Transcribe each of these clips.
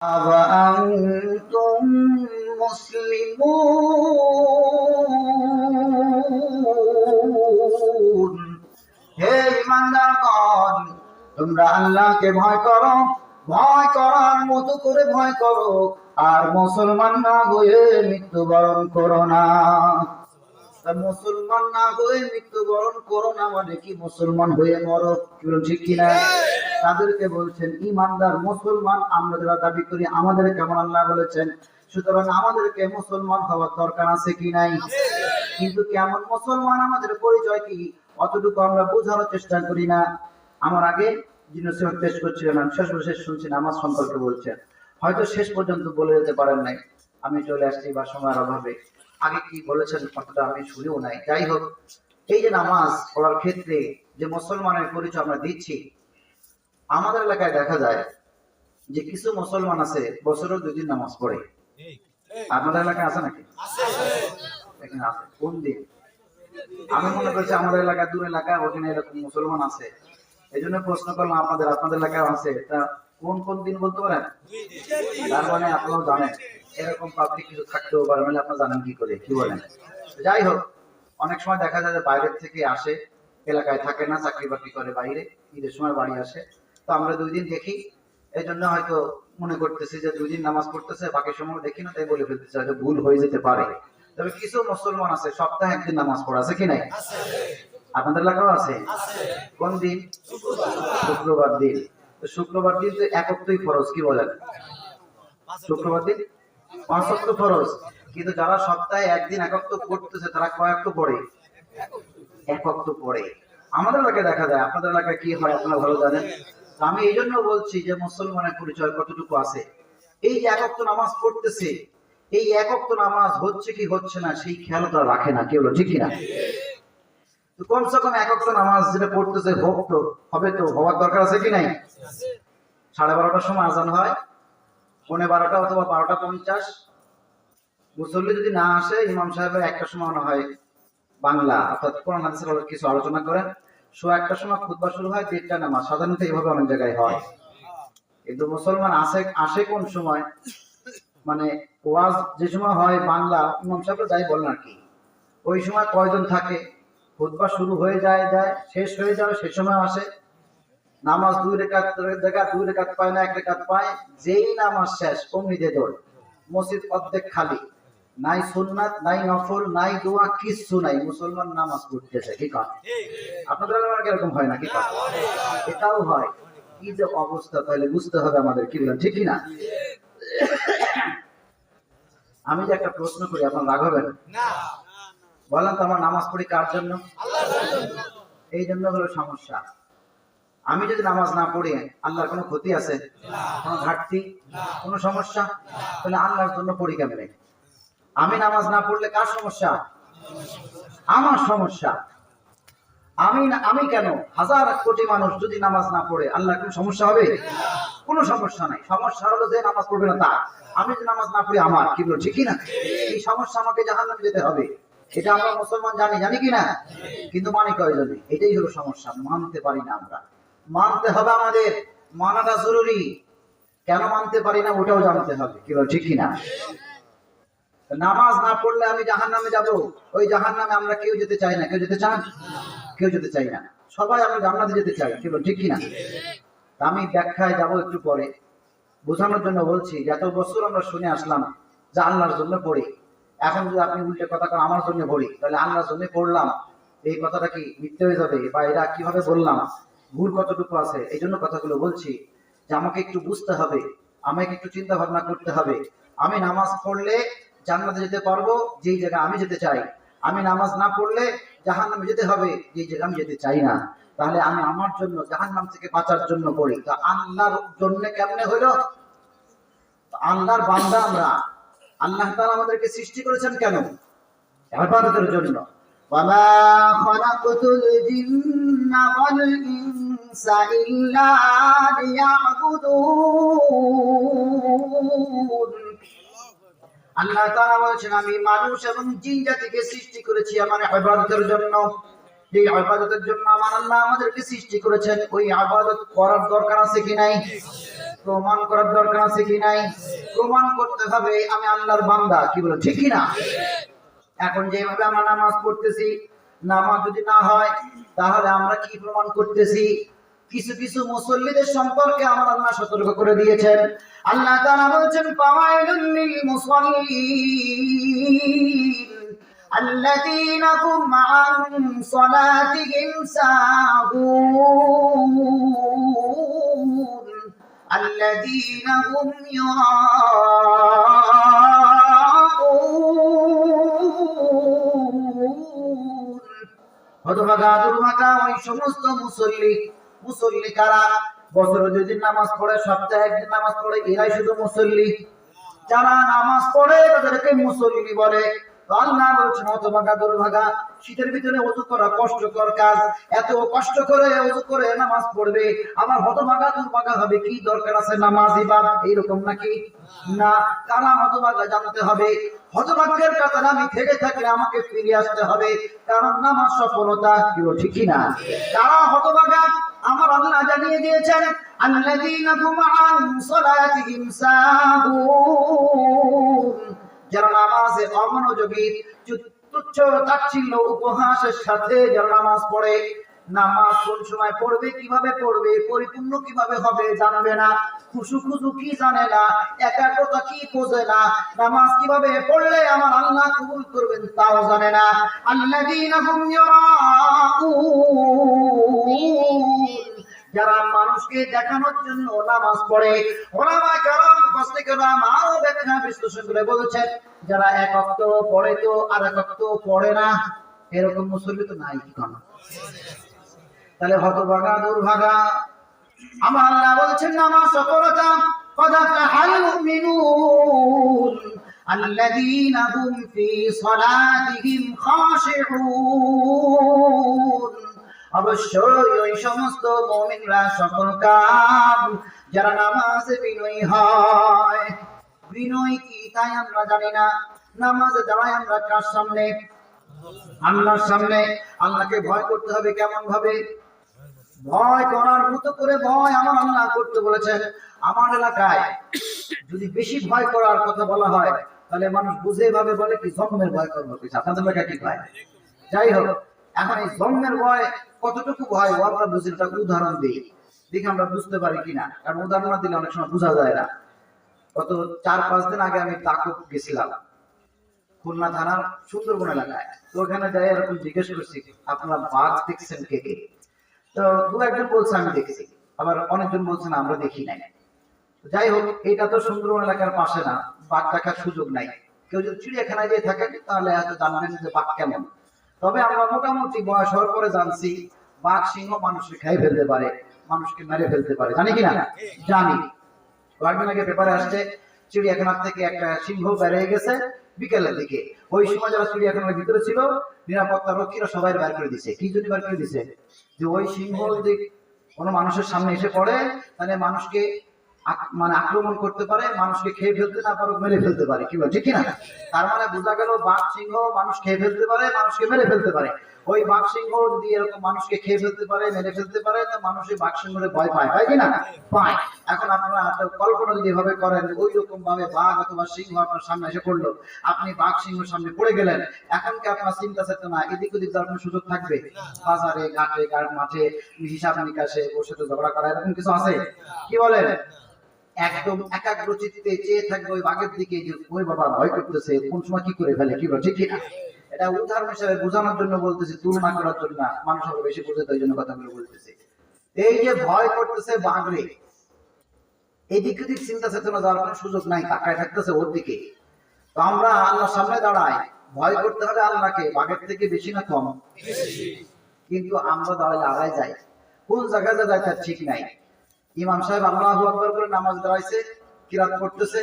আনতুম মুসলিমুন, হে ঈমানদারগণ, তোমরা আল্লাহকে ভয় করো, ভয় করার মতো করে ভয় করো, আর মুসলমান না হয়ে মৃত্যুবরণ করো না। মুসলমান না হয়ে মৃত্যুবরণ করো না মানে কি? মুসলমান হয়ে মরো, ঠিক কিনা? তাদেরকে বলছেন ঈমানদার মুসলমান আমরা যারা দাবি করি, আমাদের কেমন আল্লাহ বলেছেন। সুতরাং আমাদেরকে মুসলমান হওয়ার দরকার আছে কি নাই? কিন্তু কেমন মুসলমান, আমাদের পরিচয় কি, অতটুকু আমরা বোঝানোর চেষ্টা করি না। আমার আগে যিনি পেশ করছিলেন, আমি শেষ শুনছি নামাজ সম্পর্কে বলছেন, হয়তো শেষ পর্যন্ত বলে যেতে পারেন নাই, আমি চলে আসছি বা সময়ের অভাবে। আগে কি বলেছেন কতটা আমি শুনেও নাই। যাই হোক, এই যে নামাজ পড়ার ক্ষেত্রে যে মুসলমানের পরিচয় আমরা দিচ্ছি, আমাদের এলাকায় দেখা যায় যে কিছু মুসলমান আছে বছরেও 2 দিন নামাজ পড়ে। আপনাদের এলাকায় আছে নাকি? এখানে আছে। কোন দিন? আমি মনে করছি আমাদের এলাকা দূর এলাকা, ওখানে এরকম মুসলমান আছে, এই জন্য প্রশ্ন করলাম আপনাদের এলাকায় আছে। তা কোন কোন দিন বলতে পারেন? তার মানে আপনারাও জানেন এরকম পাবলিক কিছু থাকতেও পারে, মানে আপনারা জানেন কি করে, কি বলেন? যাই হোক, অনেক সময় দেখা যায় যে বাইরের থেকে আসে, এলাকায় থাকে না, চাকরি বাকরি করে বাইরে, ঈদের সময় বাড়ি আসে। তো আমরা 2 দিন দেখি, এই জন্য হয়তো মনে করতেছি যে 2 দিন নামাজ পড়তেছে, বাকি সময় দেখি না, তাই বলে ফেলতেছে, হয়তো ভুল হয়ে যেতে পারে। তবে কিছু মুসলমান আছে সপ্তাহে 1 দিন নামাজ পড়ে, আছে কি নাই? আপনাদের এলাকাও আছে। কোন দিন? শুক্রবার দিন। তো শুক্রবার দিন তো একক্তই ফরজ, কি বলেন? শুক্রবার দিন 5 ওয়াক্ত ফরজ, কিন্তু যারা সপ্তাহে 1 দিন একক্ত পড়তেছে তারা কয় ওয়াক্ত পড়ে? 1 ওয়াক্ত পড়ে। আমাদের এলাকায় দেখা যায়, আপনাদের এলাকায় কি হয় আপনারা ভালো জানেন। আমি এই জন্য বলছি যে মুসলমানের পরিচয় কতটুকু আছে। এই যে 1 ওয়াক্ত নামাজ পড়তেছে, এই 1 ওয়াক্ত নামাজ হচ্ছে কি হচ্ছে না সেই খেয়াল তারা রাখে না, কি হলো, ঠিক কিনা? তো কমসে কম 1 ওয়াক্ত নামাজ যেটা পড়তেছে হোক, তো হবে, তো হওয়ার দরকার আছে কি নাই? 12:30টার সময় আজান হয়, 12:15 অথবা 12:50, মুসল্লি যদি না আসে, ইমাম সাহেবের 1টার সময় মনে হয় বাংলা অর্থাৎ কোরআন হাদিসের কিছু আলোচনা করেন, 1টার সময় খুতবা শুরু হয়, 1:30টা নামাজ। সাধারণত এইভাবে অনেক জায়গায় হয়। কিন্তু মুসলমান আসে কোন সময়, মানে ওয়াজ যে সময় হয় বাংলা, ইমাম সাহেব যাই বলেন আর কি, ওই সময় কয়জন থাকে, খুতবা শুরু হয়ে যায় শেষ হয়ে যাবে, সে সময় আসে। নামাজ 2 রাকাত জায়গা 2 রাকাত পায় না, 1 রাকাত পায়। যেই নামাজ শেষ অমনি দে দৌড়, মসজিদ অর্ধেক খালি, নাই সুন্নাত, নাই নফল, নাই দোয়া, কিচ্ছু নাই, মুসলমান নামাজ পড়তেছে। কি কথা? আপনাদের এলাকায় এরকম হয় না? কি কথা? এটাও হয়। কি যে অবস্থা, তাহলে বুঝতে হবে আমাদের, কি বলেন, ঠিক কিনা? আমি যে একটা প্রশ্ন করি, আপনার রাগ হবেন না? বলেন তো, আমার নামাজ পড়ি কার জন্য? এই জন্য হলো সমস্যা। আমি যদি নামাজ না পড়ি, আল্লাহর কোনো ক্ষতি আছে? কোনো ঘাটতি? কোনো সমস্যা? তাহলে আল্লাহর জন্য পড়ি কেমনে? আমি নামাজ না পড়লে কার সমস্যা? আমার সমস্যা। আমি কেন, 1000 কোটি মানুষ যদি নামাজ না পড়ে, আল্লাহর কোনো সমস্যা হবে? কোনো সমস্যা নাই। সমস্যা হলো যে নামাজ পড়বে না তা। আমি যদি নামাজ না পড়ি আমার, কি বলো, ঠিক কিনা? এই সমস্যা, আমাকে জাহান্নামে যেতে হবে। এটা আমরা মুসলমান জানি কিনা? কিন্তু মানি কয়জনে? এটাই হলো সমস্যা, মানতে পারি না আমরা। মানতে হবে, আমাদের মানাটা জরুরি। কেন মানতে পারি না ওটাও জানতে হবে, কি বল, ঠিক কিনা? নামাজ না পড়লে আমি জাহান্নামে যাব, ওই জাহান্নামে আমরা কেউ যেতে চাই না। কেউ যেতে চান? কেউ যেতে চাই না। সবাই আমরা জান্নাতে যেতে চাই, কি বল, ঠিক কিনা? আমি ব্যাখ্যায় যাব একটু পরে, বোঝানোর জন্য বলছি। এত বছর আমরা শুনে আসলাম যে আল্লাহর জন্য পড়ি, এখন যদি আপনি উল্টে কথা করেন আমার জন্য পড়ি, তাহলে আল্লাহর জন্য পড়লাম, এই কথাটা কি মিথ্যে হয়ে যাবে? বা এটা কিভাবে বললাম, ভুল কতটুকু আছে? এই জন্য কথাগুলো বলছি যে আমাকে একটু বুঝতে হবে, আমাকে একটু চিন্তা ভাবনা করতে হবে। আমি নামাজ পড়লে জান্নাতে যেতে পারবো, যেই জায়গায় আমি যেতে চাই। আমি নামাজ না পড়লে জাহান্নামে যেতে হবে, যেই জায়গায় আমি যেতে চাই না। তাহলে আমি আমার জন্য, জাহান্নাম থেকে বাঁচার জন্য পড়ি। তা আল্লাহর জন্য কেমনে হইল? আল্লাহর বান্দা আমরা। আল্লাহ তাআলা আমাদেরকে সৃষ্টি করেছেন কেন? ইবাদতের জন্য। ওয়ামা খালাকতুল জিন্না ওয়াল ইনসা ইল্লা লিয়াবুদুন। আল্লাহ তাআলা বলেছেন, আমি মানুষ এবং জিন জাতিকে সৃষ্টি করেছি আমার ইবাদতের জন্য। এই ইবাদতের জন্য আমার আল্লাহ আমাদেরকে সৃষ্টি করেছেন। ওই ইবাদত করার দরকার আছে কি নাই? প্রমাণ করার দরকার আছে কি নাই? প্রমাণ করতে হবে আমি আল্লাহর বান্দা, কি বলেন ঠিক কি না? এখন যেভাবে আমরা নামাজ পড়তেছি, নামাজ যদি না হয় তাহলে আমরা কি প্রমাণ করতেছি? কিছু কিছু মুসল্লিদের সম্পর্কে আমার আল্লাহ সতর্ক করে দিয়েছেন। আল্লাহ তাআলা বলেছেন ফাওয়াইলুল লিল মুসাল্লিন الذين هم عن صلاتهم ساهون الذين هم يراءون হতভাগা দুর্ভাগা ওই সমস্ত মুসল্লি কারা? বছরে দুদিন নামাজ পড়ে, সপ্তাহে একদিন নামাজ পড়ে, এরাই শুধু মুসল্লি। যারা নামাজ পড়ে তাদেরকে মুসল্লি বলে। আল্লাহ বলছেন হতভাগা দুর্ভাগা, শীতের ভিতরে ওযু করা কষ্টকর কাজ, এত কষ্ট করে ওযু করে নামাজ পড়বে, আবার হতভাগা দুর্ভাগা হবে, কি দরকার আছে নামাজ ইবাদত এরকম নাকি? না, কারা হতভাগা জানতে হবে। হতভাগ্যের কাতারে আমি থেকে থাকলে আমাকে ফিরে আসতে হবে, কারণ নামাজ সফলতা, কি ঠিক না? কারা হতভাগা? আমার আল্লাহ জানিয়ে দিয়েছেন আল্লাযীনা হুম আন সালাতিহিম সাহুন, যারা নামাজে অমনোযোগী, তুচ্ছ তাচ্ছিল্য উপহাসের সাথে যারা নামাজ পড়ে। নামাজ কোন সময় পড়বে, কিভাবে পড়বে, পরিপূর্ণ কিভাবে হবে জানবে না, খুশু কি জানে না, একাগ্রতা কি বোঝে না, নামাজ কিভাবে পড়লে আমার আল্লাহ কবুল করবেন তাও জানে না। আল্লাযীনা হুম ইয়ারাউন, যারা মানুষকে দেখানোর জন্য নামাজ পড়ে। ওলামায়ে কেরাম মুফাসসিরিনে কেরাম আরো ব্যাখ্যা বিশ্লেষণ করে বলেছেন, যারা এক ওয়াক্ত পড়ে তো আর এক ওয়াক্ত পড়ে না, এরকম মুসল্লি তো নাই। কি কারণ? তাহলে হতভাগা দুর্ভাগা। আমার আল্লাহ বলছেন নামাজ সফলতা, ক্বাদ আফলাহাল মুমিনুন আল্লাযীনা হুম ফী সালাতিহিম খাশিউন, অবশ্যই ওই সমস্ত মুমিনরা সফল কাম যারা নামাজে বিনয়ী হয়। বিনয় কি তাই আমরা জানি না। নামাজে দাঁড়াই আমরা কার সামনে? আল্লাহর সামনে। আল্লাহকে ভয় করতে হবে কেমন ভাবে? ভয় করার মতো করে ভয় আমার আল্লাহ করতে বলেছেন। আমার এলাকায় যদি বেশি ভয় করার কথা বলা হয় তাহলে মানুষ বুঝে ভাবে বলে কি জন্মের ভয় করবো, কিছু আপনাদের এলাকায় কি ভয়? যাই হোক, এখন এই জন্মের ভয় কতটুকু ভয় ও আমরা বুঝি, একটা উদাহরণ দিই, দেখি আমরা বুঝতে পারি কিনা, কারণ উদাহরণ না দিলে অনেক সময় বোঝা যায় না। গত 4-5 দিন আগে আমি তাকুব গেছিলাম খুলনা থানার সুন্দরবন এলাকায়। তো ওখানে যাই এরকম জিজ্ঞেস করছি আপনারা বাঘ দেখছেন কে কে? তো দু একজন বলছে আমি দেখছি, আবার অনেকজন বলছে না আমরা দেখি নাই। যাই হোক, এটা তো সুন্দরবন এলাকার পাশে না, বাঘ দেখার সুযোগ নাই। কেউ যদি চিড়িয়াখানায় যেয়ে থাকেন তাহলে হয়তো জানবেন যে বাঘ কেমন। তবে আমরা মোটামুটি বয়স হওয়ার পরে জানছি বাঘ সিংহ মানুষকে খাই ফেলতে পারে, মানুষকে মেরে ফেলতে পারে, জানি কিনা? জানি। কয়েকদিন আগে পেপারে আসছে চিড়িয়াখানার থেকে একটা সিংহ বেরিয়ে গেছে বিকেলের দিকে। ওই সময় যারা চিড়িয়াখানার ভিতরে ছিল নিরাপত্তা রক্ষীরা সবাই বের করে দিছে। কি জন্য বের করে দিছে? যে ওই সিংহ যদি কোনো মানুষের সামনে এসে পড়ে তাহলে মানুষকে মানে আক্রমণ করতে পারে, মানুষকে খেয়ে ফেলতে না পারে, মেরে ফেলতে পারে। কি বল ঠিক কিনা? তার মানে বোঝা গেল বাঘ সিংহ মানুষ খেয়ে ফেলতে পারে, মানুষকে মেরে ফেলতে পারে। ওই বাঘ সিংহ যদি এরকম মানুষকে খেয়ে ফেলতে পারে, মেরে ফেলতে পারে, তো মানুষের বাঘ সিংহরে ভয় পায়, পায় কিনা? পায়। এখন আপনারা কল্পনা যদি এভাবে করেন ওই রকম ভাবে বাঘ অথবা সিংহ আপনার সামনে এসে পড়লো, আপনি বাঘ সিংহের সামনে পড়ে গেলেন, এখন কি আপনার চিন্তা চেতনা এদিক ওদিক যাওয়ার কোনো সুযোগ থাকবে? বাজারে ঘাটে মাঠে হিসাব নিকাশে বসে তো ঝগড়া করা এরকম কিছু আছে? কি বলেন? একদম একাগ্র চিত্তে চেয়ে থাকবে ওই বাঘের দিকে, যে ওই বাবা ভয় করতেছে, কোন সময় কি করে ফেলে। কি বল ঠিক কিনা? এটা উদাহরণ হিসেবে বোঝানোর জন্য বলতেছি, তুলনা করার জন্য না। মানুষ আরো বেশি বোঝে তাই জন্য কথাগুলো বলতেছি। এই যে ভয় করতেছে বাঘরে, এদিক ওদিক চিন্তা চেতনা যাওয়ার কোনো সুযোগ নাই, তাকায় থাকতেছে ওর দিকে। তো আমরা আল্লাহর সামনে দাঁড়াই, ভয় করতে হবে আল্লাহকে, বাঘের থেকে বেশি না কম? কিন্তু আমরা দাঁড়াইলে আড়াই যাই, কোন জায়গায় যায় তার ঠিক নাই। ইমাম সাহেব আল্লাহু আকবার করে নামাজ দাঁড়াইছে, কিরাত পড়তেছে,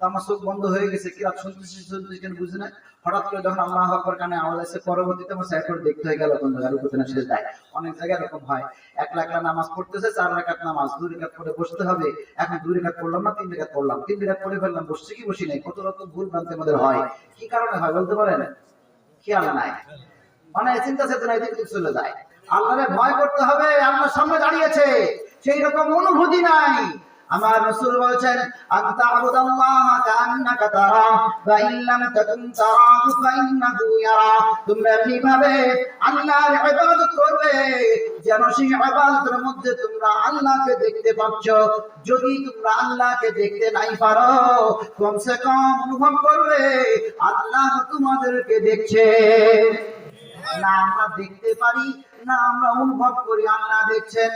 আমার চোখ বন্ধ হয়ে গেছে, কিরাত শুনতেছি কেন বুঝি না। হঠাৎ করে যখন আল্লাহু আকবার কানে আওয়াজ আসছে, পরবর্তীতে আমার সাইড করে দেখতে হয়ে গেল কোন জায়গায় রুকুতে না সিজদায়। অনেক জায়গায় এরকম হয়, একলা নামাজ পড়তেছে, 4 রাকাত নামাজ, 2 রাকাত পড়ে বসতে হবে। এখন 2 রাকাত পড়লাম না, 3 রাকাত পড়লাম, 3 রাকাত পড়ে ফেললাম, বসছি কি বসি নাই, কত রকম ভুল ভ্রান্তি আমাদের হয়। কি কারণে হয় বলতে পারেন? খেয়াল নাই, মানে চিন্তা চেতনা এদিক ওদিক চলে যায়। আল্লাহরে ভয় করতে হবে, আল্লাহর সামনে দাঁড়িয়েছে সেই রকম অনুভূতি নাই। আমার রাসূল বলেছেন আনতা আবুদাল্লাহ কাআন্নাকা তারা ফা ইন লাম তাকুন তারাহু ফা ইন্নাহু ইয়ারা। তোমরা কিভাবে আল্লাহর ইবাদত করবে যেন সেই ইবাদতের মধ্যে তোমরা আল্লাহকে দেখতে পাচ্ছ। যদি তোমরা আল্লাহকে দেখতে নাই পারো, কমসে কম অনুভব করবে আল্লাহ তোমাদেরকে দেখছে। না আমরা দেখতে পারি, না আমরা অনুভব করি আল্লাহ দেখছেন।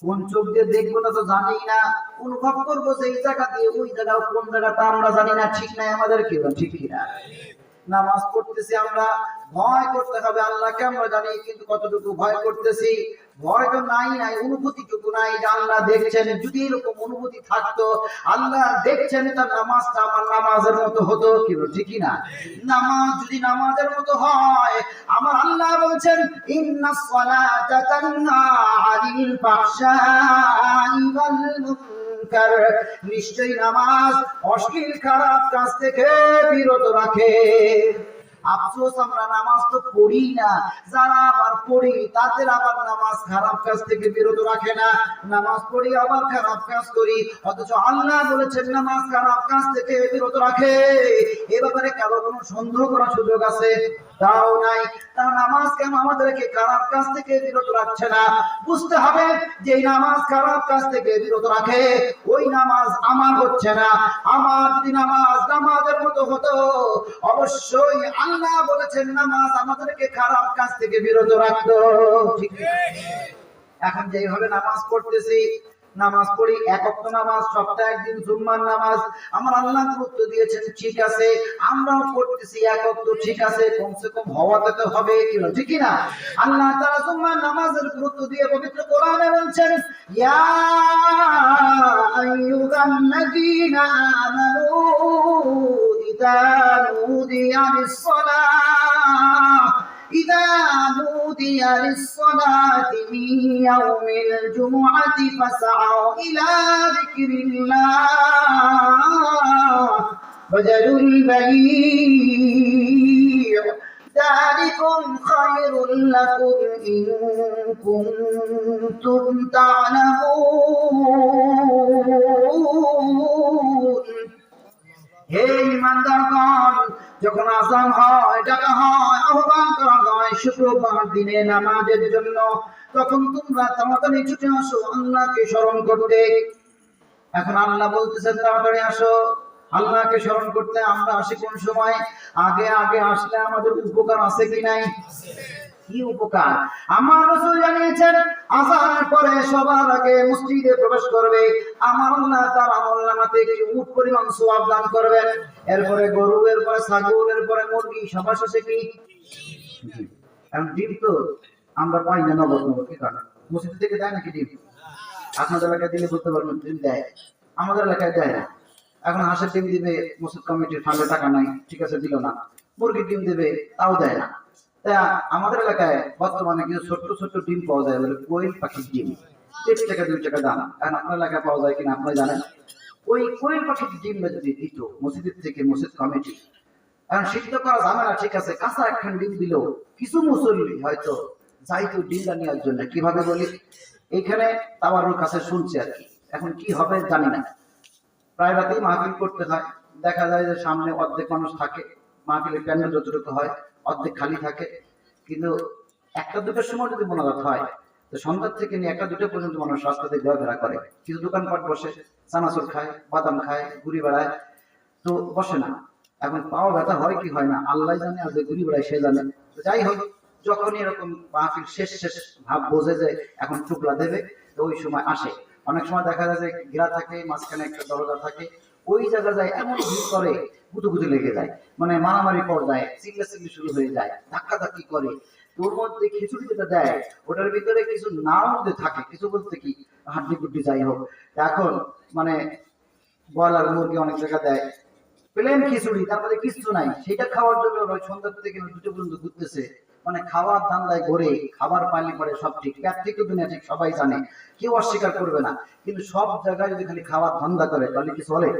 কোন চোখ দিয়ে দেখবো তা তো জানি না, অনুভব করবো যে এই জায়গা দিয়ে ওই জায়গা কোন জায়গাটা আমরা জানি না। ঠিক নাই আমাদের কি ঠিক কিনা? নামাজ পড়তেছি আমরা, ভয় করতে হবে আল্লাহকে আমরা জানি, কিন্তু কতটুকু ভয় করতেছি? ভয় তো নাই, অনুভূতিটুকু নাই যে আল্লাহ দেখছেন। যদি এরকম অনুভূতি থাকতো আল্লাহ দেখছেন, তার নামাজটা আমার নামাজের মতো হতো, কি ঠিক না? নামাজ যদি নামাজের মতো হয়, আমার আল্লাহ বলছেন ইন্নাস সালাতা তানহা আনিল ফাহশাই ওয়াল মুনকার, নিশ্চয়ই নামাজ অশ্লীল খারাপ কাজ থেকে বিরত রাখে। আফসোস আমরা নামাজ তো পড়ি না, যারা আবার পড়ি তাদের আবার নামাজ খারাপ কাজ থেকে বিরত রাখে না। নামাজ পড়ি আবার খারাপ কাজ করি, অথচ আল্লাহ বলেছেন নামাজ খারাপ কাজ থেকে বিরত রাখে। এ ব্যাপারে কারো কোনো সন্দেহ করার সুযোগ আছে? তাও নাই। তার নামাজ কেন আমাদেরকে খারাপ কাজ থেকে বিরত রাখছে না? বুঝতে হবে যে নামাজ খারাপ কাজ থেকে বিরত রাখে, ওই নামাজ আমার হচ্ছে না। আমার যদি নামাজ নামাজের মতো হতো, অবশ্যই আল্লাহ বলেছেন নামাজ আমাদেরকে খারাপ কাজ থেকে বিরত রাখতো। ঠিক এখন যেভাবে নামাজ পড়তেছি, নামাজ পড়ি এক ওয়াক্ত নামাজ, সপ্তাহে একদিন জুম্মার নামাজ, আমার আল্লাহ গুরুত্ব দিয়েছেন, ঠিক আছে। আমরাও পড়তেছি এক ওয়াক্ত, ঠিক আছে, কমসে কম হওয়াতে তো হবে, ঠিক না? আল্লাহ তাআলা জুম্মার নামাজের গুরুত্ব দিয়ে পবিত্র কোরআনে বলছেন ইয়া আইয়ুহান্নাযীনা আমানু ইযা নুদিয়া লিস-সালাহ إذا نودي للصلاة من يوم الجمعة فاسعوا إلى ذكر الله وذروا البيع ذلكم خير لكم إن كنتم تعلمون। হে ঈমানদারগণ, যখন আযান হয়, ডাকা হয়, আহ্বান করা হয় শুক্রবার দিনে নামাজের জন্য, তখন তোমরা তাড়াতাড়ি ছুটে আসো আল্লাহকে স্মরণ করতে। এখন আল্লাহ বলতেছেন তাড়াতাড়ি আসো আল্লাহকে স্মরণ করতে। আমরা আসি কোন সময়? আগে আগে আসলে আমাদের উপকার আছে কি নাই? কি উপকার? আমার রাসূল জানিয়েছেন আযানের পরে সবার আগে মসজিদে প্রবেশ করবে, আমার আল্লাহ তার আমলনামাতে কিছু উট পরিমাণ সওয়াব দান করবেন। এরপরে গরু, এরপরে ছাগল, এরপরে মুরগি, সবার শেষে কি? এখন ডিম তো আমরা পাই না, নগদ নগদ। কি কারণ? মসজিদ থেকে দেয় নাকি ডিম? আপনাদের এলাকায় দিলে বলতে পারবেন ডিম দেয়, আমাদের এলাকায় দেয় না। এখন হাঁসের ডিম দিবে, মসজিদ কমিটির ফান্ডে টাকা নাই, ঠিক আছে, দিল না। মুরগির ডিম দেবে, তাও দেয় না। আমাদের এলাকায় বর্তমানে কিছু ছোট্ট ছোট্ট ডিম পাওয়া যায়, বলে কোয়েল পাখির ডিম, 1 টাকা 2 টাকা দাম। কারণ আপনার এলাকায় পাওয়া যায় কিনা আপনারা জানেন। ওই কোয়েল পাখির ডিম যদি দিত মসজিদের থেকে মসজিদ কমিটি, এখন সিদ্ধ করা যাবে না, ঠিক আছে, কাঁচা একখান ডিম দিল, কিছু মুসল্লি হয়তো যাইতো ডিমটা নেওয়ার জন্য। কিভাবে বলি, এইখানে তাওয়ারুর কাছে শুনছি আর কি, এখন কি হবে জানি না। প্রায় রাতেই মাহফিল করতে হয়, দেখা যায় যে সামনে অর্ধেক মানুষ থাকে, মাহফিলের প্যান্ডেল যতটুকু হয় অর্ধেক খালি থাকে। কিন্তু 1টা-2টার সময় যদি মোনাজাত হয়, তো সন্ধ্যা থেকে নিয়ে 1টা-2টা পর্যন্ত মানুষ রাস্তাতে ঘোরাফেরা করে, কিছু দোকানপাট বসে, চানাচুর খায়, বাদাম খায়, ঘুরি বেড়ায়, তো বসে না। এখন পাওয়া ব্যথা হয় কি হয় না আল্লাহ জানে, আর যে ঘুরি বেড়ায় সে জানে। যাই হোক, যখনই এরকম মাহফিল শেষ ভাব বোঝে যে এখন টুকরা দেবে, তো ওই সময় আসে। অনেক সময় দেখা যায় যে ঘেরা থাকে, মাঝখানে একটা দরজা থাকে, ওই জায়গা যায় এমন ভিড় করে, গুতুগুতি লেগে যায়, মানে মারামারি পর্যায়ে, চিল্লাচিল্লি শুরু হয়ে যায়, ধাক্কাধাক্কি করে। তোর মধ্যে খিচুড়ি যেটা দেয়, ওটার ভিতরে কিছু নাও মধ্যে থাকে, কিছু বলতে কি হাড্ডি গুড্ডি যাই হোক। এখন মানে ব্রয়লার মুরগি অনেক জায়গা দেয়, প্লেন খিচুড়ি, তারপরে কিছু নাই, সেটা খাওয়ার জন্য ওই সন্ধ্যা থেকে 2টা পর্যন্ত ঘুরতেছে। মানে খাওয়ার ধান্দায় ঘুরে, খাবার পাইলে পরে সব ঠিক, পেট থেকে দুনিয়া ঠিক, সবাই জানে, কেউ অস্বীকার করবে না। কিন্তু সব জায়গায় যদি খালি খাওয়ার ধান্দা করে তাহলে কি চলে?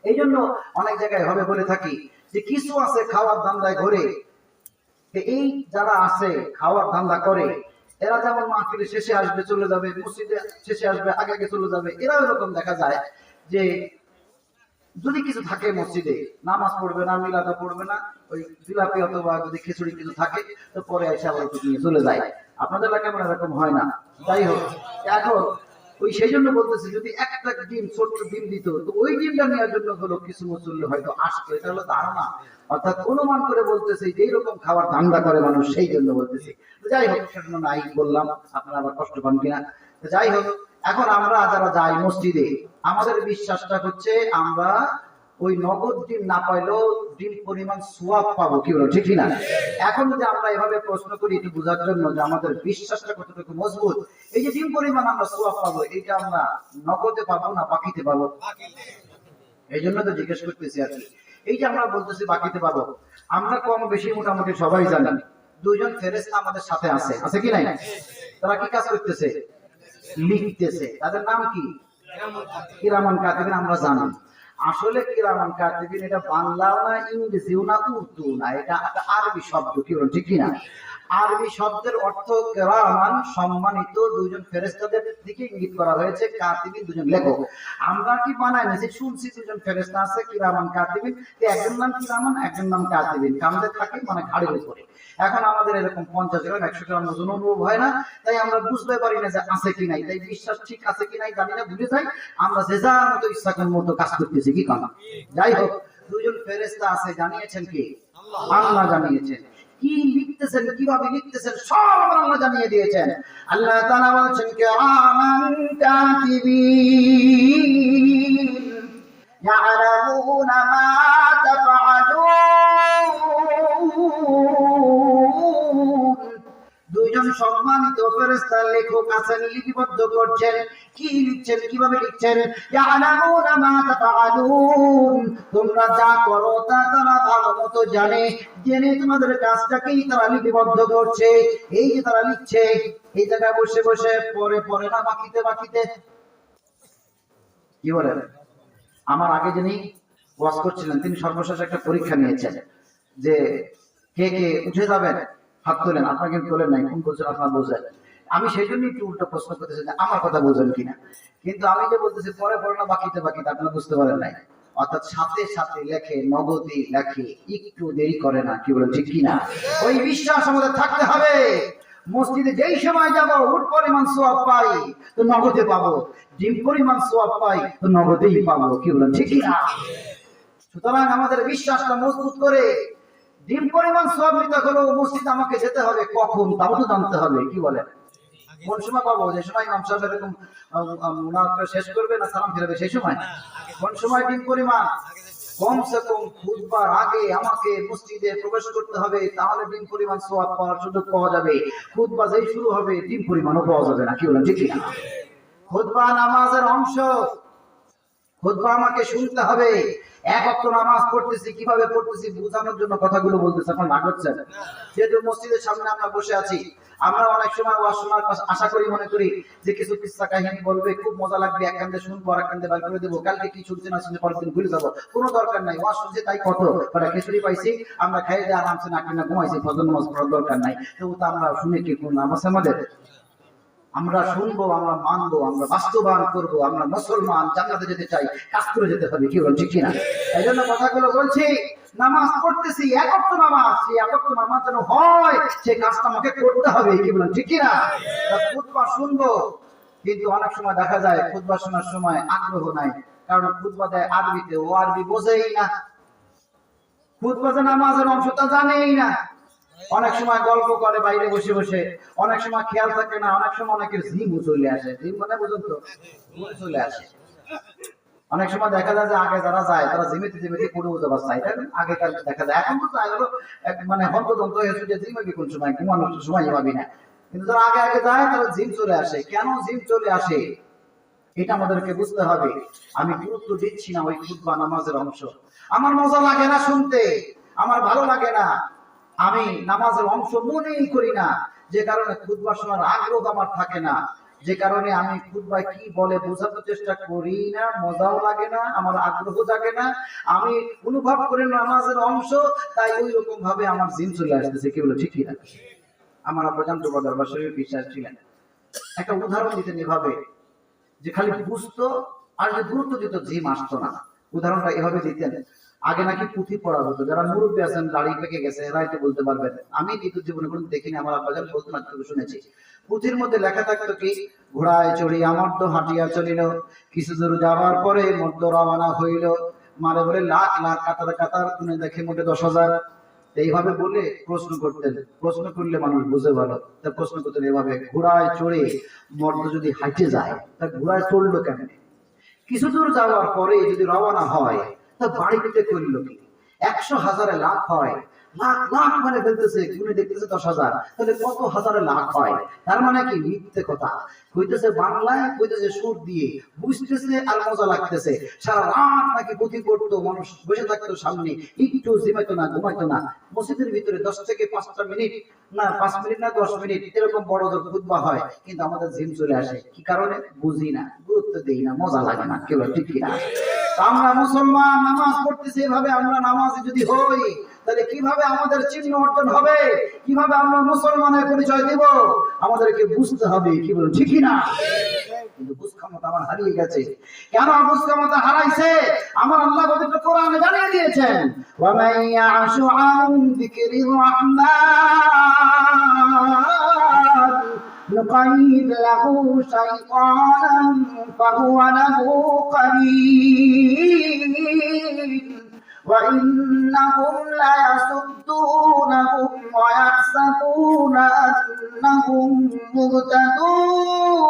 এই জন্য অনেক জায়গায় হবে বলে থাকি যে কিছু আছে খাওয়ার ধান্দায় ঘুরে, এই যারা আছে খাওয়ার ধান্দা করে, এরা যেমন মাহফিলের শেষে আসবে চলে যাবে, মসজিদে শেষে আসবে আগে আগে চলে যাবে, এরাও এরকম দেখা যায় যে যদি কিছু থাকে মসজিদে নামাজ পড়বে না, মিলাদা পড়বে না, ওই জিলাপি অথবা যদি খিচুড়ি কিছু থাকে তো পরে এসে আবার একটু নিয়ে চলে যায়। আপনাদের এলাকায় মনে এরকম হয় না? যাই হোক, এখন ওই সেই জন্য বলতেছি যদি একটা ডিম ছোট্ট ডিম দিত তো ওই ডিমটা নেওয়ার জন্য হলো কিছু মুসল্লি হয়তো আসতো, এটা হলো ধারণা, অর্থাৎ অনুমান করে বলতেছে যে এরকম খাবার ধান্দা করে মানুষ, সেই জন্য বলতেছি। যাই হোক, সেজন্য নাই বললাম, আপনারা আবার কষ্ট পান কিনা। যাই হোক, এখন আমরা যারা যাই মসজিদে, আমাদের বিশ্বাসটা হচ্ছে আমরা ওই নগদ ডিম না পাইলেও ডিম পরিমাণ সোয়াব পাবো, কি বলো ঠিক না? এখন যদি আমরা এভাবে প্রশ্ন করি একটু বোঝার জন্য যে আমাদের বিশ্বাসটা কতটুকু মজবুত, এই যে ডিম পরিমাণ আমরা সোয়াব পাবো, এটা আমরা নগদে পাবো না বাকিতে পাবো? এই জন্য তো জিজ্ঞেস করতেছি আর কি। এই যে আমরা বলতেছি বাকিতে পাবো, আমরা কম বেশি মোটামুটি সবাই জানি দুইজন ফেরেশতা আমাদের সাথে আছে, আছে কি নাই? তারা কি কাজ করতেছে? লিখতেছে। তাদের নাম কি? কিরামান কাতিবিন। আমরা জানি আসলে কিরামান কাতিবিন এটা বাংলাও না, ইংরেজিও না, উর্দু না, এটা একটা আরবি শব্দ, কি বলেন ঠিক কিনা? আরবি শব্দের অর্থ কিরামান, সম্মানিত। দুইজন ফেরেশতাদের দিকে ইঙ্গিত করা হয়েছে, কাতিবিন দুজন লেখক। আমরা কি বানাই না, শুনছি দুজন ফেরেশতা আছে কিরামান কাতিবিন, একজন নাম কিরামান একজন নাম কাতিবিন, কাঁধে থাকে মানে ঘাড়ের উপরে। এখন আমাদের এরকম 50 গ্রাম 100 গ্রাম ওজন অনুভব হয় না, তাই আমরা বুঝতে পারি না যে আছে কি নাই, তাই বিশ্বাস ঠিক আছে কি নাই জানি না, ভুলে যাই। আমরা যে যার মতো ইচ্ছা মতো কাজ করতেছি, কি কারণ? যাই হোক, দুজন ফেরেশতা আছে, জানিয়েছেন কি? আল্লাহ জানিয়েছেন। কি লিখতেছেন, কিভাবে লিখতেছেন, সব আল্লাহ জানিয়ে দিয়েছেন। আল্লাহ তাআলা বলেছেন কিরামান কাতিবিন ইয়ালামুনা মা তাফআলুন। দুইজন সম্মানিত ফেরেশতা লেখক আছেন, লিপিবদ্ধ করছেন। কি লিখছেন, কিভাবে লিখছেন? ইয়ালামুনা মা তাফআলুন, তোমরা যা করো তা তারা ভালো মতো জানে, জেনে তোমাদের কাজটাকেই তারা লিপিবদ্ধ করছে। এই যে তারা লিখছে, এই জায়গায় বসে বসে পরে পরে না বাকিতে বাকিতে। কি বলেন? আমার আগে যিনি ওয়াজ করছিলেন তিনি সর্বশেষ একটা পরীক্ষা নিয়েছেন যে কে কে উঠে যাবেন, হাত তোলেন। আপনারা কিন্তু তোলেন নাই, কোন বলছেন আপনারা বোঝেন। আমি সেই জন্য একটু উল্টো প্রশ্ন করতেছি যে আমার কথা বোঝেন কিনা। কিন্তু আমি যে বলতেছি পরে পরে না বাকিতে বাকিতে, আপনারা বুঝতে পারেন নাই। অর্থাৎ সাথে সাথে লেখে, নগদে লেখে, একটু দেরি করে না, কি বলেন ঠিক কিনা? ওই বিশ্বাস আমাদের থাকতে হবে। মসজিদে যেই সময় যাবো উট পরিমাণ সওয়াব পাই তো নগদে পাবো, ডিম পরিমাণ সওয়াব পাই তো নগদেই পাবো, কি বলেন ঠিক কিনা? সুতরাং আমাদের বিশ্বাসটা মজবুত করে ডিম পরিমাণ সওয়াব নিতে হলে মসজিদে আমাকে যেতে হবে, কখন তাও তো জানতে হবে, কি বলেন? কোন সময় পাবো? যে সময় ইমাম সাহেব এরকম মুনাজাত শেষ করবে না সালাম ফিরাবে সেই সময়। কোন সময় ডিম পরিমাণ? কমসে কম খুতবার আগে আমাকে মসজিদে প্রবেশ করতে হবে, তাহলে ডিম পরিমাণ সওয়াব পাওয়ার সুযোগ পাওয়া যাবে। খুতবা যেই শুরু হবে ডিম পরিমাণও পাওয়া যাবে না, কি বলেন ঠিক কিনা? খুতবা নামাজের অংশ, খুতবা আমাকে শুনতে হবে। এক ওয়াক্ত নামাজ পড়তেছি, কিভাবে পড়তেছি বোঝানোর জন্য কথাগুলো বলতেছি, এখন রাগ হচ্ছে। যেহেতু মসজিদের সামনে আমরা বসে আছি, আমরা অনেক সময় ওয়াজ শোনার আশা করি, মনে করি যে কিছু কিসসা কাহিনী বলবে, খুব মজা লাগবে, এক কান্দে শুনবো আর এক কান্দে বাইর করে দেবো, কালকে কি শুনছি না শুনছি পরের দিন ভুলে যাবো। কোনো দরকার নাই, ওয়াজ শুনছি তাই কত মানে খিচুড়ি পাইছি, আমরা খাইয়ে দিয়ে আরামসে না কিনা ঘুমাইছি, ফজর নামাজ পড়ার দরকার নাই। তো আমরা শুনে কি কোন নামাজ আমাদের? আমরা শুনবো, আমরা মানবো, আমরা বাস্তবায়ন করবো। আমরা মুসলমান, জান্নাতে যেতে চাই, কাজ করে যেতে হবে, কি বলেন ঠিক কিনা? এই জন্য কথাগুলো বলছি। নামাজ পড়তেছি, এক ওয়াক্ত নামাজ, সেই এক ওয়াক্ত নামাজ যেন হয় সেই কাজটা আমাকে করতে হবে, কি বলেন ঠিক কিনা? খুতবা শুনবো, কিন্তু অনেক সময় দেখা যায় খুতবা শোনার সময় আগ্রহ নাই, কারণ খুতবা দেয় আরবিতে, ও আরবি বোঝেই না। খুতবা যে নামাজের অংশটা জানেই না। অনেক সময় গল্প করে বাইরে বসে বসে, অনেক সময় খেয়াল থাকে না, অনেক সময় অনেকের জিমও চলে আসে। জিম মানে বুঝুন তো, চলে আসে। অনেক সময় দেখা যায় যে আগে যারা যায় তারা জিমেতে জিমেতে পড়েও যাবার চাই, আগেকার দেখা যায়। এখন তো চাই হলো মানে হন্তদন্ত হয়েছে যে জিমে কোন সময় ঘুমানোর সময় পাবি না, কিন্তু যারা আগে আগে যায় তারা জিম চলে আসে। কেন জিম চলে আসে এটা আমাদেরকে বুঝতে হবে। আমি গুরুত্ব দিচ্ছি না ওই খুতবা নামাজের অংশ, আমার মজা লাগে না শুনতে, আমার ভালো লাগে না, আমি নামাজের অংশ মনেই করি না, যে কারণে খুতবা শোনার আগ্রহ আমার থাকে না, যে কারণে আমি খুতবায় কি বলে বোঝাতে চেষ্টা করি না, মজাও লাগে না, আমার আগ্রহ জাগে না, আমি অনুভব করি নামাজের অংশ, তাই ওই রকম ভাবে আমার জিন চলে আসতেছে, কি বলে ঠিক কিনা? আমার আব্বাজান তো দরবার শরীফে বিশ্বাস ছিলেন। একটা উদাহরণ দিতেন এভাবে, যে খালি বুঝতো আর যে গুরুত্ব দিত জিম আসতো না। উদাহরণটা এভাবে দিতেন, আগে নাকি পুঁথি পড়া হতো, যারা মুরব্বী আছেন দাড়ি পেকে গেছে এরা হয়তো বলতে পারবেন, আমি কিন্তু জীবনে কোনো দেখিনি, আমার আব্বাজান বলতো না, শুনেছি। পুঁথির মধ্যে লেখা থাকতো কি, ঘোড়ায় চড়ি আমার তো হাঁটিয়া চলিল, কিছু দূর যাওয়ার পরে মর্দ রওনা হইল, মারে বলে লাখ লাখ কাতার কাতার, গুনে দেখে মোটে 10,000। এইভাবে বলে প্রশ্ন করতেন, প্রশ্ন করলে মানুষ বুঝে ভালো, তা প্রশ্ন করতেন এভাবে, ঘোড়ায় চড়ে মর্দ যদি হাঁটে যায় তা ঘোড়ায় চড়লো কেন? কিছু দূর যাওয়ার পরে যদি রওনা হয় তা বাড়িতে করলো কি? 100,000-এ লাখ হয়, লাখ লাখ মানে ফেলতেছে, গুনে দেখতেছে 10,000, তাহলে কত হাজারে লাখ হয়? তার মানে কি মিথ্যে কথা কইতেছে, বাংলায় কইতেছে সুর দিয়ে, বুঝতেছে আর মজা লাগতেছে। সারা রাত নাকি পুঁথি পড়তো, মানুষ বসে থাকতো সামনে, একটু জিমাইতো না, ঘুমাইতো না। মসজিদের ভিতরে 10 থেকে 5টা মিনিট না, 5 মিনিট না 10 মিনিট এরকম বড় জোর খুতবা হয়, কিন্তু আমাদের জিম চলে আসে। কি কারণে? বুঝি না, গুরুত্ব দেই না, মজা লাগে না, কেউ ঠিক কিনা? আমরা মুসলমান নামাজ পড়তেছি এভাবে, আমরা নামাজি যদি হই তাহলে কিভাবে আমাদের চিহ্ন অর্জন হবে? কিভাবে আমরা মুসলমানের পরিচয় দিব? আমাদেরকে বুঝতে হবে, কি বলুন ঠিক কিনা? কিন্তু বুঝ ক্ষমতা আমার হারিয়ে গেছে। কেন বুঝ ক্ষমতা হারাইছে? আমার আল্লাহ পবিত্র কোরআনে জানিয়ে দিয়েছেন, ওয়া মান ইয়াশু আন যিকরির রাহমান نقيض له شيطانا فهو له قرين وإنهم ليصدونهم ويحسبون أنهم مهتدون।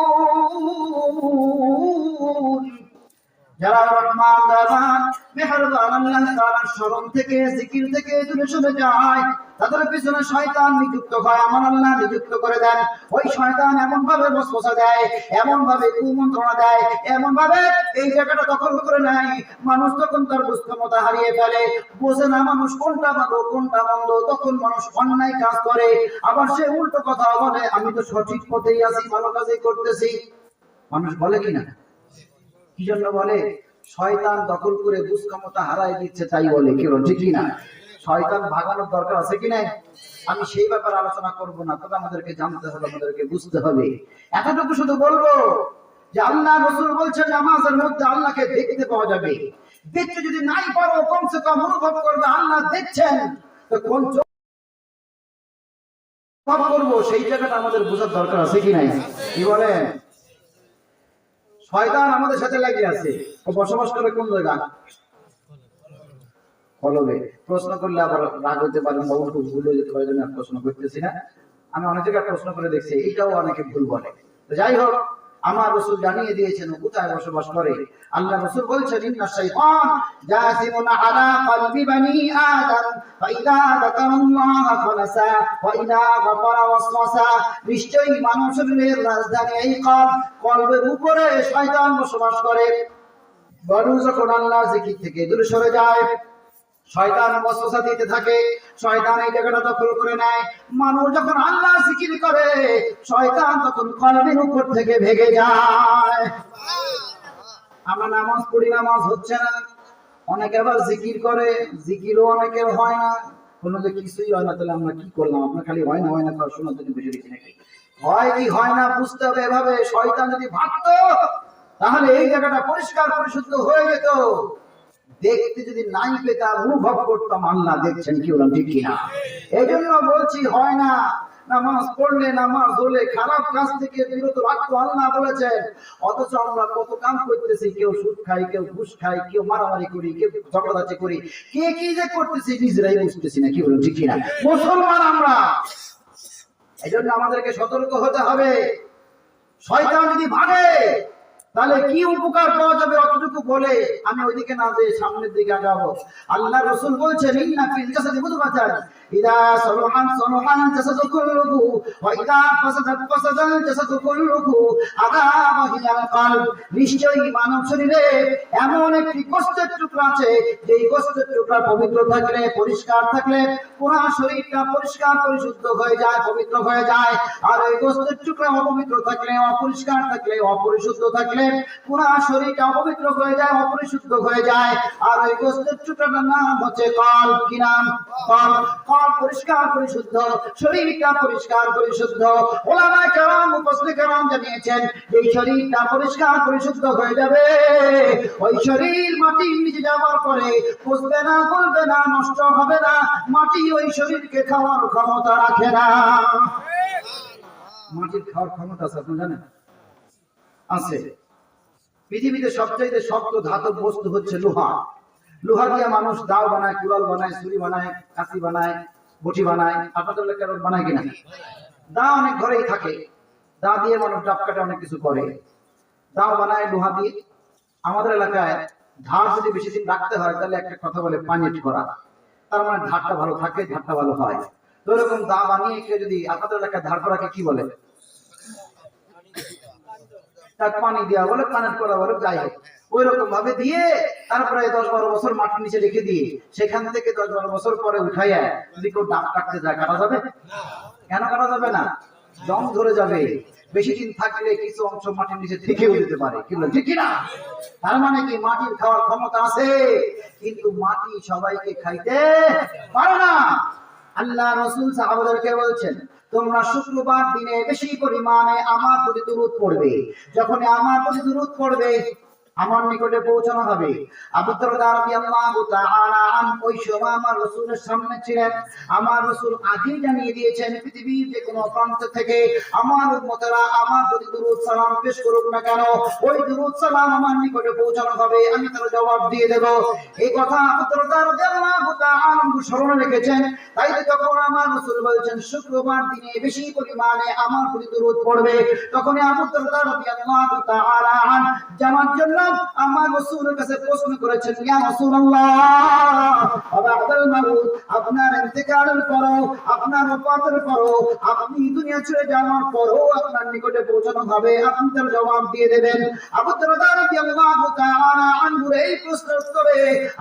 যারা রহমান রহমান মেহেরবান আল্লাহ তাআলার শরণ থেকে, জিকির থেকে দূরে সরে যায়, তাদের পিছনে শয়তান নিযুক্ত হয়, আমার আল্লাহ নিযুক্ত করে দেন। ওই শয়তান এমন ভাবে ওয়াসওয়াসা দেয়, এমন ভাবে কুমন্ত্রণা দেয়, এমন ভাবে এই জায়গাটা দখল করে নেয়, মানুষ তখন তার বুঝ ক্ষমতা হারিয়ে ফেলে, বোঝে না মানুষ কোনটা ভালো কোনটা মন্দ। তখন মানুষ অন্যায় কাজ করে, আবার সে উল্টো কথা বলে, আমি তো সঠিক পথেই আছি, ভালো কাজই করতেছি। মানুষ বলে কিনা? কি জন্য বলে? শয়তান দখল করে বুঝ ক্ষমতা হারাই দিচ্ছে, তাই বলে। কি বল ঠিক কিনা? শয়তান ভাগানোর দরকার আছে কি নাই? আমি সেই ব্যাপারে আলোচনা করব না, তবে আমাদেরকে জানতে হবে, আমাদেরকে বুঝতে হবে। এতটুকু শুধু বলবো যে আল্লাহ রাসূল বলছেন নামাজের মধ্যে আল্লাহকে দেখতে পাওয়া যাবে। দেখতে যদি নাই পারো, কমসে কম অনুভব করবে আল্লাহ দেখছেন। তো কোন অনুভব করবো সেই জায়গাটা আমাদের বোঝার দরকার আছে কি নাই? কি বলেন? শয়তান আমাদের সাথে লাগিয়ে আছে, ও বসবাস করে কোন জায়গা? কলবে। প্রশ্ন করলে আবার রাগ হতে পারে, বহু ভুল হয়ে যেতে পারে, জন্য প্রশ্ন করতেছি না। আমি অনেক জায়গায় প্রশ্ন করে দেখছি, এইটাও অনেকে ভুল বলে। তো যাই হোক, আমার রাসূল জানিয়ে দিয়েছেন কোথায় বসবাস করে। আল্লাহ রাসূল বলছেন, ইন্না শাইতান জাসিমুন আলা কলবি বনি আদম ফাইদা যাকারাল্লাহ ফানাসা ওয়া ইদা গাফারা ওয়াসওয়াসা। নিশ্চয়ই মানব শরীরের রাজধানী এই কলবের উপরে শয়তান বসবাস করে। মানুষ যখন আল্লাহর জিকির থেকে দূরে সরে যায়, শয়তান ওয়াসওয়াসা দিতে থাকে, শয়তান এই জায়গাটা দখল করে নেয়। মানুষ যখন আল্লাহর জিকির করে, শয়তান তখন কলবের উপর থেকে ভেগে যায়। আমরা নামাজ পড়ি, নামাজ হচ্ছে না। অনেকে আবার জিকির করে, জিকিরও অনেকের হয় না। কোনো যে কিছুই হয় না, তাহলে আমরা কি করলাম? আপনার খালি হয় না হয় না শোনার জন্য বুঝে দিচ্ছি নাকি? হয় কি হয় না বুঝতে হবে। এভাবে শয়তান যদি ভাবতো তাহলে এই জায়গাটা পরিষ্কার পরিশুদ্ধ হয়ে যেত। দেখতে যদি নাই পেতাম, অনুভব করতাম আল্লাহ দেখছেন, কি বললাম ঠিক কিনা? এই জন্য বলছি, হয় না। নামাজ পড়লে, নামাজ হলে খারাপ কাজ থেকে বিরত রাখতে আল্লাহ বলেছেন, অথচ আমরা কত কাম করতেছি। কেউ সুদ খাই, কেউ ঘুষ খাই, কেউ মারামারি করি, কেউ ঝগড়াঝাটি করি, কে কি যে করতেছি নিজেরাই বুঝতেছি না, কি বলুন ঠিক কিনা? মুসলমান আমরা। এই জন্য আমাদেরকে সতর্ক হতে হবে। শয়তান যদি ভাগে তাহলে কি উপকার পাওয়া যাবে, অতটুকু বলে আমি ওইদিকে না যে সামনের দিকে আগাবো। আল্লাহ রাসূল বলছেন, ইন্না ফিল জাসাদি মুদগাতান ইদা সালাহান সালাহান জাসাদু কুল্লুহু ওয়া ইদা ফাসাদাত ফাসাদাল জাসাদু কুল্লুহু আলা ওয়াহিয়াল কলব। নিশ্চয়ই মানব শরীরে এমন একটি গোশতের টুকরা আছে, যেই গোশতের টুকরা পবিত্র থাকলে, পরিষ্কার থাকলে পুরো শরীরটা পরিষ্কার পরিশুদ্ধ হয়ে যায়, পবিত্র হয়ে যায়। আর এই গোশতের টুকরা অপবিত্র থাকলে, অপরিষ্কার থাকলে, অপরিশুদ্ধ থাকলে গেলে পুরা শরীরটা অপবিত্র হয়ে যায়, অপরিশুদ্ধ হয়ে যায়। আর ওই গোস্তের টুকরাটার নাম হচ্ছে কল। কি নাম? কল। কল পরিষ্কার পরিশুদ্ধ, শরীরটা পরিষ্কার পরিশুদ্ধ। ওলামায়ে কেরাম, মুফাসসিরিনে কেরাম জানিয়েছেন এই শরীরটা পরিষ্কার পরিশুদ্ধ হয়ে যাবে, ওই শরীর মাটির নিচে যাওয়ার পরে পচবে না, গলবে না, নষ্ট হবে না। মাটি ওই শরীরকে খাওয়ার ক্ষমতা রাখে না। মাটির খাওয়ার ক্ষমতা আছে, আপনি জানেন? আছে। পৃথিবীতে সবচেয়ে শক্ত ধাতব বস্তু হচ্ছে লোহা। লোহা দিয়ে মানুষ দাও বানায়, কুড়াল বানায়, ছুরি বানায়, কাঁচি বানায়, বটি বানায়। আপনাদের এলাকায় বানায় কিনা? দা অনেক ঘরেই থাকে। দা দিয়ে মানুষ ডাব কাটে, অনেক কিছু করে। দাও বানায় লোহা দিয়ে। আমাদের এলাকায় ধার যদি বেশি দিন রাখতে হয় তাহলে একটা কথা বলে পানিট করা, তার মানে ধারটা ভালো থাকে, ধারটা ভালো হয়। তো এরকম দা বানিয়ে কেউ যদি আপনাদের এলাকায় ধার করাকে কি বলে? তার পানি দেওয়া বলে, পানিট করা বলে, যাই হোক। ওই রকম ভাবে দিয়ে তারপরে 10-12 বছর মাটির নিচে রেখে দিয়ে সেখান থেকে 10-12 বছর পরে উঠাইয়া যদি কেউ ডাব কাটতে যায়, কাটা যাবে? কেন কাটা যাবে না? জং ধরে যাবে। বেশি দিন থাকলে কিছু অংশ মাটির নিচে থেকেও যেতে পারে। কি বলেন, ঠিক কিনা? তার মানে কি মাটির খাওয়ার ক্ষমতা আছে, কিন্তু মাটি সবাইকে খাইতে পারে না। আল্লাহ রাসূল সাহাবাদেরকে বলছেন, তোমরা শুক্রবার দিনে বেশি পরিমাণে আমার প্রতি দুরূদ পড়বে। যখন আমার প্রতি দুরূদ পড়বে আমার নিকটে পৌঁছানো হবে। আবু দারদা রাদিয়াল্লাহু তাআলা আন ওই সময় আমার রাসূলের সামনে ছিলেন। আমার রাসূল আগেই জানিয়ে দিয়েছেন পৃথিবীর যে কোনো প্রান্ত থেকে আমার উম্মতেরা আমার প্রতি দুরূদ সালাম পেশ করুক না কেন, ওই দুরূদ সালাম আমার নিকটে পৌঁছানো হবে, আমি তার জবাব দিয়ে দেব। এই কথা আবু দারদা রাদিয়াল্লাহু তাআলা স্মরণে রেখেছেন। তাই তো যখন আমার রাসূল বলেছেন শুক্রবার দিনে বেশি পরিমাণে আমার প্রতি দুরূদ পড়বে, তখন আবু দারদা রাদিয়াল্লাহু তাআলা আন জানার জন্য আমার রাসূলের কাছে প্রশ্ন করেছেন, ইয়া রাসূলুল্লাহ, বা'দাল মাউত, আপনার ইন্তেকালের পরও, আপনার ওফাতের পরও, আপনি দুনিয়া ছেড়ে যাওয়ার পরও আপনার নিকটে পৌঁছানো হবে, আপনি তার জবাব দিয়ে দেবেন। আবু দারদা রাদিয়াল্লাহু তাআলা আনহু এই প্রশ্নের উত্তরে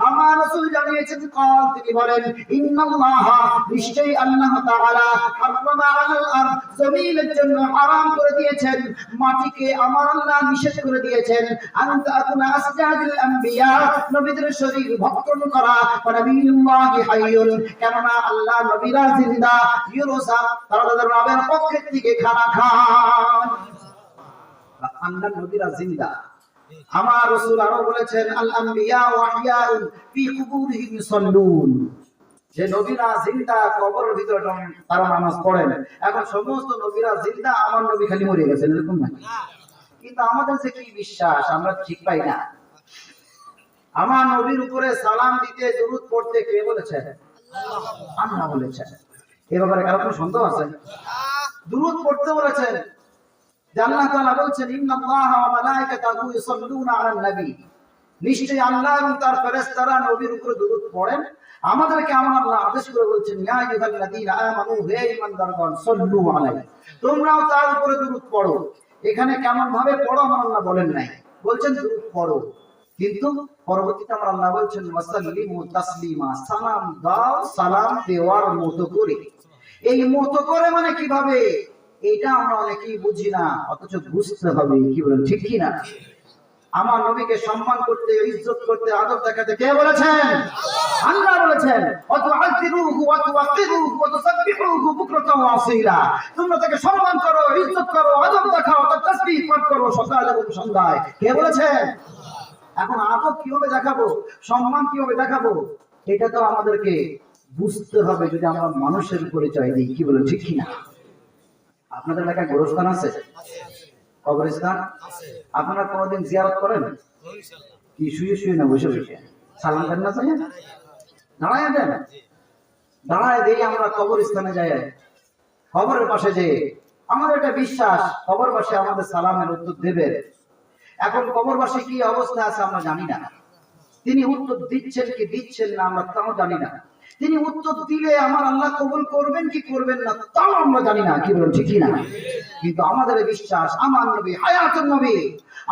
আমার রাসূল জানিয়েছেন, কাল, তিনি বলেন, ইন্নাল্লাহ, নিশ্চয়ই আল্লাহ তাআলা হারামা আলাল আরদ, জমিনের জন্য হারাম করে দিয়েছেন, মাটিকে আমার আল্লাহ নিষেধ করে দিয়েছেন, আনতা আকুনা আসজাদিল আম্বিয়া, নবীদের শরীর ভক্ষণ করা, ওয়া নবিয়ুল্লাহি হাইয়ুন, কেননা আল্লাহ নবীরা জিন্দা, ইউনুসা তারা তাদের রবের পক্ষ থেকে খানা খান। আল্লাহ নবীরা জিন্দা। আমার রাসূল আরো বলেছেন, আল আম্বিয়া ওয়াহিয়াউন ফি কুবুরিহিম ইউসাল্লুন, যে নবীরা জিন্দা, কবরের ভিতরে তারা নামাজ পড়েন। এখন সমস্ত নবীরা জিন্দা, আমার নবী খালি মরে গেছেন, এরকম না। কিন্তু আমাদের যে কি বিশ্বাস, আমরা ঠিক পাই না। আমার নবীর উপরে সালাম দিতে, দুরূদ পড়তে কে বলেছেন? আল্লাহ বলেছেন। এই ব্যাপারে কারো কোনো সন্দেহ আছে? দুরূদ পড়তে বলেছেন। আল্লাহ তাআলা বলছেন, ইন্নাল্লাহা ওয়া মালাইকাতাহু ইউসাল্লুনা আলান নবী, নিশ্চয়ই আল্লাহ এবং তার ফেরেশতারা নবীর উপরে দুরূদ পড়েন। আমাদেরকে আমার আল্লাহ আদেশ করে বলছেন, ইয়া আইয়ুহাল্লাযীনা আমানু, হে ঈমানদারগণ, সাল্লু আলাইহি, তোমরাও তার উপরে দুরূদ পড়ো। এখানে কেমন ভাবে পড়ো আমার আল্লাহ বলেন নাই, বলছেন দুরূদ পড়ো। কিন্তু পরবর্তীতে আমার আল্লাহ বলছেন, ওয়াসাল্লিমু তাসলিমা, সালাম দাও সালাম দেওয়ার মতো করে। এই মতো করে মানে কিভাবে, এটা আমরা অনেকেই বুঝি না, অথচ বুঝতে হবে। কি বলেন, ঠিক কি না? আমার নবীকে সম্মান করতে, ইজ্জত করতে, আদব দেখাতে কে বলেছেন? আল্লাহ বলেছেন, ওয়াতুআযিরুহু ওয়া তুওয়াক্কিরুহু ওয়া তুসাব্বিহুহু বুকরাতাও ওয়া আসীলা, তোমরা তাকে সম্মান করো, ইজ্জত করো, আদব দেখাও, তার তাসবিহ পাঠ করো সকাল এবং সন্ধ্যায়। কে বলেছেন? এখন আদব কিভাবে দেখাবো, সম্মান কিভাবে দেখাবো, এটা তো আমাদেরকে বুঝতে হবে যদি আমরা মানুষের পরিচয় দিই। কি বলেন, ঠিক কি না? আপনাদের এলাকায় গোরস্থান আছে? কবরস্থান আপনারা কোনোদিন জিয়ারত করেন? কি শুয়ে শুয়ে না বসে বসে? সালাম দেন না? চাই দাঁড়ায় দেন? দাঁড়ায় দিয়ে আমরা কবরস্থানে যাই, কবরের পাশে যে আমাদের একটা বিশ্বাস, কবরবাসী আমাদের সালামের উত্তর দেবে। এখন কবরবাসী কি অবস্থা আছে আমরা জানি না, তিনি উত্তর দিচ্ছেন কি দিচ্ছেন না আমরা তাও জানি না, তিনি উত্তর দিলে আমার আল্লাহ কবুল করবেন কি করবেন না তাও আমরা জানি না। কি বলেন, ঠিক না? কিন্তু আমাদের বিশ্বাস, আমার নবী হায়াতুন নবী,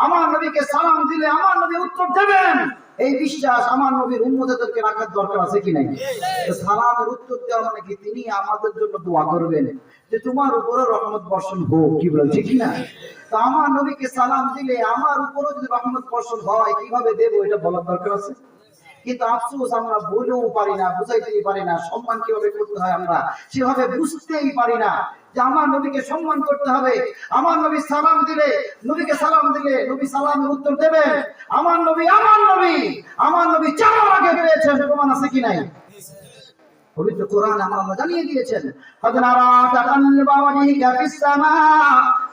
আমার নবীকে সালাম দিলে আমার নবী উত্তর দেবেন। এই বিশ্বাস আমার নবীর উম্মতদেরকে রাখার দরকার আছে কি নাই? সালামের উত্তর দেওয়া মানে কি তিনি আমাদের জন্য দোয়া করবেন যে তোমার উপরে রহমত বর্ষণ হোক, কি বলেন ঠিক না? তো আমার নবীকে সালাম দিলে আমার উপরে যদি রহমত বর্ষণ হয় কিভাবে দেবো এটা বলার দরকার আছে। কিন্তু আফসোস আমরা বলেও পারি না, বুঝাইতেই পারি না সম্মান কিভাবে করতে হয়, আমরা সেভাবে বুঝতেই পারি না যে আমার নবীকে সম্মান করতে হবে। আমার নবী সালাম দিলে, নবীকে সালাম দিলে নবী সালামের উত্তর দেবেন। আমার নবী আমার নবী চাওয়ার আগে পেয়েছেন, প্রমাণ আছে কি নাই? পবিত্র কোরআন আমরা জানিয়ে দিয়েছেন ফাদনারা তাকাল্লুবা ওয়াজহিকা ফিস সামা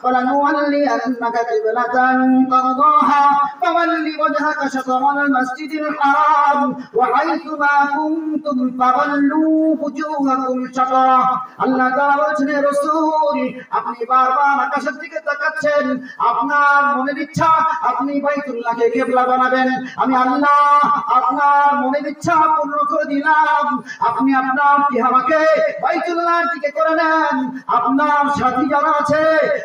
ফালানুওয়াল্লিয়ান্নাকা কিবলাতান তারদাহা ফাওয়াল্লি ওয়াজহাকা শাতরাল মাসজিদিল হারাম ওয়া হাইথুমা কুনতুম ফাওয়াল্লু ওয়ুজুহাকুম শাতরা। আল্লাহ তাআলা বলেছেন হে রাসূল আপনি বারবার আকাশের দিকে তাকাচ্ছেন, আপনার মনের ইচ্ছা আপনি বাইতুল্লাহকে কিবলা বানাবেন। আমি আল্লাহ আপনার মনের ইচ্ছা পূর্ণ করে দিলাম, আপনি আপনার চেহারাকে বাইতুল্লাহর দিকে করে নেন। আপনার সাথী যারা আছে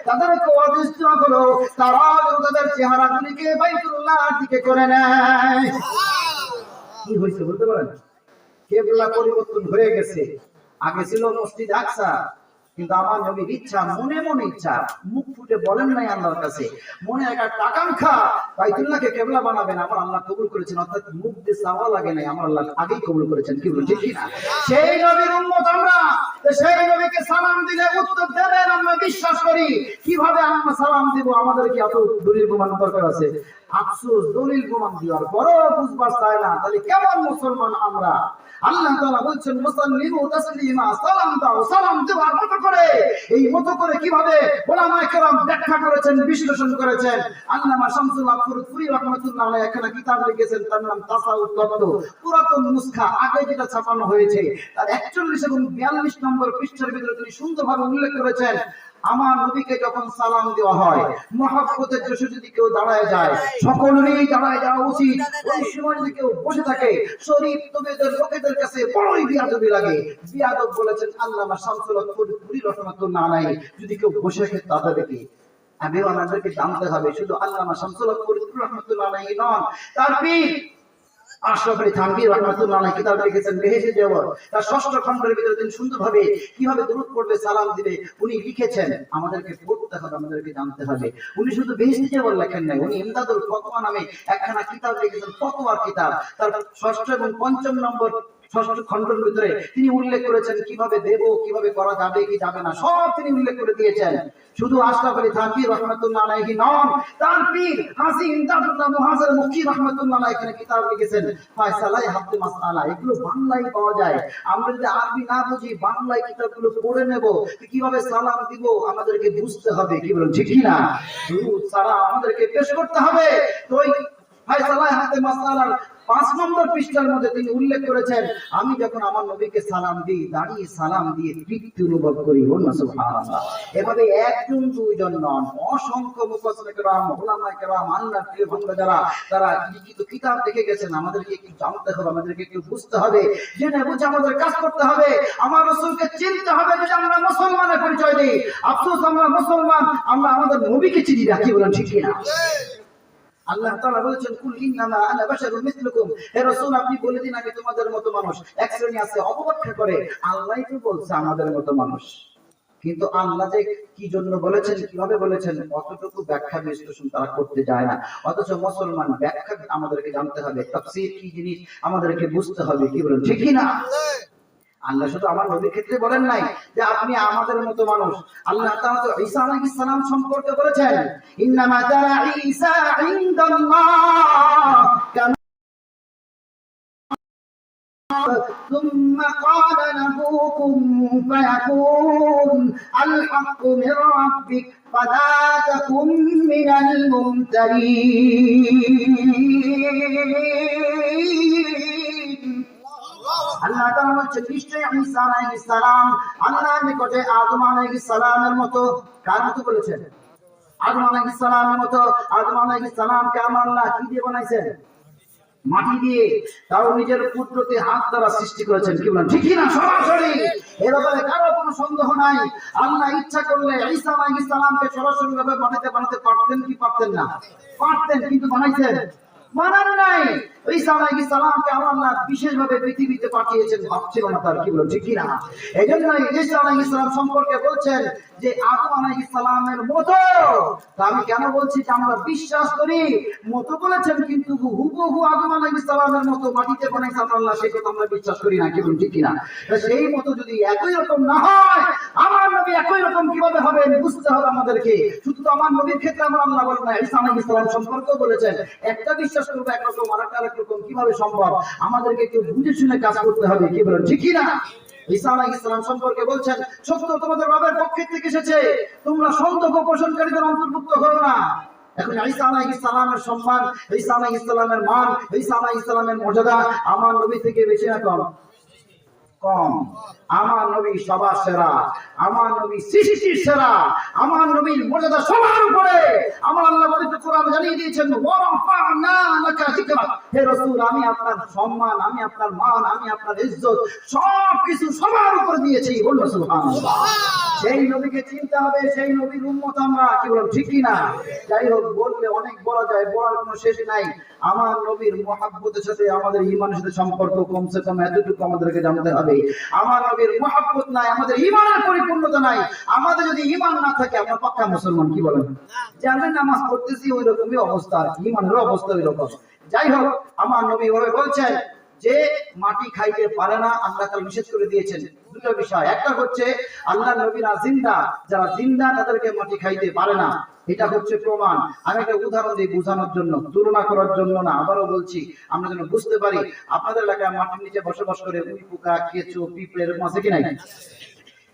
তাদেরকে আদেশ দেওয়া হলো তারা তাদের চেহারাগুলিকে বাইতুল্লাহর দিকে করে নেয়। কি হয়েছে বলতে পারেন? কিবলা পরিবর্তন হয়ে গেছে। আগে ছিল মসজিদ আকসা, কিন্তু আমার নবীর ইচ্ছা, মনে মনে ইচ্ছা, মুখ ফুটে বলেন নাই আল্লাহর কাছে, মনে একটা আকাঙ্ক্ষা বাইতুল্লাহকে কিবলা বানাবেন, আমার আল্লাহ কবুল করেছেন। অর্থাৎ মুখ দিয়ে চাওয়া লাগে নাই, আমার আল্লাহ আগেই কবুল করেছেন। কি বলছেন ঠিক না? সেই নবীর উম্মত আমরা, সেই নবীকে সালাম দিলে উত্তর দেবেন আমরা বিশ্বাস করি। কিভাবে আমরা সালাম দিব? আমাদের কি এত দলিল প্রমাণ দরকার আছে? আফসোস দলিল প্রমাণ দেওয়ার পরও বুঝবার চায় না, তাহলে কেমন মুসলমান আমরা? আল্লাহ তাআলা বলছেন মুসাল্লিমু তাসলিমা, সালাম দাও সালাম দেওয়ার মতো করে। এই মতো করে কিভাবে উলামায়ে কেরাম ব্যাখ্যা করেছেন, বিশ্লেষণ করেছেন। আল্লামা শামসুল হক ফুরফুরি রাহমাতুল্লাহ আলাইহি একটা কিতাব লিখেছেন, তার নাম তাসাউফ তত্ত্ব। পুরাতন নুসখা আগে যেটা ছাপানো হয়েছে তার 41 এবং 42 নম্বর পৃষ্ঠার ভিতরে তিনি সুন্দরভাবে উল্লেখ করেছেন আমার নবীকে যখন সালাম দেওয়া হয় মহব্বতের জোশে যদি কেউ দাঁড়ায় যায়, সকলেরই দাঁড়ায় যাওয়া উচিত। ওই সময় যদি কেউ বসে থাকে শরীফ তবেদের লোকেদের কাছে বড়ই বিয়াদবি লাগে। বিয়াদব বলেছেন আল্লামা শামসুল হক ফুরফুরি রাহমাতুল্লাহ আলাইহি। যদি কেউ বসে থাকে তাদেরকে আমাদেরকে জানতে হবে শুধু আল্লামা শামসুল হক ফুরফুরি রাহমাতুল্লাহ আলাইহি নন, তার পীর আশরাফ আলী থানভী রাহমাতুল্লাহ আলাইহি কিতাব লিখেছেন বেহেশতে যাওয়ার। তার ৬ষ্ঠ খণ্ডের ভিতরে তিনি সুন্দরভাবে কিভাবে দরুদ পড়বে, সালাম দিবে উনি লিখেছেন। আমাদেরকে পড়তে হবে, আমাদেরকে জানতে হবে। উনি শুধু বেহেশতে যাওয়ার লেখেন নাই, উনি ইমদাদুল ফতোয়া নামে একখানা কিতাব লিখেছেন, ফতোয়ার কিতাব। তার ৬ষ্ঠ এবং ৫ম নম্বর ৬ষ্ঠ খণ্ডের ভিতরে তিনি উল্লেখ করেছেন কিভাবে দেব, কিভাবে করা যাবে কি যাবে না, সব তিনি উল্লেখ করে দিয়েছেন। শুধু আশরাফ আলী থানভী রাহমাতুল্লাহ আলাইহি নন, তার পীর হাজী ইমদাদুল্লাহ মুহাজির মুক্তি রাহমাতুল্লাহ আলাইহি এখানে কিতাব লিখেছেন ফায়সালায়ে হাদ্দে মাসআলা। এগুলো বাংলায় পাওয়া যায়। আমরা যদি আরবি না বুঝি বাংলায় কিতাবগুলো পড়ে নেব, কিভাবে সালাম দিব আমাদেরকে বুঝতে হবে। কি বলেন ঠিক না? দুরূদ সালাম আমাদেরকে পেশ করতে হবে। তো ওই ফায়সালায়ে হাদ্দে মাসআলার ৫ নম্বর পৃষ্ঠার মধ্যে তিনি উল্লেখ করেছেন আমি যখন আমার নবীকে সালাম দিই দাঁড়িয়ে সালাম দিয়ে তৃপ্তি অনুভব করি। সুবহানাল্লাহ। এভাবে একজন দুইজন নন, অসংখ্য মুফাসসির কেরাম, উলামায়ে কেরাম, আল্লাহর প্রিয় বান্দা যারা তারা লিখিত কিতাব লিখে গেছেন। আমাদেরকে একটু জানতে হবে, আমাদেরকে একটু বুঝতে হবে, জেনে বুঝে আমাদের কাজ করতে হবে। আমার রাসূলকে চিনতে হবে যে আমরা মুসলমানের পরিচয় দিই। আফসোস আমরা মুসলমান, আমরা আমাদের নবীকে চিনি না। কি বলেন ঠিক না? আল্লাহ তাআলা বলেছেন কুল ইন্নামা আনা বাশারুম মিসলুকুম, হে রাসূল আপনি বলে দিন আমি তোমাদের মতো মানুষ। এক শ্রেণী আছে অপব্যাখ্যা করে আল্লাহই তো বলছে আমাদের মতো মানুষ, কিন্তু আল্লাহ যে কি জন্য বলেছেন, কিভাবে বলেছেন অতটুকু ব্যাখ্যা বিশ্লেষণ তারা করতে যায় না। অথচ মুসলমান ব্যাখ্যা আমাদেরকে জানতে হবে, তাফসীর কি জিনিস আমাদেরকে বুঝতে হবে। কি বলেন ঠিক না? আল্লাহ শুধু আমার নবীর ক্ষেত্রে বলেন নাই যে আপনি আমাদের মতো মানুষ। আল্লাহ তাআলা তো ঈসা আলাইহিস সালাম সম্পর্কে বলেছেন ইন্নামা তারা ঈসা ইনদাল্লাহ কামা ثم قال له كن فيكون الحق من ربك فلا تكن من الممترين। আল্লাহ তাআলা বলেছেন নিশ্চয়ই ঈসা আলাইহিস সালাম আল্লাহর নিকটে আদম আলাইহিস সালামের মতো। কার মতো বলেছেন? আদম আলাইহিস সালামের মতো। আদম আলাইহিস সালামকে আল্লাহ কি দিয়ে বানাইছেন? মাটি দিয়ে। তাও নিজের কুদরতে হাত দ্বারা সৃষ্টি করেছেন। কি বলেন ঠিক না? সরাসরি এ ব্যাপারে কারো কোনো সন্দেহ নাই। আল্লাহ ইচ্ছা করলে ঈসা আলাইহিস সালামকে সরাসরি ভাবে বানাতে পারতেন কি পারতেন না? পারতেন, কিন্তু বানাইছেন মানার নাই। ঈসা আলাইহিস সালামকে আল্লাহ বিশেষভাবে পৃথিবীতে পাঠিয়েছেন, ভাবছিল না তার, কি বলেন ঠিক কি না? এজন্যই ঈসা আলাইহিস সালাম সম্পর্কে বলছেন যে আদম আলাইহিস সালামের মতো। তা আমি কেন বলছি যে আমরা বিশ্বাস করি, মতো বলেছেন কিন্তু হুবহু আদম আলাইহিস সালামের মতো মাটিতে বানাইছেন আল্লাহ, সেই কথা আমরা বিশ্বাস করি না, কি বলেন ঠিক কি না? সেই মতো যদি একই রকম না হয়, আমার নবী একই রকম কিভাবে হবেন বুঝতে হবে আমাদেরকে। শুধু তো আমার নবীর ক্ষেত্রে আমরা আল্লাহ বলেন না, ঈসা আলাইহিস সালাম সম্পর্কেও বলেছেন একটা বিশ্বাস করবো একরকম আর একটা আরেকরকম কিভাবে সম্ভব? আমাদেরকে একটু বুঝে শুনে কাজ করতে হবে, কি বলেন ঠিক কি না? ঈসা আলাইহিস সালাম সম্পর্কে বলছেন সত্য তোমাদের রবের পক্ষ থেকে এসেছে, তোমরা সন্দেহ পোষণকারীদের অন্তর্ভুক্ত করো না। এখন ঈসা আলাইহিস সালামের সম্মান, ঈসা আলাইহিস সালামের মান, ঈসা আলাইহিস সালামের মর্যাদা আমার নবী থেকে বেশি না কম? কম। আমার নবী সবার সেরা, আমার নবী সৃষ্টির সেরা, আমার নবীর মর্যাদা সবার উপরে। আমার আল্লাহ পবিত্র কোরআন জানিয়ে দিয়েছেন ওয়ারাফা'না লাকা যিকরাক, হে রাসূল আমি আপনার সম্মান, আমি আপনার মান, আমি আপনার ইজ্জত সবকিছু সবার উপরে দিয়েছি, বলুন সুবহানাল্লাহ। সেই নবীকে চিনতে হবে, সেই নবীর উম্মত আমরা, কি বলেন ঠিক কি না? যাই হোক, বললে অনেক বলা যায়, বলার কোনো শেষ নাই। আমার নবীর মুহাব্বতের সাথে আমাদের ঈমানের সাথে সম্পর্ক কমসে কম এতটুকু আমাদেরকে জানতে হবে। আমার নবীর মুহাব্বত নাই, আমাদের ঈমানের পরিপূর্ণতা নাই। আমাদের যদি ঈমান না থাকে আমরা পাক্কা মুসলমান, কি বলেন? যে আমি নামাজ পড়তেছি ওই রকমই অবস্থা, ঈমানের অবস্থা ওই রকম। যাই হোক, আমার নবী ওভাবে বলছেন যে মাটি খাইতে পারে না, আল্লাহ তাআলা নিষেধ করে দিয়েছেন। দুটো বিষয়, একটা হচ্ছে আল্লাহ নবীরা জিন্দা, যারা জিন্দা তাদেরকে মাটি খাইতে পারে না, এটা হচ্ছে প্রমাণ। আমি একটা উদাহরণ দিই বোঝানোর জন্য, তুলনা করার জন্য না, আবারও বলছি আমরা যেন বুঝতে পারি। আপনাদের এলাকায় মাটির নিচে বসবাস করে উই পোকা, কেঁচো, পিঁপড়ে এরকম আছে কি নাই?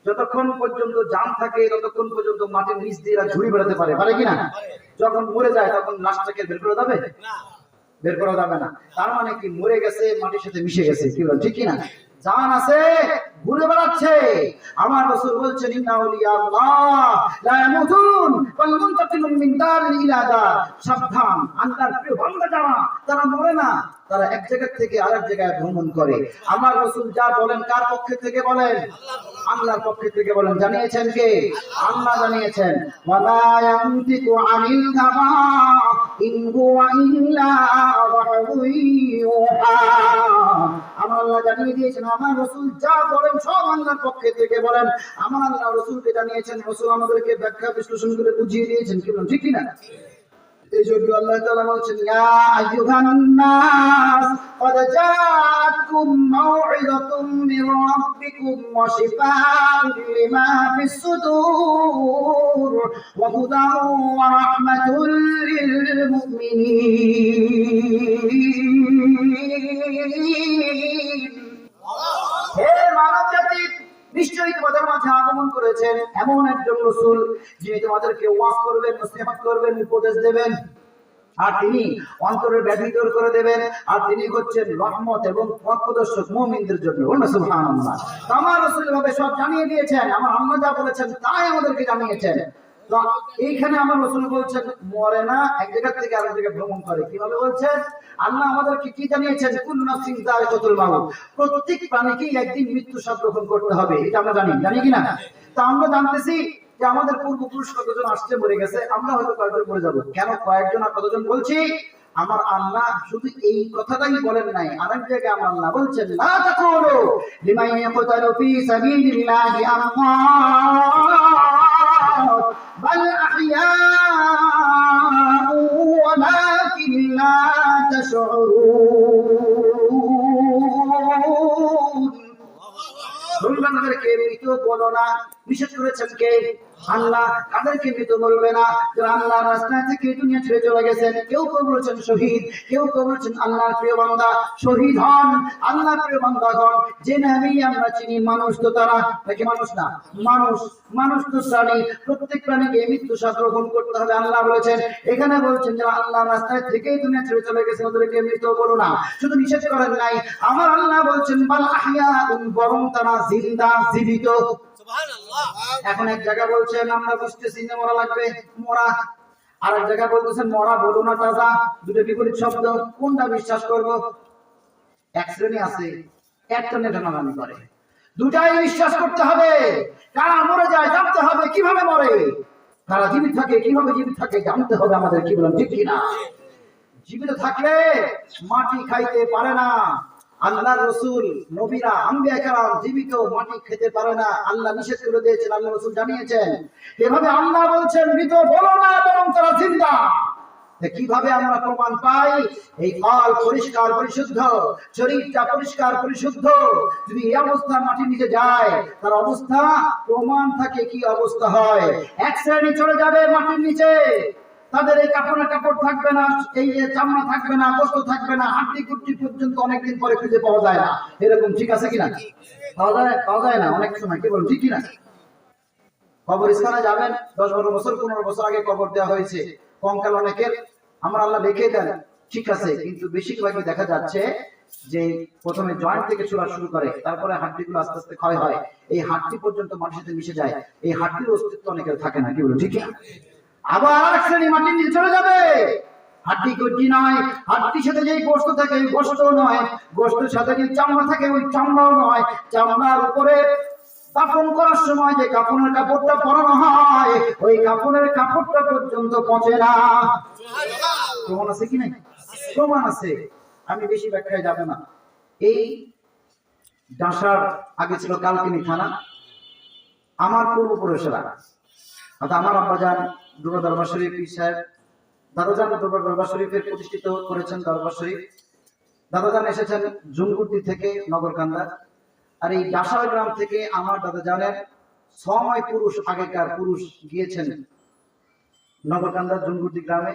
যতক্ষণ পর্যন্ত জাম থাকে ততক্ষণ পর্যন্ত মাটির নিচ দিয়ে এরা ঘুরে বেড়াতে পারে, পারে কিনা? যখন মরে যায় তখন লাশটাকে বের করে যাবে? বের করা যাবে না। তার মানে কি মরে গেছে, মাটির সাথে মিশে গেছে, কি বলেন ঠিক কি না? জান আছে, ঘুরে বেড়াচ্ছে। আমার রাসূল বলছেন ইন্না আউলিয়া আল্লাহ লা ইয়ামুতুন ওয়াল মুনতাকিলুন মিন দারিন ইলা দার, সাবধান, আল্লাহর প্রিয় বান্দা যারা, তারা মরে না, তারা এক জায়গা থেকে আরেক জায়গায় ভ্রমণ করে। আমার রাসূল যা বলেন কার পক্ষ থেকে বলেন? আল্লাহর পক্ষ থেকে বলেন। জানিয়েছেন কে? আল্লাহ জানিয়েছেন ওয়ালা ইয়ানতিকু আনিল হাওয়া ইন হুয়া ইল্লা ওয়াহয়ুন ইউহা। আমার আল্লাহ জানিয়ে দিয়েছেন আমার রাসূল যা বলেন সব আল্লাহর পক্ষ থেকে বলেন। আমার আল্লাহ রাসূলকে জানিয়েছেন, রাসূল আমাদেরকে ব্যাখ্যা বিশ্লেষণ করে বুঝিয়ে দিয়েছেন, কি বলেন ঠিক কি না? এই জন্য আল্লাহ তাআলা বলছেন ইয়া আইয়ুহান নাস ক্বাদ জাআতকুম মাউইযাতুম মির রাব্বিকুম ওয়া শিফাa'un লিমা ফিস সুদূর ওয়া হুদান ওয়া রাহমাতুল লিল মুমিনিন। হে মানব জাতি, নিশ্চয়ই তোমাদের মাঝে আগমন করেছেন এমন একজন রাসূল যিনি তোমাদেরকে ওয়াজ করবেন, নসিহত করবেন, উপদেশ দেবেন, আর তিনি অন্তরের ব্যাধি দূর করে দেবেন, আর তিনি হচ্ছেন রহমত এবং পথ প্রদর্শক মুমিনদের জন্য। সুবহানাল্লাহ। আমার রাসূল ভাবে সব জানিয়ে দিয়েছেন, আমার আল্লাহ যা বলেছেন তাই আমাদেরকে জানিয়েছেন। তো এইখানে আমার রাসূল বলছেন মরে না, এক জায়গা থেকে আরেক জায়গায় ভ্রমণ করে। কিভাবে বলছেন? আল্লাহ আমাদেরকে কি জানিয়েছেন? কুল্লু নাফসিন যায়কাতুল মাউত, প্রত্যেক প্রাণীকেই একদিন মৃত্যু স্বাদ গ্রহণ করতে হবে, এটা আমরা জানি, জানি কি না? তা আমরা জানতেছি যে আমাদের পূর্বপুরুষ কতজন আসছে মরে গেছে, আমরা হয়তো কয়েকজন মরে যাব। কেন কয়েকজন আর কতজন বলছি? আমার আল্লাহ শুধু এই কথাটাই বলেন নাই, আরেক জায়গায় আমার আল্লাহ বলছেন লা তাকুলু লিমান ইয়াকতালু ফি সাবিলিল্লাহি আমওয়াত বাল আহইয়াউ ওয়ালাকিন লা তাশউরুন। মুসলমানদেরকে মৃত বলো না, নিষেধ করেছেন কে? আল্লাহ। কাদেরকে মৃত বলবে না? যারা আল্লাহর রাস্তা থেকে দুনিয়া ছেড়ে চলে গেছেন। কেউ কেউ বলেছেন শহীদ, কেউ কেউ বলেছেন আল্লাহর প্রিয় বান্দা। শহীদ হন, আল্লাহর প্রিয় বান্দা হন। যে নবী আমরা চিনি মানুষ, তো তারা নাকি মানুষ না? মানুষ, মানুষ তো প্রাণী, প্রত্যেক প্রাণীকে মৃত্যু স্বাদ গ্রহণ করতে হবে আল্লাহ বলেছেন। এখানে বলছেন যারা আল্লাহর রাস্তায় থেকেই দুনিয়া ছেড়ে চলে গেছে ওদেরকে মৃত বলো না, শুধু নিষেধ করেন নাই। আমার আল্লাহ বলছেন বাল আহইয়াউন, বরং তারা জিন্দা, জীবিত। এখন এক জায়গা বলছেন আমরা বুঝতেছি যে মরা লাগবে, মরা। আর এক জায়গা বলতেছেন মরা বলো না তাজা, দুটো বিপরীত শব্দ, কোনটা বিশ্বাস করব? এক শ্রেণী আছে একটা নেটানামি করে, দুটাই বিশ্বাস করতে হবে। কারা মরে যায় জানতে হবে, কিভাবে মরে, কারা জীবিত থাকে কিভাবে জীবিত থাকে জানতে হবে আমাদের, কি বলেন ঠিক কিনা? জীবিত থাকলে মাটি খাইতে পারে না। আল্লাহ রসুল নবীরা আম্বিয়া কেরাম জীবিত মাটি খেতে পারে না, আল্লাহ নিষেধ করে দিয়েছেন, আল্লাহ রসুল জানিয়েছেন। এভাবে আল্লাহ বলছেন মৃত বলো না, বরং তারা জিন্দা। কিভাবে আমরা প্রমাণ পাই? এই কল পরিষ্কার পরিশুদ্ধ, শরীরটা পরিষ্কার পরিশুদ্ধ, যদি এই অবস্থা মাটির নিচে যায় তার অবস্থা প্রমাণ থাকে কি অবস্থা হয়। এক শ্রেণী চলে যাবে মাটির নিচে, তাদের এই কাপড়ের কাপড় থাকবে না, এই চামড়া থাকবে না, গোশত থাকবে না, হাড্ডি কুট্টি পর্যন্ত অনেকদিন পরে খুঁজে পাওয়া যায় না। এরকম ঠিক আছে কিনা? পাওয়া যায় না অনেক সময়, কি বলুন, ঠিক কিনা? কবরস্থানে যাবেন, 10-12 বছর 15 বছর আগে কবর দেওয়া হয়েছে, কঙ্কাল অনেকের আমরা আল্লাহ রেখে দেন, ঠিক আছে, কিন্তু বেশিরভাগই দেখা যাচ্ছে যে প্রথমে জয়েন্ট থেকে চলা শুরু করে, তারপরে হাড্ডিগুলো আস্তে আস্তে ক্ষয় হয়, এই হাড্ডি পর্যন্ত মানুষের সাথে মিশে যায়, এই হাড্ডির অস্তিত্ব অনেকের থাকে না, কি বলুন, ঠিক না? আবার আরেক শ্রেণী মাটির নিচে চলে যাবে, হাড্ডি কুড্ডি নয়, হাড্ডির সাথে যেই গোশত থাকে ওই গোশত নয়, গোশতের সাথে যে চামড়া থাকে ওই চামড়াও নয়, চামড়ার উপরে দাফন করার সময় যে কাফনের কাপড়টা পরানো হয় ওই কাফনের কাপড়টা পর্যন্ত পচে না। প্রমাণ আছে কি নাই? প্রমাণ আছে, আমি বেশি ব্যাখ্যায় যাব না। এই ডাসার আগে ছিল কালকিনি থানা, আমার পূর্বপুরুষেরা অর্থাৎ আমার আব্বাজান দুর্গা দরবার শরীফ সাহেব, দাদাজান দুর্গা দরবার শরীফের প্রতিষ্ঠিত করেছেন দরবার শরীফ। দাদাজান এসেছেন জুনগুটি থেকে নগরকান্দা, আর এই ডাসার গ্রাম থেকে আমার দাদাজানের 6 পুরুষ আগেকার পুরুষ গিয়েছেন নগরকান্দা জুনগুটি গ্রামে,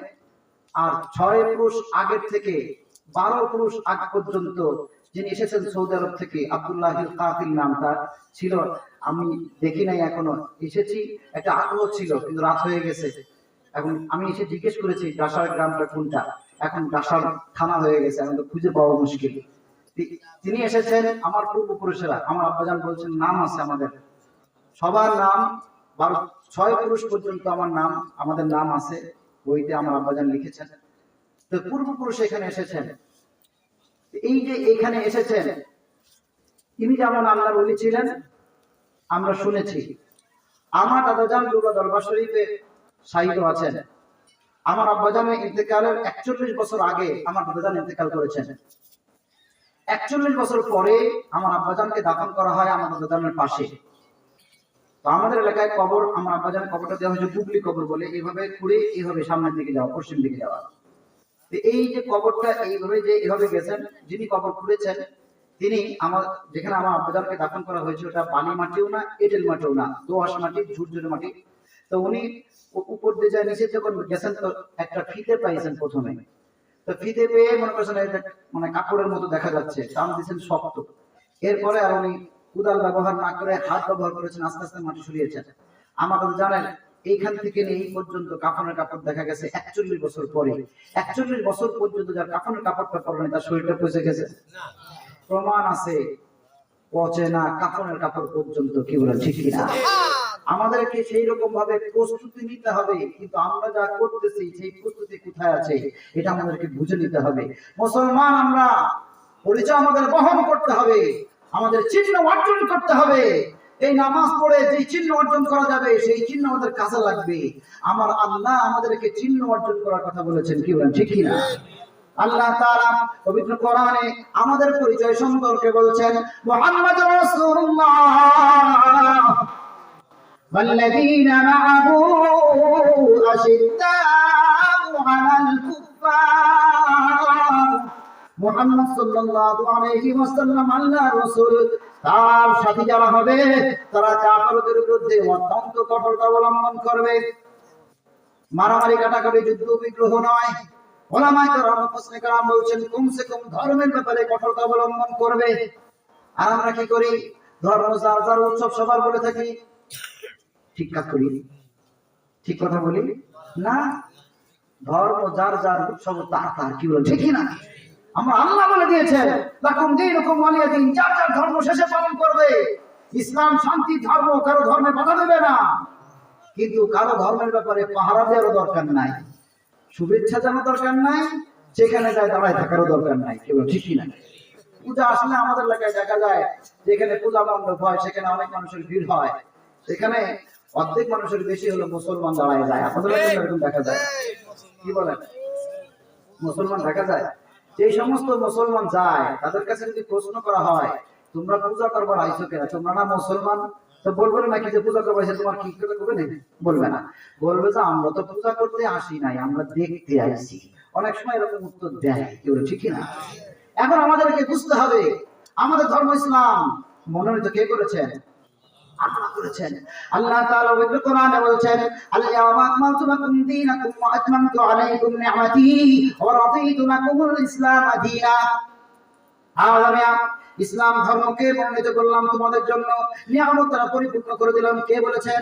আর 6 পুরুষ আগের থেকে 12 পুরুষ আগ পর্যন্ত যিনি এসেছেন সৌদি আরব থেকে, আব্দুল্লাহিল কাতিল নাম তার ছিল, আমি দেখি নাই এখনো, এসেছি একটা আগ্রহ ছিল কিন্তু রাত হয়ে গেছে। এখন আমি এসে জিজ্ঞেস করেছি ডাসার গ্রামটা কোনটা, এখন ডাসার থানা হয়ে গেছে, এখন তো খুঁজে পাওয়া মুশকিল। তিনি এসেছেন, আমার পূর্বপুরুষেরা, আমার আব্বাজান বলছেন নাম আছে আমাদের সবার নাম, 6 পুরুষ পর্যন্ত আমার নাম, আমাদের নাম আছে বইতে, আমার আব্বাজান লিখেছেন। তো পূর্বপুরুষ এখানে এসেছেন, এই যে এখানে এসেছেন তিনি যেমন আল্লাহর ওলি ছিলেন আমরা শুনেছি। আমার দাদাজান দুর্গা দরবার শরীফে শাহিদ আছেন। আমার আব্বাজানের ইন্তেকালের 41 বছর আগে আমার দাদাজান ইন্তেকাল করেছেন। 41 বছর পরে আমার আব্বাজানকে দাফন করা হয় আমার দাদাজানের পাশে। তো আমাদের এলাকায় কবর, আমার আব্বাজানের কবরটা দেওয়া হয়েছে পুবলি কবর বলে, এইভাবে ঘুরে এইভাবে সামনের দিকে যাওয়া, পশ্চিম দিকে যাওয়া। এই যে কবরটা এইভাবে যে এভাবে গেছেন, যিনি কবর খুঁড়েছেন তিনি আমার, যেখানে আমার আব্বাজানকে দাফন করা হয়েছে ওটা বালি মাটিও না, এঁটেল মাটিও না, দোআঁশ মাটি, ঝুরঝুরে মাটি। তো উনি উপর দিয়ে যায়, নিচে যখন গেছেন তো একটা ফিতে পাইছেন প্রথমে, তো ফিতে পেয়ে মনে করছেন মানে কাপড়ের মতো দেখা যাচ্ছে, টান দিয়েছেন শক্ত। এরপরে আর উনি কুদাল ব্যবহার না করে হাত ব্যবহার করেছেন, আস্তে আস্তে মাটি সরিয়েছেন। আমাদের জানেন এইখান থেকে এই পর্যন্ত কাফনের কাপড় দেখা গেছে 41 বছর পরে। 41 বছর পর্যন্ত যার কাফনের কাপড়টা পরে তার শরীরটা পচে গেছে, প্রমাণ আছে, পচে না কাফনের কাপড় পর্যন্ত, কি বলে ঠিক কিনা? আমাদেরকে সেই রকম ভাবে প্রস্তুতি নিতে হবে, কিন্তু আমরা যা করতেছি সেই প্রস্তুতি কোথায় আছে এটা আমাদেরকে বুঝে নিতে হবে। মুসলমান আমরা, পরিচয় আমাদের বহন করতে হবে, আমাদের চিহ্ন অর্জন করতে হবে। এই নামাজ পড়ে যে চিহ্ন অর্জন করা যাবে সেই চিহ্ন আমাদের কাজে লাগবে। আমার আল্লাহ আমাদেরকে চিহ্ন অর্জন করার কথা বলেছেন, কি বলেন ঠিক কিনা? আল্লাহ তাআলা পবিত্র কোরআনে আমাদের পরিচয় সম্পর্কে বলছেন, মুহাম্মাদুর রাসূলুল্লাহ والذين معه أشداء على الكفار। মুহাম্মদ সাল্লাল্লাহু আলাইহি ওয়াসাল্লাম আল্লাহর রাসূল, তার সাথী যারা হবে তারা কাফেরদের বিরুদ্ধে অত্যন্ত কঠোরতা অবলম্বন করবে। মারামারি কাটাকাটি যুদ্ধ বিগ্রহ নয়। ওলামায়ে কেরাম মুফাসসিরিনে কেরাম বলছেন কমসে কম ধর্মের ব্যাপারে কঠোরতা অবলম্বন করবে। আর আমরা কি করি? ধর্ম যার যার উৎসব সবার বলে থাকি, ঠিক কাজ করি, ঠিক কথা বলি না? ধর্ম যার যার উৎসব তার তার, কি বলেন ঠিক না? আমরা আল্লাহ বলে দিয়েছেন লাকুম দীনুকুম ওয়ালিয়া দীন, যার যার ধর্ম শেষে পালন করবে। ইসলাম শান্তি ধর্ম, কারো ধর্মে বাধা দেবে না, কিন্তু কারো ধর্মের ব্যাপারে পাহারা দেওয়ারও দরকার নাই, শুভেচ্ছা জানার দরকার নাই, সেখানে যায় দাঁড়ায় থাকারও দরকার নাই, কি বলেন ঠিক না? পূজা আসলে আমাদের এলাকায় দেখা যায় যেখানে পূজা মণ্ডপ হয় সেখানে অনেক মানুষের ভিড় হয়, সেখানে অর্ধেক মানুষের বেশি হলো মুসলমান দাঁড়ায় যায়। আপনাদের এরকম দেখা যায়, কি বলেন? মুসলমান দেখা যায়? যে সমস্ত মুসলমান যায় তাদের কাছে যদি প্রশ্ন করা হয় তোমরা পূজা করবার আইছো কেন, তোমরা না মুসলমান, তো বলবে নাকি যে পূজা করবো তোমার কি করে করবে নাকি? বলবে না, বলবে যে আমরা তো পূজা করতে আসি নাই, আমরা দেখতে আইছি। অনেক সময় এরকম উত্তর দেয় কেউ, ঠিক না? এখন আমাদেরকে বুঝতে হবে আমাদের ধর্ম ইসলাম মনোনীত কে করেছেন? আল্লাহ করেছেন। আল্লাহ তাআলা পবিত্র কোরআনে বলেছেন, আল-ইয়াওমা আকমালতু লাকুম দীনাকুম ওয়া আতমামতু আলাইকুম নি'মাতি ওয়া রাদিতু লাকুমুল ইসলাম দীনা। ইসলাম ধর্মকে মনোনীত করলাম তোমাদের জন্য, নিয়ামত দ্বারা পরিপূর্ণ করে দিলাম। কে বলেছেন?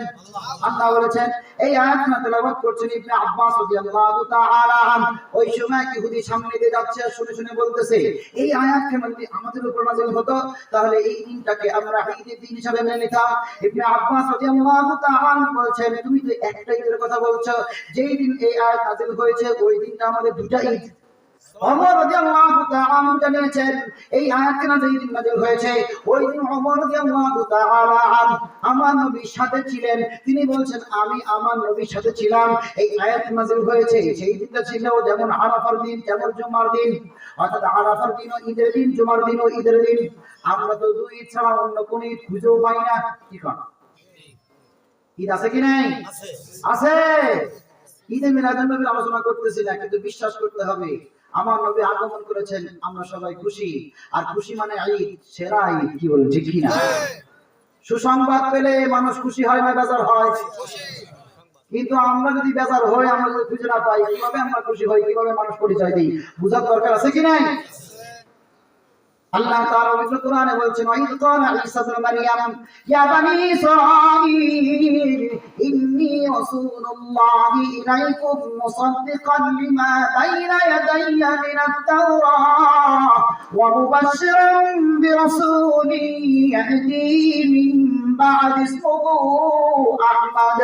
আল্লাহ বলেছেন। এই আয়াতটা তেলাওয়াত করছেন ইবনে আব্বাস রাদিয়াল্লাহু তাআলা আনহু। ওই সময় ইহুদি সামনে দিয়ে যাচ্ছে আর শুনে শুনে বলতেছে, এই আয়াতটা যদি আমাদের উপর নাযিল হতো তাহলে এই দিনটাকে আমরা ঈদের দিন হিসেবে মেনে নিতাম। ইবনে আব্বাস রাদিয়াল্লাহু তাআলা আনহু বলেছেন, তুমি তো একটা ঈদের কথা বলছো, যেই দিন এই আয়াত নাযিল হয়েছে ওই দিনটা আমাদের দুটো ঈদ। ওমর রাদিয়াল্লাহু তাআলা আনহু জানিয়েছেন, এই আয়াতটা যেই দিন নাযিল হয়েছে ওই দিন ওমর রাদিয়াল্লাহু তাআলা আনহু আমার নবীর সাথে ছিলেন। তিনি বলছেন, আমি আমার নবীর সাথে ছিলাম, এই আয়াত নাযিল হয়েছে সেই দিনটা ছিল যেমন আরাফার দিন, যেমন জুমার দিন। অর্থাৎ আরাফার দিনও ঈদের দিন, জুমার দিনও ঈদের দিন। আমরা তো দুই ঈদ ছাড়া অন্য কোন ঈদ খুঁজেও পাই না। কি কর ঈদ আছে কি নাই? আছে। ঈদে মিলাদুন নবীর আলোচনা করতেছি না, কিন্তু বিশ্বাস করতে হবে আমার নবী আগমন করেছেন, আমরা সবাই খুশি। আর খুশি মানে ঈদ, সেরা ঈদ। কি বলেন, ঠিক কি না? সুসংবাদ পেলে মানুষ খুশি হয় না বেজার হয়? কিন্তু আমরা যদি বেজার হই, আমরা যদি খুঁজে না পাই, কিভাবে আমরা খুশি হই, কিভাবে মানুষ পরিচয় দিই, বুঝার দরকার আছে কি নাই? আল্লাহ তাআলা পবিত্র কোরআনে বলছেন, ওয়া ইয ক্বালা ঈসা ইবনে মারইয়াম ইয়া বানি ইসরাঈল ইন্নী রাসূলুল্লাহি ইলাইকুম মুসাদ্দিকান লিমা বাইনা ইয়াদাইয়া মিনাত তাওরাহ ওয়া মুবাশশিরান বিরাসূলিন ইয়াতি মিন বা'দি ইসমিহি আহমাদ।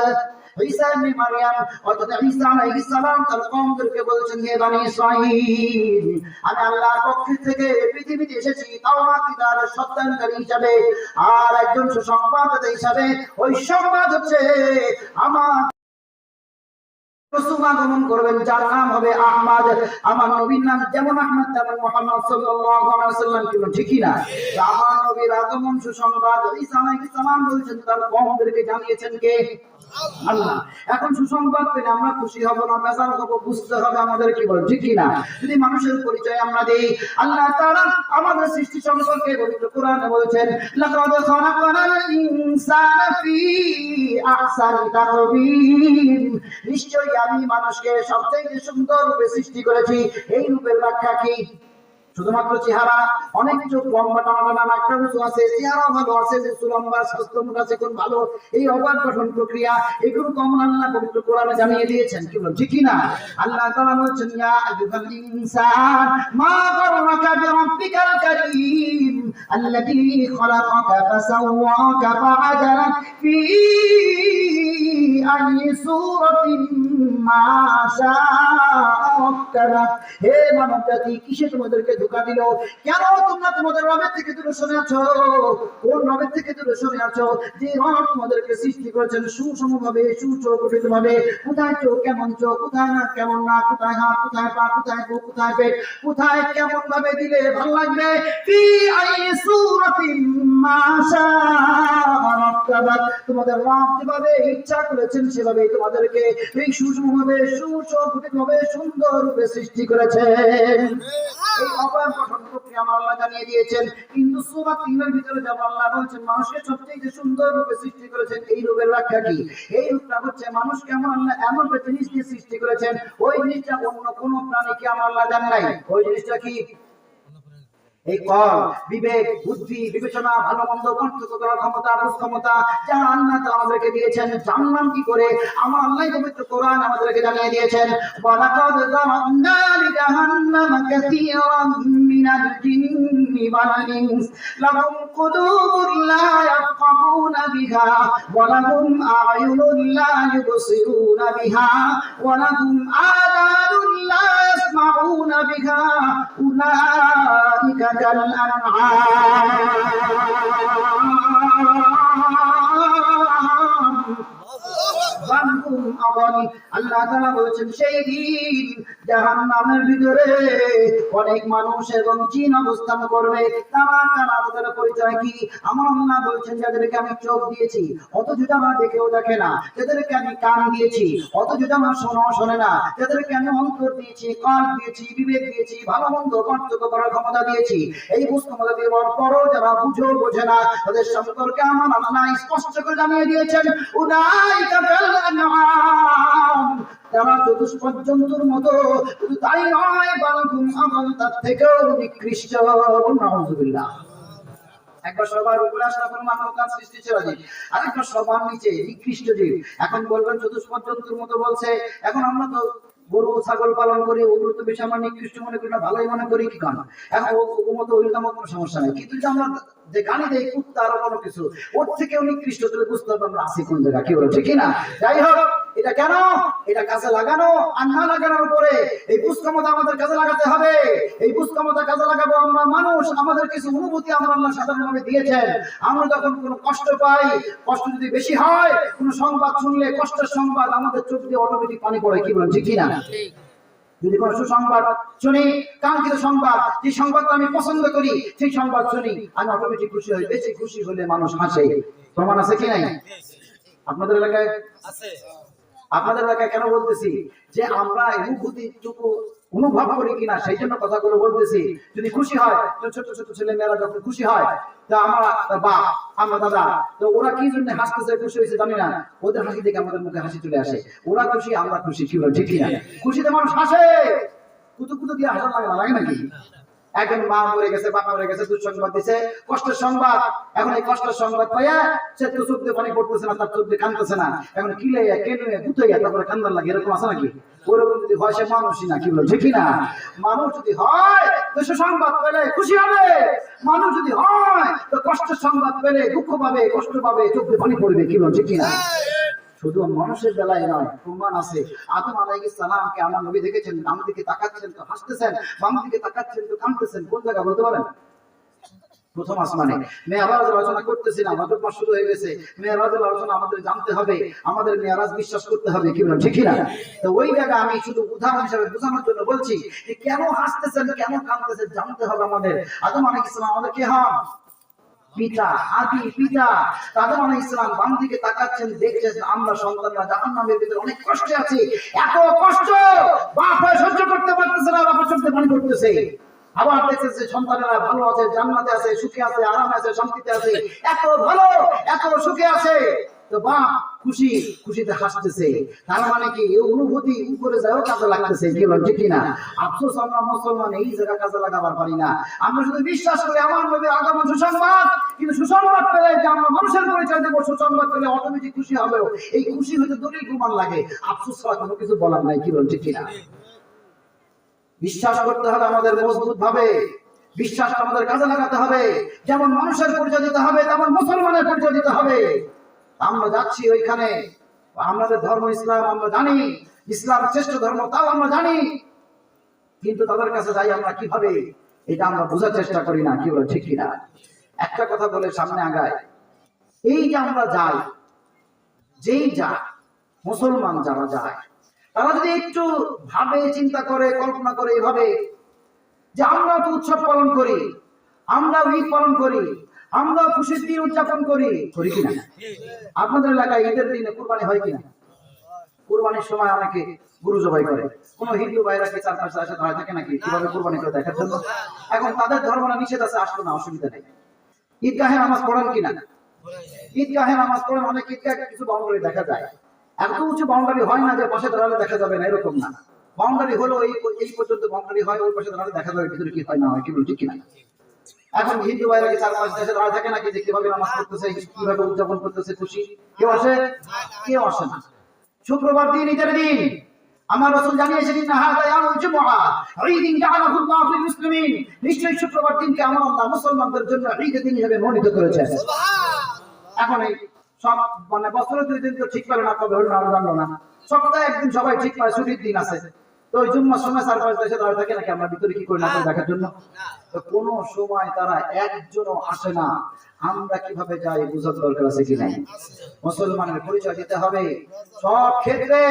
ঈসা ইবনে মারইয়াম অর্থাৎ ঈসা আলাইহিস সালাম তার কওমদেরকে বলেছেন, হে বনি ইসরাঈল, আমি আল্লাহর পক্ষ থেকে পৃথিবীতে এসেছি তাওরাত কিতাবের সত্যায়নকারী হিসাবে আর একজন সুসংবাদদাতা হিসাবে। ওই সংবাদ হচ্ছে আমার রাসূল আগমন করবেন, যার নাম হবে আহমদ। আমার নবীর নাম যেমন আহমদ তেমন মুহাম্মদ সাল্লাল্লাহু আলাইহি ওয়াসাল্লাম। কি ঠিক কি না? আমার নবীর আগমন সুসংবাদ ঈসা আলাইহিস সালাম বলেছেন, তার কওমদেরকে জানিয়েছেন কে? আল্লাহ। এখন সুসংবাদ পেলে আমরা খুশি হব না বেজার হব, বুঝতে হবে আমাদের কি বল, ঠিক কি না? যদি মানুষের পরিচয় আমরা দেই, আল্লাহ তাআলা আমাদের সৃষ্টি সম্পর্কে পবিত্র কোরআনে বলেছেন, লাকাদ খালাকনাল ইনসানা ফি আহসানি তাকবীর। নিশ্চয়ই আমি মানুষকে সবচেয়ে সুন্দর রূপে সৃষ্টি করেছি। এই রূপের ব্যাখ্যা কি? শুধুমাত্র চেহারা, অনেক চোখ লম্বা টানা, নাকটা উঁচু আছে, চেহারা ভালো আছে, চুল লম্বা, স্বাস্থ্য মোটা চিকন ভালো, এই অবাক গঠন প্রক্রিয়া এগুলো কমন আল্লাহ পবিত্র কোরআনে জানিয়ে দিয়েছেন। কি বল, ঠিক কি না? আল্লাহ তাআলা বলেছেন, ইয়া আইয়ুহাল ইনসান মা গাররাকা বিরাব্বিকাল কারীম আল্লাযী খালাকাকা ফাসাওয়াকা ফাআদালাক ফি আইয়ি সূরাতিন মা শাআ রাক্কাবাক। হে মানব জাতি, কিসে তোমাদেরকে ধোঁকা দিল? কেন তোমরা তোমাদের রবের থেকে দূরে সরে আছো? কোন রবের থেকে দূরে সরে আছো? যে রব তোমাদেরকে সৃষ্টি করেছেন সুষমভাবে, সুচৌকটিত ভাবে। কোথায় চোখ, কেমন চোখ, কোথায় নাক, কেমন নাক, কোথায় হাত, কোথায় পা, কোথায় বুক, কোথায় পেট, কোথায় কেমন ভাবে দিলে ভালো লাগবে। ফি আইয়ি সূরাতিন মা শাআ রাক্কাবাক। তোমাদের রব যেভাবে ইচ্ছা করেছেন সেভাবে তোমাদেরকে এই সুষমভাবে, সুচৌকটিত ভাবে, সুন্দর রূপে সৃষ্টি করেছেন। এই অবাক গঠন প্রক্রিয়া আল্লাহ জানিয়ে দিয়েছেন। কিন্তু সূরা ৩ এর ভিতরে যেমন আল্লাহ বলেছেন মানুষকে সবচেয়ে সুন্দর রূপে সৃষ্টি করেছেন, এই রূপের ব্যাখ্যা কি? এই রূপটা হচ্ছে মানুষ কেমন আল্লাহ এমন একটা জিনিস দিয়ে সৃষ্টি করেছেন, ওই জিনিসটা অন্য কোনো প্রাণীকে আল্লাহ দেন নাই। ওই জিনিসটা কি? এই কল, বিবেক, বুদ্ধি, বিবেচনা, ভালো মন্দ পার্থক্য করার ক্ষমতা, বুঝ ক্ষমতা যা আল্লাহ তাআলা আমাদেরকে দিয়েছেন। জানলাম কি করে? আমার আল্লাহ পবিত্র কোরআন আমাদেরকে জানিয়ে দিয়েছেন, ওয়ালাকাদ যারানা লিজাহান্নামা কাসীরাম মিনাল জিন্নি ওয়াল ইনস লাহুম কুলুবুন লা ইয়াফকাহুনা বিহা ওয়া লাহুম আ'য়ুনুন লা ইউবসিরুনা বিহা ওয়া লাহুম আযানুন লা ইয়াসমাউনা বিহা উলাইকা كالأنعام بل هم বালুকুম আদাল। আল্লাহ তাআলা বলেছেন সেই দিন জাহান্নামের ভিতরে অনেক মানুষ এবং জিন অবস্থান করবে। তারা কারা, তাদের পরিচয় কি? আমার আল্লাহ বলছেন যাদেরকে আমি চোখ দিয়েছি অথচ যারা দেখেও দেখে না, যাদেরকে আমি কান দিয়েছি অথচ যারা শোনে না, যাদেরকে আমি অন্তর দিয়েছি, কান দিয়েছি, বিবেক দিয়েছি, ভালো মন্দ পার্থক্য করার ক্ষমতা দিয়েছি, এই ক্ষমতা দেওয়ার পরও যারা বোঝে না, তাদের সম্পর্কে আমার আল্লাহ স্পষ্ট করে জানিয়ে দিয়েছেন উলাইকা কাল আনআম, তারা চতুষ্পদ জন্তুর মতো। শুধু তাই নয়, বালকুম আদাল, তার থেকেও নিকৃষ্ট। নাউযুবিল্লাহ। একবার সবার উপরে আশরাফুল মাখলুকাত সৃষ্টি ছিল জীব, আরেকবার সবার নিচে নিকৃষ্ট জীব। এখন বলবেন চতুষ্পদ জন্তুর মতো বলছে, এখন আমরা তো গরু ছাগল পালন করি, ওগুলো তো বেশি আমরা নিকৃষ্ট মনে করি না, ভালোই মনে করি কি কারণ? এখন ওগুলো মতো ওইগুলো আমার কোনো সমস্যা নেই, কিন্তু যদি আমরা যে গালি দেয় কুত্তা আরো কোনো কিছু ওর থেকেও নিকৃষ্ট, তাহলে বুঝতে হবে আমরা আছি কোন জায়গা। কি বলছে কিনা? যাই হোক, এটা কেন? এটা কাজে লাগানো আর না লাগানোর উপরে। এই ক্ষমতা আমাদের কাজে লাগাতে হবে। এই ক্ষমতা কাজে লাগাবো আমরা মানুষ। আমাদের কিছু অনুভূতি আমরা আল্লাহ সাধারণভাবে দিয়েছেন। আমরা যখন কোনো কষ্ট পাই, কষ্ট যদি বেশি হয়, কোনো সংবাদ শুনলে কষ্টের সংবাদ, আমাদের চোখ দিয়ে অটোমেটিক পানি পড়ে। কি বলছে কিনা? যদি কোনো সুসংবাদ শুনি, কাঙ্ক্ষিত সংবাদ, যে সংবাদটা আমি পছন্দ করি, সেই সংবাদ শুনি, আমি অটোমেটিক খুশি হই। বেশি খুশি হলে মানুষ হাসে। প্রমাণ আছে কি নাই? আপনাদের এলাকায় আছে। আপনাদের এলাকায় কেন বলতেছি যে আমরা অনুভূতিটুকু অনুভব করি কিনা সেই জন্য কথাগুলো বলতেছি। যদি খুশি হয়, ছোট ছোট ছেলে মেয়েরা যখন খুশি হয়, তা আমরা বাপ, আমরা দাদা, তো ওরা কি জন্য হাসতেছে, খুশি হয়েছে জানি না, ওদের হাসি দেখে আমাদের মুখে হাসি চলে আসে। ওরা খুশি, আমরা খুশি। কি বল ঠিক কিনা? খুশিতে মানুষ হাসে, কুতু কুতু দিয়ে হাসা লাগে না, লাগে নাকি? একজন মা মরে গেছে, বাবা মরে গেছে, দুঃসংবাদ দিছে, কষ্টের সংবাদ। এখন এই কষ্টের সংবাদ পাইয়া সে তো চোখ দিয়ে পানি পড়তেছে না, তার চোখ দিয়ে কাঁদতেছে না, এখন কিলাইয়া কেনুয়ে গুতাইয়া তারপরে কান্দার লাগে, এরকম আছে নাকি? ওরকম যদি হয় সে মানুষই না। কি বল ঠিক না? মানুষ যদি হয় তো সুসংবাদ পেলে খুশি হবে, মানুষ যদি হয় তো কষ্টের সংবাদ পেলে দুঃখ পাবে, কষ্ট পাবে, চোখ দিয়ে পানি পড়বে। কি বল ঠিক না? শুধু মানুষের বেলায় নয়, প্রমাণ আছে। আদম আলাইহিস সালামকে আমার নবী দেখেছেন, ডান দিকে তাকাচ্ছেন তো হাসতেছেন, বাম দিকে তাকাচ্ছেন তো কাঁদতেছেন। কোন জায়গা বলতে পারেন? প্রথম আসমানে। মেরাজ আলোচনা করতেছি না, হযরত মাস শুরু হয়ে গেছে। মেরাজের আলোচনা আমাদের জানতে হবে, আমাদের মেরাজ বিশ্বাস করতে হবে। কি বলেন ঠিক না? তো ওই জায়গা আমি শুধু উদাহরণ হিসেবে বোঝানোর জন্য বলছি যে কেন হাসতেছেন, কেন কাঁদতেছেন জানতে হবে আমাদের। আদম আলাইহিস সালাম আমাদের কে হন? পিতা, আদি পিতা। আদম আলাইহিস সালাম বাম দিকে তাকাচ্ছেন, দেখছেন আমরা সন্তানরা জাহান্নামের ভিতরে অনেক কষ্টে আছি। এত কষ্ট বাপ সহ্য করতে পারতেছে না, বাবা চোখে পানি পড়তেছে। আবার দেখছেন যে সন্তানেরা ভালো আছে, জান্নাতে আছে, সুখে আছে, আরামে আছে, শান্তিতে আছে, এত ভালো, এত সুখে আছে, তো বাপ খুশি, খুশিতে হাসতেছে। তার মানে কি এই অনুভূতি উপরে যাও কাজে লাগতেছে। কি বলেন ঠিক না? আফসোস আমরা মুসলমান এই জায়গা কাজে লাগাবার পারি না। আমরা শুধু বিশ্বাস করি আমার নবীর আগমন সুসংবাদ, কিন্তু সুসংবাদ পেলে যে আমরা মানুষের পরিচয় দেবো, সুসংবাদ পেলে অটোমেটিক খুশি হবে। এই খুশি হতে দলিল প্রমাণ লাগে, আফসোস ছাড়া কোনো কিছু বলার নাই। কি বলেন ঠিক না? বিশ্বাস করতে হবে আমাদের মজবুত ভাবে, বিশ্বাস আমাদের কাজে লাগাতে হবে। যেমন মানুষের পরিচয় দিতে হবে, তেমন মুসলমানের পরিচয় দিতে হবে। আমরা যাচ্ছি ওইখানে, আমাদের ধর্ম ইসলাম, আমরা জানি ইসলাম শ্রেষ্ঠ ধর্ম, তাও আমরা জানি, কিন্তু তাদের কাছে যাই আমরা কিভাবে, এটা আমরা বোঝার চেষ্টা করি না। কি বলে ঠিক কিনা? একটা কথা বলে সামনে আগায়, এই যে আমরা যাই, যেই যায় মুসলমান যারা যায়, তারা যদি একটু ভাবে, চিন্তা করে, কল্পনা করে এইভাবে যে আমরা তো উৎসব পালন করি, আমরা ঈদ পালন করি, আমরা খুশির দিন উদযাপন করি, করি কিনা? আপনাদের এলাকায় ঈদের দিনে কুরবানি হয় কিনা? কুরবানির সময় অনেকে গরু জবাই করে। কোন হিন্দু ভাইরা কি চার পাঁচটা আসে দাঁড়ায় থাকে নাকি কিভাবে কুরবানি করে দেখার জন্য? এখন তাদের ধর্ম না নিষেধ আছে, আসলো না, অসুবিধা নেই। ঈদগাহে নামাজ পড়েন কিনা? ঈদগাহে নামাজ পড়েন, অনেক ঈদগাহ কিছু বাউন্ডারি দেখা যায়। এত উঁচু বাউন্ডারি হয় না যে পাশে দাঁড়ালে দেখা যাবে না, এরকম না। বাউন্ডারি হলো এই পর্যন্ত বাউন্ডারি হয়, ওই পাশে দাঁড়ালে দেখা যাবে ভিতরে কি হয় না হয়। কি বলছি কিনা? এখন হিন্দু ভাইরা কি চার পাঁচ দেশে দাঁড়ায় থাকে নাকি যে কিভাবে নামাজ পড়তেছে, কিভাবে উদযাপন করতেছে খুশি? কেউ আসে? কেউ আসে না। শুক্রবার দিন, ঈদের দিন, আমার রাসূল জানিয়েছেন ইন্না হাযা ইয়াউমুল জুমআ ঈদিন জাআলাহু আল্লাহু লিল মুসলিমিন, নিশ্চয়ই শুক্রবার দিনকে আমার আল্লাহ মুসলমানদের জন্য ঈদের দিন হিসেবে মনোনীত করেছেন। সুবহান। এখন এই সব মানে বছরে দুই দিন তো ঠিক পারে না, কবে হলো না জানলো না, সপ্তাহে একদিন সবাই ঠিক পায়, ছুটির দিন আছে, তো ওই জুম্মার সময় সারপ্রাইজ এসে দাঁড়িয়ে থাকে নাকি আমরা ভিতরে কি করি না করে দেখার জন্য? তো কোনো সময় তারা একজনও আসে না। আমরা কিভাবে যাই বুঝার দরকার আছে কি নাই? মুসলমানের পরিচয় দিতে হবে সব ক্ষেত্রে।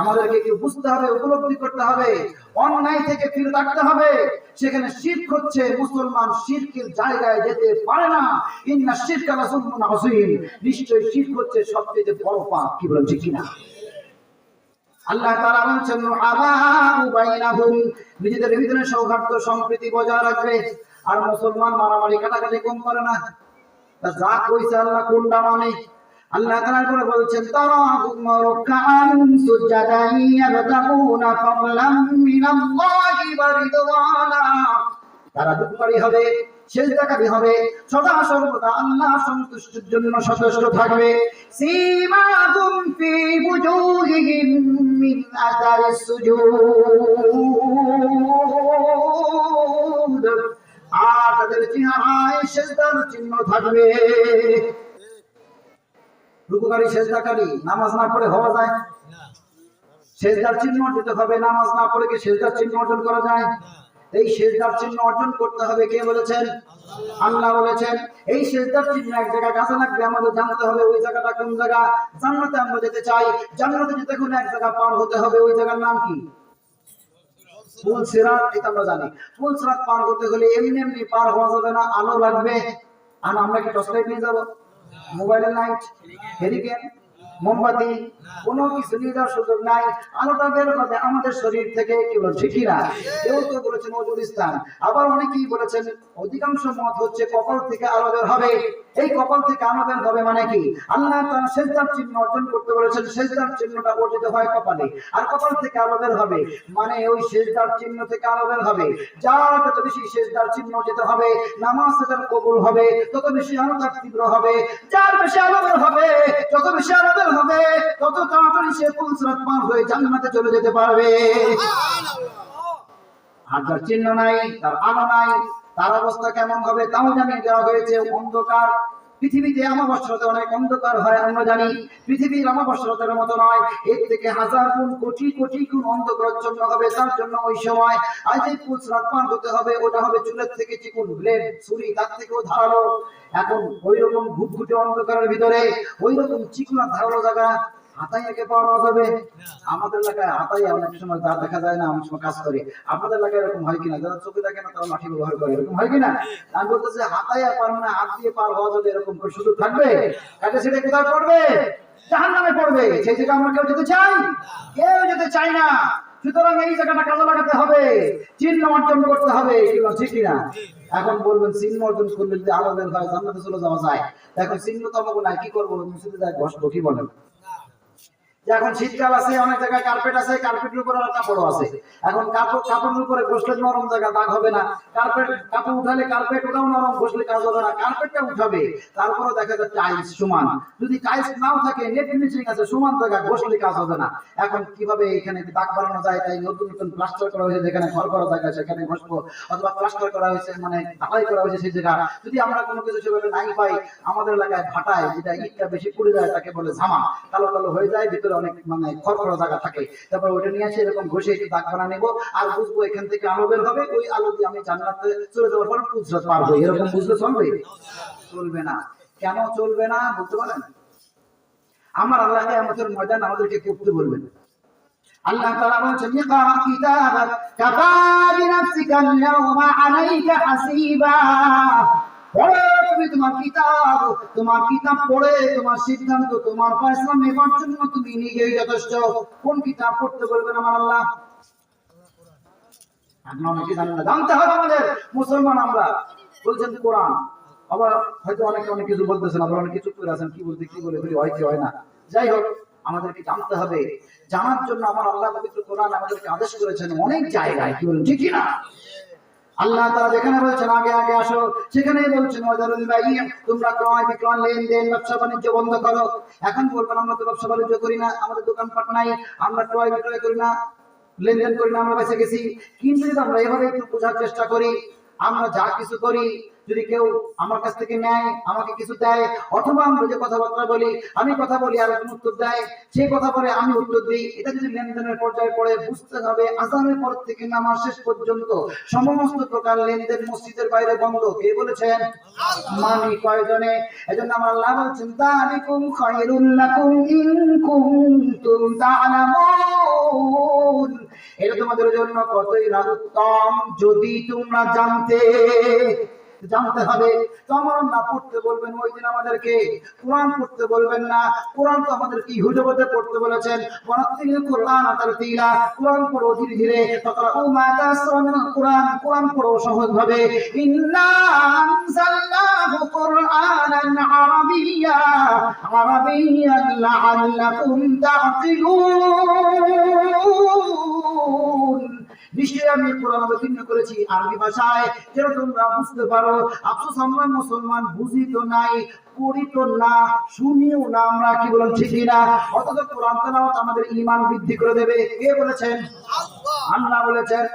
আমাদেরকে কি বুঝতে হবে, উপলব্ধি করতে হবে, অন্যায় থেকে ফিরে থাকতে হবে। সেখানে শিরক হচ্ছে, মুসলমান শিরকের জায়গায় যেতে পারে না। ইন্না শিরকা লাযুলমুন আযীম, নিশ্চয়ই শিরক হচ্ছে সবচেয়ে বড় পাপ। কি বলেন ঠিক কিনা? আল্লাহ তাআলা বলেছেন আবাউ বাইনাহুম, নিজেদের ভিতরে সৌহার্দ্য সম্প্রীতি বজায় রাখবে। আর মুসলমান মারামারি কাটাকাটি কম করে না। তা যা কইছে আল্লাহ কোনটা মানে? আল্লাহ তাআলা করে বলছেন তারাহুম রুকআন সুজদান ইয়াবতাগুনা ফাদলাম মিনাল্লাহি ওয়া রিদওয়ানা, তারা দুঃখী হবে, সিজদাকারী হবে, সদা সর্বদা আল্লাহ সন্তুষ্টির জন্য সচেষ্ট থাকবে। সীমাহুম ফি বুজুহিহিম মিন আথারিস সুজুদ, আর তাদের চেহারায় সিজদার চিহ্ন থাকবে। রুকুকারী সিজদাকারী নামাজ না পড়ে হওয়া যায় না। সিজদার চিহ্ন দিতে হবে, নামাজ না পড়ে কি সিজদার চিহ্ন অর্জন করা যায়? এই সিজদার চিহ্ন অর্জন করতে হবে। কে বলেছেন? আল্লাহ বলেছেন। এই সিজদার চিহ্ন এক জায়গায় কাজে লাগবে, আমাদের জানতে হবে ওই জায়গাটা কোন জায়গা। জান্নাতে আমরা যেতে চাই, জান্নাতে যেতে হলে এক জায়গা পার হতে হবে, ওই জায়গার নাম কি? পুল সিরাত। এটা আমরা জানি। পুল সিরাত পার হতে হলে এমনি এমনি পার হওয়া যাবে না, আলো লাগবে। আর আমরা কি টর্চ লাইট নিয়ে যাব? মোবাইলের লাইট, হেরিকেন, মোমবাতি, কোনো কিছু নিয়ে যাওয়ার সুযোগ নাই। আলোটা বের হবে আমাদের শরীর থেকে। কি বল ঠিক না? কেউ তো বলেছেন নজরুল ইসলাম, আবার অনেকেই বলেছেন, অধিকাংশ মত হচ্ছে কপাল থেকে আলো বের হবে। এই কপাল থেকে আলো বের হবে মানে কি? আল্লাহ তাআলা সিজদার চিহ্ন অর্জন করতে বলেছেন, সিজদার চিহ্নটা অর্জিত হয় কপালে, আর কপাল থেকে আলো বের হবে মানে ওই সিজদার চিহ্ন থেকে আলো বের হবে। যার যত বেশি সিজদার চিহ্ন অর্জিত হবে, নামাজ তার কবুল হবে, তত বেশি আলো তার তীব্র হবে। যার বেশি আলো বের হবে, যত বেশি আলো বের হবে, তত তাড়াতাড়ি সে পুল সিরাত পার হয়ে জান্নাতে চলে যেতে পারবে। আর যার চিহ্ন নাই, তার আলো নাই, তার অবস্থা কেমন হবে তাও জানিয়ে দেওয়া হয়েছে। অন্ধকার পৃথিবীতে অমাবস্যাতে অনেক অন্ধকার হয় আমরা জানি, পৃথিবীর অমাবস্যার মতো নয়, এর থেকে হাজার গুণ কোটি কোটি গুণ অন্ধকারাচ্ছন্ন হবে। তার জন্য ওই সময় আজ এই পুল সিরাত পার হতে হবে, ওটা হবে চুলের থেকে চিকুন, ব্লেড ছুরি তার থেকেও ধারালো। এখন ওই রকম ঘুটঘুটে অন্ধকারের ভিতরে ওই রকম চিকুন আর ধারালো জায়গা হাতাইয়াকে পাওয়া যাবে? আমাদের এলাকায় হাতাইয়া অনেক সময় যা দেখা যায় না, অনেক সময় কাজ করে। আপনাদের এলাকায় এরকম হয় কিনা? যারা চোখে দেখে না তারা লাঠি ব্যবহার করে, এরকম হয় কিনা? আমি বলতেছি হাতাইয়া পার মানে হাত দিয়ে পার হওয়া যাবে, এরকম করে সুযোগ থাকবে? কাটে সেটা কোথায় পড়বে? জাহান্নামে পড়বে। সেই জায়গায় আমরা কেউ যেতে চাই? কেউ যেতে চাই না। সুতরাং এই জায়গাটা কাজে লাগাতে হবে, চিহ্ন অর্জন করতে হবে। ঠিক কিনা? এখন বলবেন চিহ্ন অর্জন করলে যদি আলো বের হয় জান্নাতে চলে যাওয়া যায়। এখন চিহ্ন তো আমাকে নাই, কি করবো? মসজিদে যায় ঘষবো, কি বলেন? এখন শীতকাল আছে, অনেক জায়গায় কার্পেট আছে, কার্পেটের উপরে কাপড় আছে। এখন কাপড়ের উপরে ঘষলে নরম জায়গা দাগ হবে না। কাপড় উঠালে কার্পেট ওটাও নরম, ঘষলে কাজ হবে না। কার্পেটটা উঠাবে, তারপরে দেখা যায় টাইলস সমান। যদি টাইলস নাও থাকে, নেট ফিনিশিং আছে, সমান জায়গা ঘষলে কাজ হবে না। এখন কিভাবে এখানে দাগ বাড়ানো যায়? তাই নতুন নতুন প্লাস্টার করা হয়েছে, যেখানে ঘর করা জায়গা সেখানে ঘষবো, অথবা প্লাস্টার করা হয়েছে মানে ঢালাই করা হয়েছে সেই জায়গা। যদি আমরা কোনো কিছু সেভাবে নাই পাই, আমাদের এলাকায় ভাটায় যেটা ইটটা বেশি পুড়ে যায় তাকে বলে ঝামা, কালো কালো হয়ে যায়, ভিতরে অনেক মানে খড়খড়া জায়গা থাকে। তারপর ওটা নিয়ে আসে এরকম ঘষে একটু দাগ বানা নেবো, আর বুঝবো এখান থেকে আলো বের হবে, ওই আলো দিয়ে আমি জান্নাতে চলে যাওয়ার পর পুল সিরাত পার হই। এরকম বুঝলে চলবে? চলবে না। কেন চলবে না বলতে পারেন? আমার আল্লাহ কিয়ামতের ময়দান আমাদেরকে করতে বলবেন। আল্লাহ তাআলা বলেছেন ইকরা কিতাবাক কাফা বিনাফসিকা আল-ইয়াওমা আলাইকা হাসিবা। পড়ো তুমি তোমার কিতাব পড়ে তোমার সিদ্ধান্ত, তোমার ফয়সালা নেবার জন্য তুমি নিজেই যথেষ্ট। কোন কিতাব পড়তে বলবেন আমার আল্লাহ? আমরা অনেকে জানি না, জানতে হবে আমাদের। মুসলমান আমরা, বলছেন কোরআন। আবার হয়তো অনেকে অনেক কিছু বলতেছেন, আবার অনেক কিছু করে আছেন, কি বলতে কি বলে ফেলি, হয় কি হয় না। যাই হোক, আমাদেরকে জানতে হবে। জানার জন্য আমার আল্লাহ পবিত্র কোরআন আমাদেরকে আদেশ করেছেন অনেক জায়গায়। কি বলেন ঠিক না? আল্লাহ তাআলা যেখানে বলছেন আগে আগে আসো, সেখানেই বলছেন ওয়াদারুল বাইই, তোমরা ক্রয় বিক্রয় লেনদেন ব্যবসা বাণিজ্য বন্ধ করো। এখন বলবেন আমরা তো ব্যবসা বাণিজ্য করি না, আমাদের দোকানপাট নাই, আমরা ক্রয় বিক্রয় করি না, লেনদেন করি না, আমরা বেঁচে গেছি। কিন্তু যদি আমরা এভাবে একটু বোঝার চেষ্টা করি, আমরা যা কিছু করি যদি কেউ আমার কাছ থেকে নেয়, আমাকে কিছু দেয়, অথবা আমরা যে কথাবার্তা বলি, আমি কথা বলি আর একজন উত্তর দেয়, সেই কথা বলে আমি উত্তর দিই, এটা যদি লেনদেনের পর্যায়ে পড়ে, বুঝতে হবে আযানের পর থেকে নামাজ শেষ পর্যন্ত সমস্ত প্রকার লেনদেন মসজিদের বাইরে বন্ধ। কে বলেছেন? মানি কয়জনে? এজন্য আমার আল্লাহ বলছেন যালিকুম খায়রুল লাকুম ইন কুনতুম তা'লামুন, এটা তোমাদের জন্য কতই না উত্তম যদি তোমরা জানতে। জানতে হবে। তো আমার না পড়তে বলবেন ওই দিন আমাদেরকে, কোরআন পড়তে বলবেন না। কোরআন তো আমাদেরকে হুজুরতে পড়তে বলেছেন, ওয়ারাতিল কোরআন তারতিলা, কোরআন পড়ো ধীরে ধীরে। ফাকরাউ মা তায়াসসারা মিনাল কোরআন, কোরআন পড়ো সহজ ভাবে। ইন্না আনজালনাহু কুরআনান আরাবিয়্যা আরাবিয়্যান লাআল্লাকুম তা'কিলুন, নিশ্চয়ই আমি কোরআন অবতীর্ণ করেছি আরবি ভাষায় যেন তোমরা বুঝতে পারো। আফসোস আমরা মুসলমান বুঝি তো নাই, পড়ি তো না, শুনিও না আমরা, কি বলেন ঠিক না? অথচ কোরআন তেলাওয়াত আমাদের ঈমান বৃদ্ধি করে দেবে। কে বলেছেন? আল্লাহ বলেছেন।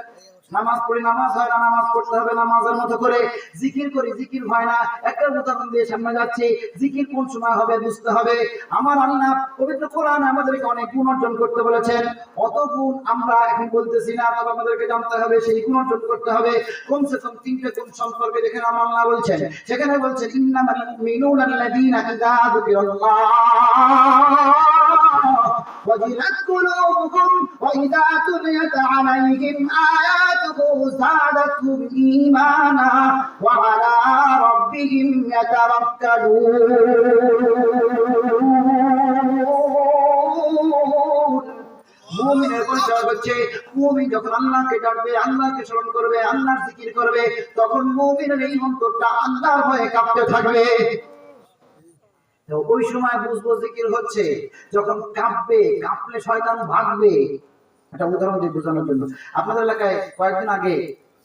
নামাজ পড়ি, নামাজ হয় না, নামাজ পড়তে হবে নামাজের মতো করে। জিকির করি, জিকির হয় না। একটা উদাহরণ দিয়ে সামনে যাচ্ছি, জিকির কোন সময় হবে বুঝতে হবে। আমার আল্লাহ পবিত্র কোরআন আমাদেরকে অনেক গুণ অর্জন করতে বলেছেন। অত গুণ আমরা এখন বলতেছি না, তবে আমাদেরকে জানতে হবে, সেই গুণ অর্জন করতে হবে। কমসে কম 3টে গুণ সম্পর্কে যেখানে আমার আল্লাহ বলছেন, সেখানে বলছেন ইন্নামাল মুমিনুনা আল্লাযীনা ইযা যুকিরাল্লাহ وجلت قلوبهم وإذا تليت عليهم آياته زادتهم إيمانا وعلى ربهم يتوكلون। মুমিনের পরিচয় হচ্ছে মুমিন যখন আল্লাহকে ডাকবে, আল্লাহকে স্মরণ করবে, আল্লাহর জিকির করবে, তখন মুমিনের এই অন্তরটা আল্লাহর ভয়ে কাঁপতে থাকবে। ওই সময় বুঝবো জিকির হচ্ছে যখন কাঁপবে, কাঁপলে শয়তান ভাগবে। একটা উদাহরণ দিয়ে বোঝানোর জন্য, আপনাদের এলাকায় কয়েকদিন আগে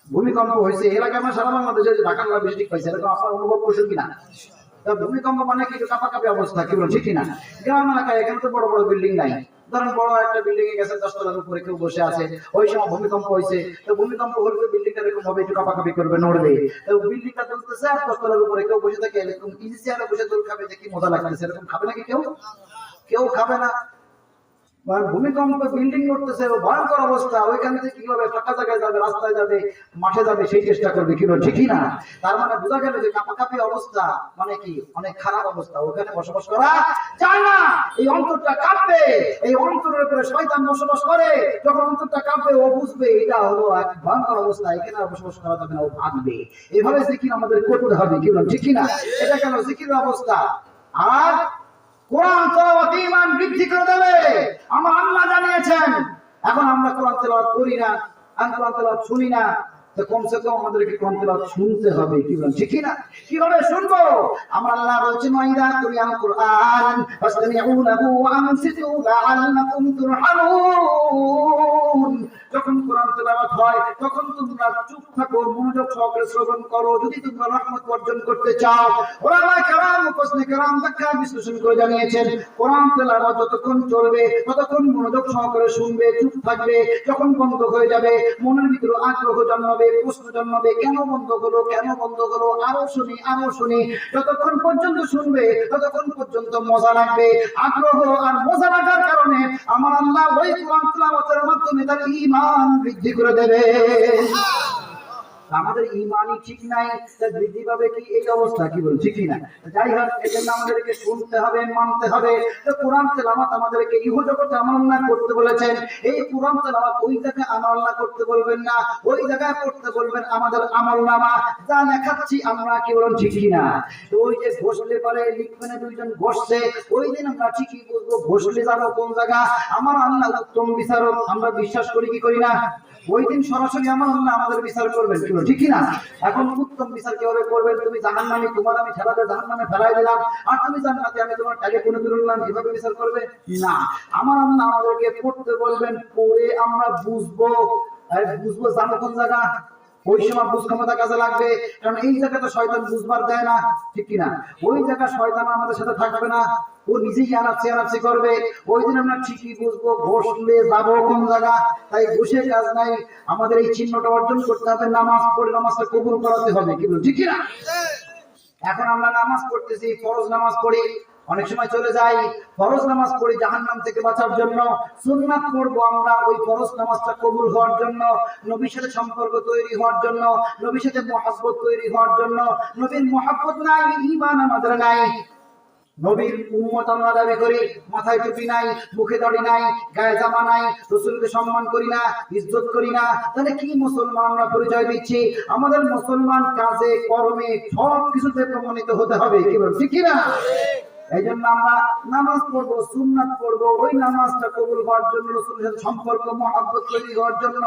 ভূমিকম্প হয়েছে। এলাকায় আমরা সারা বাংলাদেশে ঢাকা ডিস্ট্রিক্ট পাইছে, এরকম আপনারা অনুভব করছেন কিনা? ভূমিকম্প মানে কি কাঁপাকাঁপি অবস্থা, কি বলেন ঠিক কিনা? গ্রাম এলাকায় এখানে তো বড় বড় বিল্ডিং নাই, ধরেন বড় একটা বিল্ডিং এ গেছে, 10 তলার উপরে কেউ বসে আছে, ওই সময় ভূমিকম্প হয়েছে। তো ভূমিকম্প হলে বিল্ডিংটা এরকম হবে, একটু কাঁপাকাঁপি করবে, নড়বে। তো বিল্ডিংটা চলতেছে আর 10 তলার উপরে কেউ বসে থাকে, এরকম ইজি চেয়ারে বসে দোল খাবে, দেখি মজা লাগতেছে। এরকম খাবে নাকি কেউ? কেউ খাবে না। ভূমিকম্প বিল্ডিং করতেছে, ভয়ঙ্কর অবস্থা, ওইখান থেকে কিভাবে ফাঁকা জায়গায় যাবে, রাস্তায় যাবে, মাঠে যাবে, সেই চেষ্টা করবে, কি বল ঠিকই না? তার মানে বোঝা গেল যে কাঁপাকাঁপি অবস্থা মানে কি অনেক খারাপ অবস্থা, ওখানে বসবাস করা যায় না। এই অন্তরটা কাঁপবে, এই অন্তরের উপরে শয়তান বসবাস করে। যখন অন্তরটা কাঁপবে ও বুঝবে এটা হলো এক ভয়ঙ্কর অবস্থা, এখানে আর বসবাস করা যাবে না, ও ভাগবে। এইভাবে জিকির আমাদের করতে হবে, কি বল ঠিকই না? এটা কেন জিকিরের অবস্থা। আর কোরআন তেলাওয়াত ঈমান বৃদ্ধি করে দেবে, আমার আল্লাহ জানিয়েছেন। এখন আমরা কোরআন তেলাওয়াত করি না, আর কোরআন তেলাওয়াত শুনি না, তো কমসে কম আমাদেরকে কোরআন তেলাওয়াত শুনতে হবে, কি বলেন ঠিক না? কিভাবে শুনবো? আমার আল্লাহ বলছেন ওয়াইদা কুরিয়াল কুরআন ফাসতামিউ লাহু ওয়া আনসিতু লাআল্লাকুম তুরহামুন। যখন কোরআন তেলাওয়াত হয় তখন তোমরা চুপ থাকো, মনোযোগ সহকারে শ্রবণ করো, যদি তোমরা রহমত অর্জন করতে চাও। ওলামা কেরাম, মুফাসসিরিন কেরাম ব্যাখ্যা বিশ্লেষণ করে জানিয়েছেন কোরআন তেলাওয়াত যতক্ষণ চলবে ততক্ষণ মনোযোগ সহকারে শুনবে, চুপ থাকবে। যখন বন্ধ হয়ে যাবে মনের ভিতরে আগ্রহ জন্মাবে, প্রশ্ন জন্মাবে, কেন বন্ধ হলো, কেন বন্ধ হলো, আরো শুনি, আরো শুনি। যতক্ষণ পর্যন্ত শুনবে ততক্ষণ পর্যন্ত মজা লাগবে। আগ্রহ আর মজা লাগার কারণে আমার আল্লাহ ওই কোরআন তেলাওয়াতের মাধ্যমে তার ঈমান বৃদ্ধি করে দেবে। আমাদের ঈমানই ঠিক নাই, তা বৃদ্ধি পাবে কি? এই অবস্থা, কি বল ঠিক না? যাই হোক, এই জন্য আমাদেরকে শুনতে হবে, মানতে হবে। তো কোরআন তেলাওয়াত আমাদেরকে ইহজগতে আমল করতে বলেছেন। এই কোরআন তেলাওয়াত ওই জায়গায় আমল করতে বলবেন না, ওই জায়গায় পড়তে বলবেন আমাদের আমলনামা যা লেখাচ্ছি আমরা, কি বলেন ঠিক না? তো ওই যে ঘষলে পরে লিখবেন, দুইজন ঘষছে, ওই দিন আমরা ঠিকই বুঝবো ঘষলে যাবো কোন জায়গা। আমার আল্লাহ উত্তম বিচারক, আমরা বিশ্বাস করি কি করি না? ওই দিন সরাসরি আমার আল্লাহ আমাদের বিচার করবেন, কি ঠিক না? এখন উত্তম বিচার কিভাবে করবেন? তুমি জাহান্নামী, তোমার আমি ঠেলাতে জাহান্নামে ফেলাই দিলাম, আর তুমি জান্নাতে, আমি তোমার টাকে কোনে তুললাম, এভাবে বিচার করবে না। আমার আল্লাহ আমাদেরকে পড়তে বলবেন, পড়ে আমরা বুঝবো। বুঝবো জানো কোন জায়গা? ওই সময় বুঝ ক্ষমতা কাজে লাগবে, কারণ এই জায়গাতে শয়তান বুঝবার দেয় না, ঠিক কিনা? ওই জায়গায় শয়তান আমাদের সাথে থাকবে না, ও নিজেই আনাচ্ছি করবে। ওই দিন আমরা ঠিকই বুঝবো বসলে যাবো কোন জায়গা। তাই বসে কাজ নাই, আমাদের এই চিহ্নটা অর্জন করতে হবে, নামাজ পড়ে নামাজটা কবুল করাতে হবে, কি বল ঠিক কিনা? এখন আমরা নামাজ পড়তেছি, ফরজ নামাজ পড়ি, অনেক সময় চলে যাই, ফরজ নামাজ পড়ি জাহান্নাম থেকে বাঁচার জন্য, সুন্নাত পড়বো আমরা ওই ফরজ নামাজটা কবুল হওয়ার জন্য, নবীর সাথে সম্পর্ক তৈরি হওয়ার জন্য, নবীর সাথে মহব্বত তৈরি হওয়ার জন্য। নবীর মহব্বত নাই, ঈমান আমাদের নাই। নবীর উম্মত আমরা দাবি করি, মাথায় টুপি নাই, মুখে দাড়ি নাই, গায়ে জামা নাই, রাসূলকে সম্মান করি না, ইজ্জত করি না, তাহলে কি মুসলমান আমরা পরিচয় দিচ্ছি? আমাদের মুসলমান কাজে কর্মে সব কিছুতে প্রমাণিত হতে হবে, কি বল ঠিক কি না? এই জন্য আমরা নামাজ পড়বো, সুন্নাত পড়বো, ওই নামাজটা কবুল হওয়ার জন্য, রাসূলের সাথে সম্পর্ক মহব্বত তৈরি হওয়ার জন্য।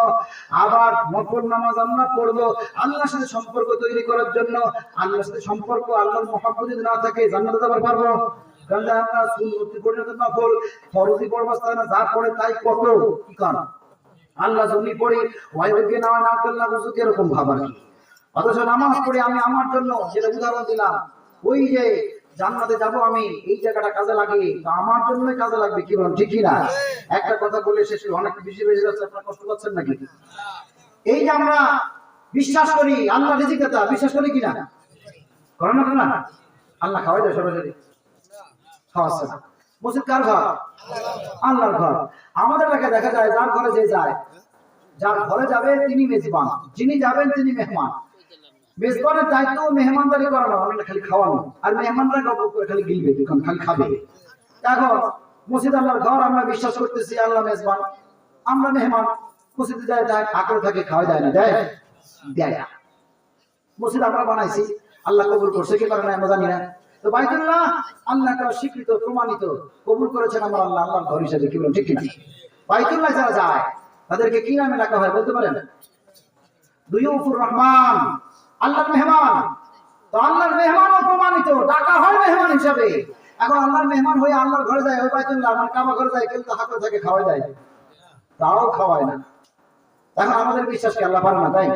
আবার নফল নামাজ আমরা পড়বো আল্লাহর সাথে সম্পর্ক তৈরি করার জন্য। আল্লাহর সাথে সম্পর্ক, আল্লাহর মহব্বত যদি না থাকে জান্নাতে যাবার পারবো? কারণ আমরা সুন্নতি পড়লে তো নফল, ফরজি পড়বো না, যা পড়ে তাই কত কি কারণ আল্লাহ জমি পড়ি ওয়াইবকে না না করলে বুঝু কিরকম ভাবা কি। অথচ নামাজ পড়ি আমি আমার জন্য, যেটা উদাহরণ দিলাম, ওই যে জান্নাতে যাব আমি, এই জায়গাটা কাজে লাগে, তো আমার জন্যই কাজে লাগবে, কি বলেন ঠিক কিনা? একটা কথা বলে শেষ করি, অনেক বেশি বেশি যাচ্ছে, আপনারা কষ্ট পাচ্ছেন নাকি? এই যে আমরা বিশ্বাস করি আল্লাহ রিজিক দাতা, বিশ্বাস করি কিনা? করেন না? আল্লাহ খাওয়াই দেয় সরাসরি, খাওয়াচ্ছে না। মসজিদ কার ঘর? আল্লাহর ঘর। আমাদের এলাকায় দেখা যায় যার ঘরে যে যায়, যার ঘরে যাবে তিনি মেজবান, যিনি যাবেন তিনি মেহমান। মেজবানের দায়িত্ব মেহমানদারি করানো, অনেকটা খালি খাওয়ানো, আর মেহমানরা গল্প করে খালি গিলবে, খালি খাবে। এখন মসজিদ আল্লাহর ঘর, আমরা বিশ্বাস করতেছি আল্লাহ মেজবান, আমরা মেহমান। মসজিদে যায় তাই আগ্রহ থাকে, খাওয়া যায় না, দেয় দেয় না। মসজিদ আমরা বানাইছি, আল্লাহ কবুল করছে কি কারণে আমরা জানি না। তো বাইতুল্লাহ আল্লাহ তাআলা স্বীকৃত প্রমাণিত কবুল করেছেন আমরা আল্লাহ আল্লাহর ঘর হিসেবে, কি বলেন ঠিক কিনা? বাইতুল্লাহ যারা যায় তাদেরকে কি নামে ডাকা হয় বলতে পারেন? দুয়ুফুর রহমান, আল্লাহর মেহমান। তো আল্লাহর মেহমানও প্রমাণিত, ডাকা হয় মেহমান হিসাবে। এখন আল্লাহর মেহমান হয়ে আল্লাহর ঘরে যায়, ওই বাইতুল্লাহ মানে কাবা ঘরে যায়, কেউ তো হাতে থাকে খাওয়া যায়, তাও খাওয়ায় না। এখন আমাদের বিশ্বাস কি আল্লাহ পারে না? তাই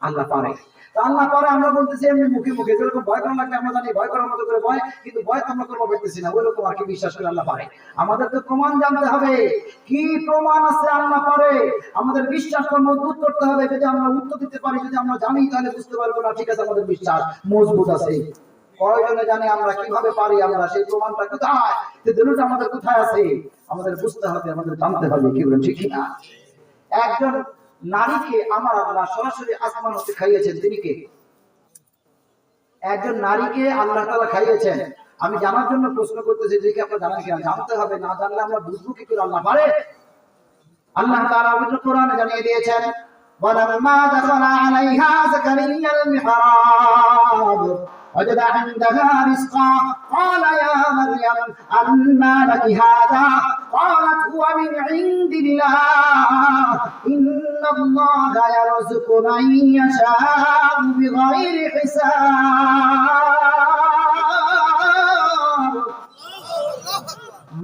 আল্লাহ পারে। আল্লাহ পরে আমরা বলতেছি এমনি মুখে মুখে, যেরকম ভয় করা লাগবে আমরা জানি, ভয় করার মতো করে ভয়, কিন্তু ভয় তো আমরা করবো পারতেছি না, ওইরকম আর কি বিশ্বাস করে আল্লাহ পারে। আমাদের তো প্রমাণ জানতে হবে, কি প্রমাণ আছে আল্লাহ পারে, আমাদের বিশ্বাসটা মজবুত করতে হবে। যদি আমরা উত্তর দিতে পারি, যদি আমরা জানি, তাহলে বুঝতে পারবো না ঠিক আছে আমাদের বিশ্বাস মজবুত আছে। কয়জনে জানি আমরা কিভাবে পারি, আমরা সেই প্রমাণটা কোথায়, যে দলিলটা আমাদের কোথায় আছে আমাদের বুঝতে হবে, আমাদের জানতে হবে, কি বলেন ঠিক না? একজন নারীকে আমার আল্লাহ সরাসরি আসমান হতে খাইয়েছেন, তিনি কে? একজন নারীকে আল্লাহ তাআলা খাইয়েছেন। আমি জানার জন্য প্রশ্ন করতেছি, যে কি আপনারা জানেন কিনা? জানতে হবে, না জানলে আমরা বুঝবো কি করে আল্লাহ পারে? আল্লাহ তাআলা পবিত্র কোরআনে জানিয়ে দিয়েছেন, ওয়ালাম্মা দাখালা আলাইহা যাকারিয়াল মিহরাব وجد عندها رزقا قال يا مريم أنى لك هذا قالت هو من عند الله إن الله يرزق من يشاء بغير حساب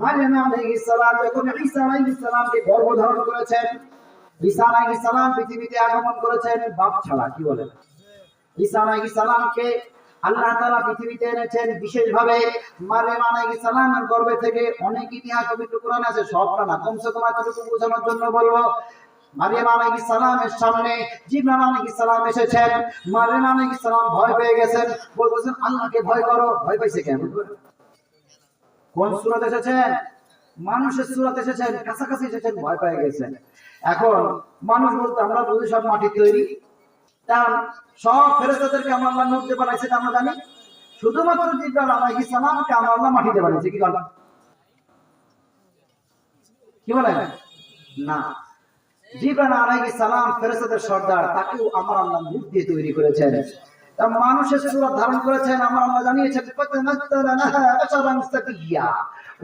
মারিয়াম আলাইহিস সালাম যখন ঈসা আলাইহিস সালামকে গর্ভধারণ করেছেন, ঈসা আলাইহিস সালাম পৃথিবীতে আগমন করেছেন বাপ ছাড়া, কি বলেন? ঈসা আলাইহিস সালামকে আল্লাহ তাআলা পৃথিবীতে এনেছেন বিশেষভাবে। মারিয়াম আলাইহিস সালামের গর্ভে থেকে অনেক ইতিহাস পবিত্র কোরআনে আছে, সবটা না, কমসে কম এতটুকু বোঝানোর জন্য বলবো। মারিয়াম আলাইহিস সালামের সামনে জিবরাইল আলাইহিস সালাম এসেছেন। মারিয়াম আলাইহিস সালাম ভয় পেয়ে গেছেন, বলতেছেন আল্লাহকে ভয় করো। ভয় পাইছে কেন? কোন সূরাতে এসেছেন? মানুষের সূরাতে এসেছেন, কাছাকাছি এসেছেন, ভয় পেয়ে গেছেন। এখন মানুষ বলতে আমরা বুঝি সব মাটির তৈরি, কারণ সব ফেরেশতাদেরকে আমরা আল্লাহ নূর দিয়ে বানাইছে, আমরা জানি। শুধুমাত্র জিবরাইল আলাইহিস সালামকে আমরা আল্লাহ মাটিতে বানাইছে, কি বলেন? কি বলেন না? জিবরাইল আলাইহিস সালাম ফেরেশতাদের সর্দার, তাকেও আমার আল্লাহ নূর দিয়ে তৈরি করেছেন। তা মানুষের সূরত ধারণ করেছেন, আমার আল্লাহ জানিয়েছেন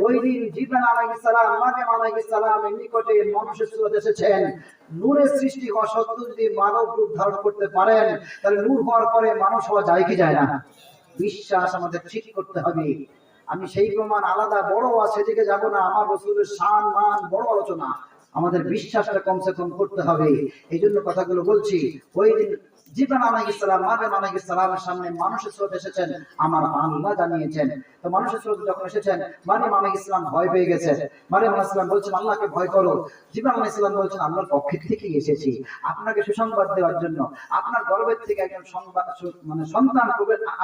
ওই দিন জিবরাইল আলাইহিস সালাম মারিয়াম আলাইহিস সালামের নিকটে মানুষের সূরত এসেছেন। নূরের সৃষ্টি হওয়া সত্ত্বেও যদি মানব রূপ ধারণ করতে পারেন, তাহলে নূর হওয়ার পরে মানুষ হওয়া যায় কি যায় না? বিশ্বাস আমাদের ঠিক করতে হবে। আমি সেই প্রমাণ আলাদা বড় আছে, সেদিকে যাব না। আমার রাসূলের শান মান বড় আলোচনা, আমাদের বিশ্বাসটা কমসে কম করতে হবে। এই জন্য কথাগুলো বলছি। ওই দিন জিবরাইল আলাইহিস সালাম মারয়াম আলাইহিস সালামের সামনে মানুষের স্রোত এসেছেন, আমার আল্লাহ জানিয়েছেন। তো মানুষের স্রোত যখন এসেছেন, মারয়াম আলাইহিস সালাম ভয় পেয়ে গেছে। মারয়াম আলাইহিস সালাম বলছেন, আল্লাহকে ভয় করো। জিবরাইল আলাইহিস সালাম বলছেন, আল্লাহর পক্ষ থেকে এসেছি আপনাকে সুসংবাদ দেওয়ার জন্য। আপনার গর্ভের থেকে একজন সন্তান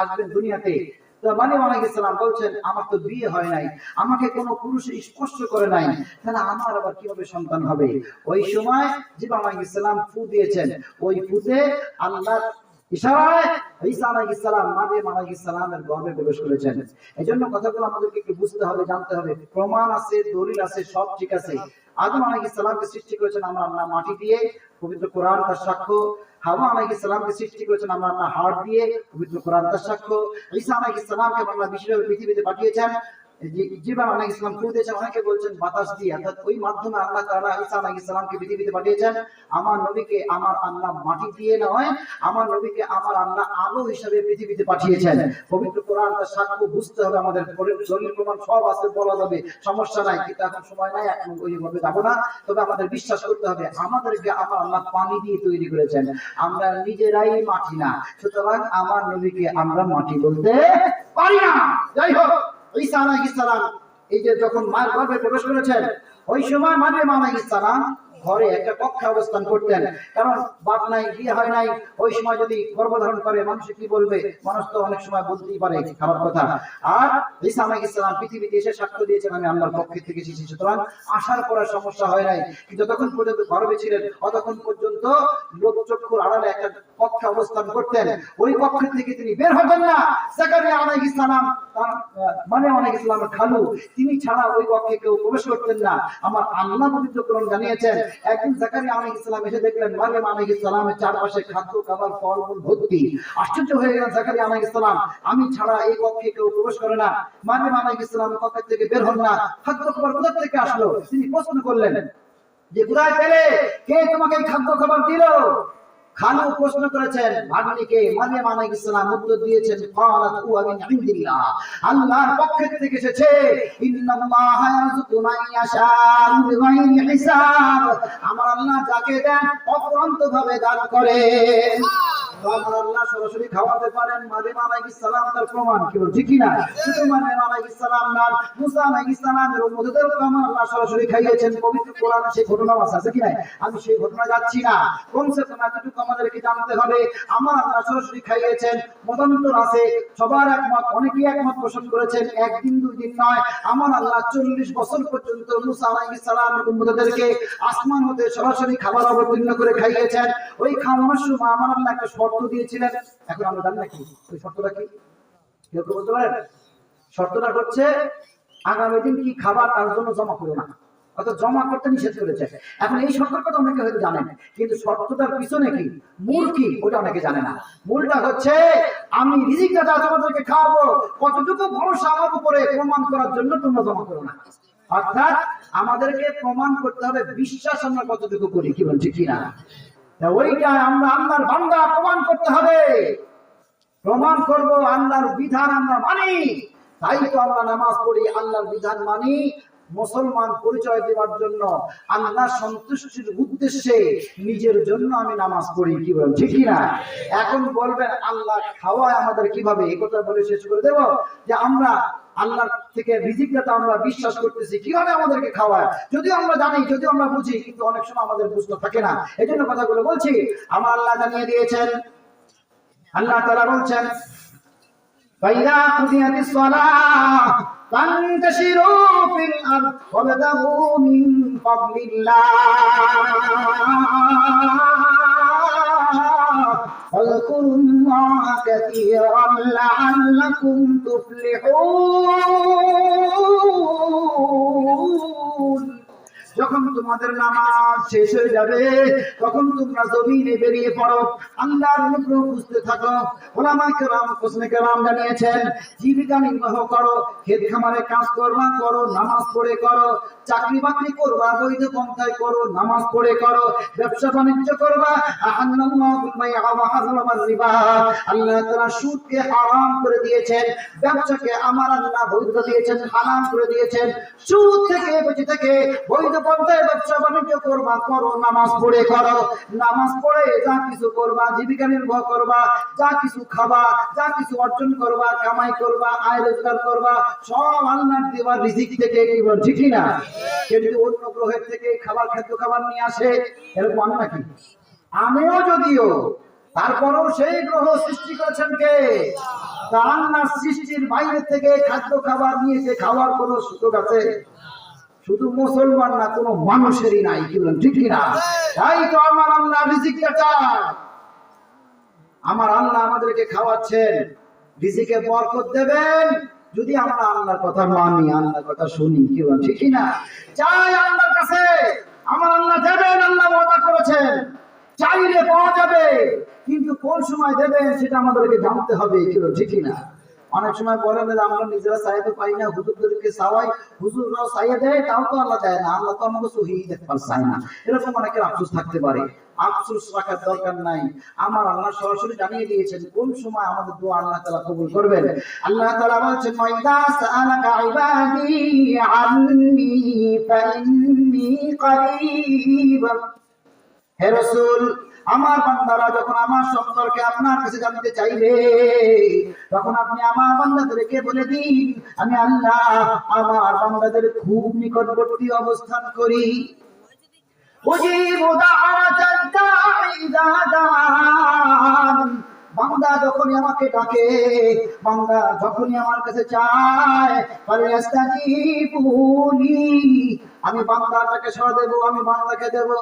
আসবেন দুনিয়াতে। তো মারয়াম আলাইহিস সালাম বলছেন, আমার তো বিয়ে হয় নাই, আমাকে কোনো পুরুষ স্পর্শ করে নাই, তাহলে আমার আবার কিভাবে সন্তান হবে? ওই সময় জিবরাইল আলাইহিস সালাম ফু দিয়েছেন। ওই ফুতে আল্লাহর ইশারায় ঈসা আলাইহিস সালাম মারয়াম আলাইহিস সালামের গর্ভে প্রবেশ করেছেন। এজন্য কথাগুলো আমাদেরকে একটু বুঝতে হবে, জানতে হবে। প্রমাণ আছে, দলিল আছে, সব ঠিক আছে। আদম আলাইহিস সালামকে সৃষ্টি করেছেন আমার আল্লাহ মাটি দিয়ে, পবিত্র কোরআন তার সাক্ষ্য। হাওয়া আলাইহিস সালামকে সৃষ্টি করেছেন আমার আল্লাহ হাড় দিয়ে, পবিত্র কোরআন তার সাক্ষ্য। ঈসা আলাইহিস সালামকে আল্লাহ বিশেষভাবে পৃথিবীতে পাঠিয়েছেন। জিবরাইল আলাইহিস সালাম ফু দিয়েছেন, অনেকে বলছেন বাতাস দিয়ে, অর্থাৎ ওই মাধ্যমে আল্লাহ তাআলা ঈসা আলাইহিস সালামকে পৃথিবীতে পাঠিয়েছেন। আমার নবীকে আমার আল্লাহ মাটি দিয়ে নয়, আমার নবীকে আমার আল্লাহ আলো হিসেবে পৃথিবীতে পাঠিয়েছেন। পবিত্র কোরআন তার সাক্ষ্য। বুঝতে হবে আমাদের, দলিল প্রমাণ সব আছে, বলা যাবে, সমস্যা নাই, কিন্তু এখন সময় নাই, এখন ওইভাবে যাব না। তবে আমাদের বিশ্বাস করতে হবে আমাদেরকে আমার আল্লাহ পানি দিয়ে তৈরি করেছেন, আমরা নিজেরাই মাটি না। সুতরাং আমার নবীকে আমরা মাটি বলতে পারি না। যাই হোক, ঈসা আলাইহিস সালাম এই যে যখন মায়ের গর্ভে প্রবেশ করেছেন, ওই সময় মারয়াম আলাইহিস সালাম ঘরে একটা কক্ষে অবস্থান করতেন। কারণ বাপ নাই, বিয়ে হয় নাই। ওই সময় যদি গর্ভধারণ করে মানুষ কি বলবে? মানুষ তো অনেক সময় বলতেই পারে খারাপ কথা। আর ঈসা আলাইহিস সালাম পৃথিবীতে এসে সাক্ষ্য দিয়েছেন, আমি আল্লাহর পক্ষ থেকে এসেছি। সুতরাং আসার পরে সমস্যা হয় নাই, কিন্তু যতক্ষণ পর্যন্ত গর্ভে ছিলেন ততক্ষণ পর্যন্ত লোকচক্ষুর আড়ালে একটা কক্ষে অবস্থান করতেন। ওই কক্ষ থেকে তিনি বের হবেন না। জাকারিয়া আলাইহিস সালাম, মারয়াম আলাইহিস সালামের খালু, তিনি ছাড়া ওই কক্ষে কেউ প্রবেশ করতেন না। আমার আল্লাহ পবিত্র কোরআন জানিয়েছেন, একদিন জাকারিয়া আলাইহিস সালাম এসে দেখলেন মারয়াম আলাইহিস সালামের চারপাশে খাদ্য খাবার ফলমূল ভর্তি। আশ্চর্য হয়ে গেলেন জাকারিয়া আলাইহিস সালাম, আমি ছাড়া এই কক্ষে কেউ প্রবেশ করে না। মারয়াম আলাইহিস সালাম কক্ষ থেকে বের হন না, খাদ্য খাবার কোথা থেকে আসলো? তিনি প্রশ্ন করলেন যে কোথায় পেলে, কে তোমাকে এই খাদ্য খাবার দিল? খালু প্রশ্ন করেছেন ভাগ্নিকে। মারয়াম আলাইহিস সালাম উত্তর দিয়েছেন, ক্বালাত হুয়া মিন ইনদিল্লাহ, আল্লাহর পক্ষ থেকে এসেছে। ইন্নাল্লাহা ইয়ারযুকু মান ইয়াশাউ বিগাইরি হিসাব, আমার আল্লাহ যাকে দেন অফুরন্তভাবে দান করেন। আমার আল্লাহ সরাসরি খাওয়াতে পারেন। মারয়াম আলাইহিস সালাম তার প্রমাণ, কি বল ঠিক না? শুধু মারয়াম আলাইহিস সালাম না, মুসা আলাইহিস সালামের উম্মতদেরকে আমার আল্লাহ সরাসরি খাইয়েছেন। পবিত্র কোরআনে সেই ঘটনা আছে কি নাই? আমি সেই ঘটনা যাচ্ছি না, কমসে কম এতটুকু আমাদেরকে জানতে হবে, আমার আল্লাহ সরাসরি খাইয়েছেন। মতান্তর আছে, সবার একমত, অনেকেই একমত পোষণ করেছেন। একদিন দুই দিন নয়, আমার আল্লাহ 40 বছর পর্যন্ত মুসা আলাইহিস সালামের উম্মতদেরকে আসমান হতে সরাসরি খাবার অবতীর্ণ করে খাইয়েছেন। ওই খাওয়ানোর সময় আমার আল্লাহ একটা শর্ত দিয়েছিলেন। এখন আমরা জানি নাকি ওই শর্তটা কি? কেউ বলতে পারেন? শর্তটা হচ্ছে আগামী দিন কি খাবার তার জন্য জমা করো না, অর্থাৎ জমা করতে নিষেধ করেছে। এখন এই শর্তের কথা অনেকে হয়তো জানেন, কিন্তু শর্তটার পিছনে কি, মূল কি, ওটা অনেকে জানে না। মূলটা হচ্ছে আমি রিজিকটা যা তোমাদেরকে খাওয়াবো, কতটুকু ভরসা আমার উপরে প্রমাণ করার জন্য তোমরা জমা করো না। অর্থাৎ আমাদেরকে প্রমাণ করতে হবে বিশ্বাস আমরা কতটুকু করি, কি বলছি কিনা। ওইটা আমরা আল্লাহর বান্দা প্রমাণ করতে হবে। প্রমাণ করব আল্লাহর বিধান আমরা মানি, তাই তো আমরা নামাজ পড়ি, আল্লাহর বিধান মানি। মুসলমান পরিচয় দেওয়ার জন্য, আল্লাহ সন্তুষ্টির উদ্দেশ্যে, নিজের জন্য আমি নামাজ পড়ি, কি বলেন ঠিক না? এখন বলবেন আল্লাহ খাওয়ায় আমাদের কিভাবে, এই কথা বলে শেষ করে দেব যে আমরা আল্লাহ থেকে রিজিকটা আমরা বিশ্বাস করতেছি, কিভাবে আমাদেরকে খাওয়ায় যদিও আমরা জানি, যদিও আমরা বুঝি, কিন্তু অনেক সময় আমাদের বুঝতে থাকে না। এই জন্য কথাগুলো বলছি। আমার আল্লাহ জানিয়ে দিয়েছেন, আল্লাহ তাআলা বলছেন, ফাইদা কুদিয়াতিস সালাহ ফান্তাশিরু ফিল আরদ ওয়াবতাগু মিন ফাদলিল্লাহ ওয়াযকুরুল্লাহা কাসীরান লাআল্লাকুম তুফলিহুন। যখন তোমাদের নামাজ শেষ হয়ে যাবে, তখন তোমরা জমিনে বেরিয়ে পড়ো, আল্লাহর অনুগ্রহ খুঁজতে থাকো। ওলামায়ে কেরাম, কোসনে কেরাম জানিয়েছেন, জীবিকা নির্বাহ করো, ক্ষেত খামারে কাজ করবা, করো, নামাজ পড়ে করো, চাকরি বাকরি করবা, বৈধ পন্থায় করো, নামাজ পড়ে করো, ব্যবসা বাণিজ্য করবা। আহান্নাল্লাহু বাইআ ওয়া হারামার রিবা, আল্লাহ তাআলা সুদকে হারাম করে দিয়েছেন, ব্যবসাকে আমার আল্লাহ বৈধ দিয়েছেন, হারাম করে দিয়েছেন। সুদ থেকে বেঁচে থেকে, বৈধ বলতে ব্যবসা বাণিজ্য করবা করো, নামাজ পড়ে করো, নামাজ পড়ে যা কিছু করবা, জীবিকা নির্বাহ করবা, যা কিছু খাবা, যা কিছু অর্জন করবা, কামাই করবা, আয় রোজগার করবা, সব আল্লাহর দেওয়া রিজিক থেকে, কি বল ঠিক না? কেউ যদি অন্য গ্রহের থেকে খাদ্য খাবার নিয়ে আসে, এরকম আনে নাকি? আমিও যদিও, তারপরেও সেই গ্রহ সৃষ্টি করেছেন কে? আল্লাহর সৃষ্টির বাইরে থেকে খাদ্য খাবার নিয়ে খাওয়ার কোনো সুযোগ আছে? শুধু মুসলমান না, কোনো মানুষেরই নাই, কি বলেন ঠিক না? তাই তো আমার আল্লাহ রিজিকটা চায়। আমার আল্লাহ আমাদেরকে খাওয়াচ্ছেন, রিজিকে বরকত দেবেন যদি আমরা আল্লাহর কথা মানি, আল্লাহর কথা শুনি, কি বলেন ঠিক না? চাই আল্লাহর কাছে, আমার আল্লাহ দেবেন, আল্লাহ ওয়াদা করেছেন, চাইলে পাওয়া যাবে, কিন্তু কোন সময় দেবেন সেটা আমাদেরকে জানতে হবে, কি বলেন ঠিক না? অনেক সময় বলেন যে আমরা নিজেরা চাইতে পারি না, হুজুরদেরকে চাওয়াই, হুজুররাও চাইয়ে দেয়, তাও তো আল্লাহ দেয় না, আল্লাহ তো আমাকে সহি দেখবার চায় না, এরকম অনেকের আফসোস থাকতে পারে। আফসোস রাখার দরকার নাই, আমার আল্লাহ সরাসরি জানিয়ে দিয়েছেন কোন সময় আমাদের দোয়া আল্লাহ তাআলা কবুল করবেন। আল্লাহ তাআলা বলেছেন, ওয়াইদা সাআলাকা ইবাদি আন্নী ফাইন্নী করিব। হে রাসূল, আমার বান্দারা যখন আমার সম্পর্কে আপনার কাছে জানতে চাইবে, তখন আপনি আমার বান্দাদেরকে বলে দিন, আমি আল্লাহ আমার বান্দাদের খুব নিকটবর্তী অবস্থান করি। বান্দা যখনই আমাকে ডাকে, বান্দা যখনই আমার কাছে চায়, আমি বান্দাটাকে সরা দেবো, আমি বান্দাকে দেবো।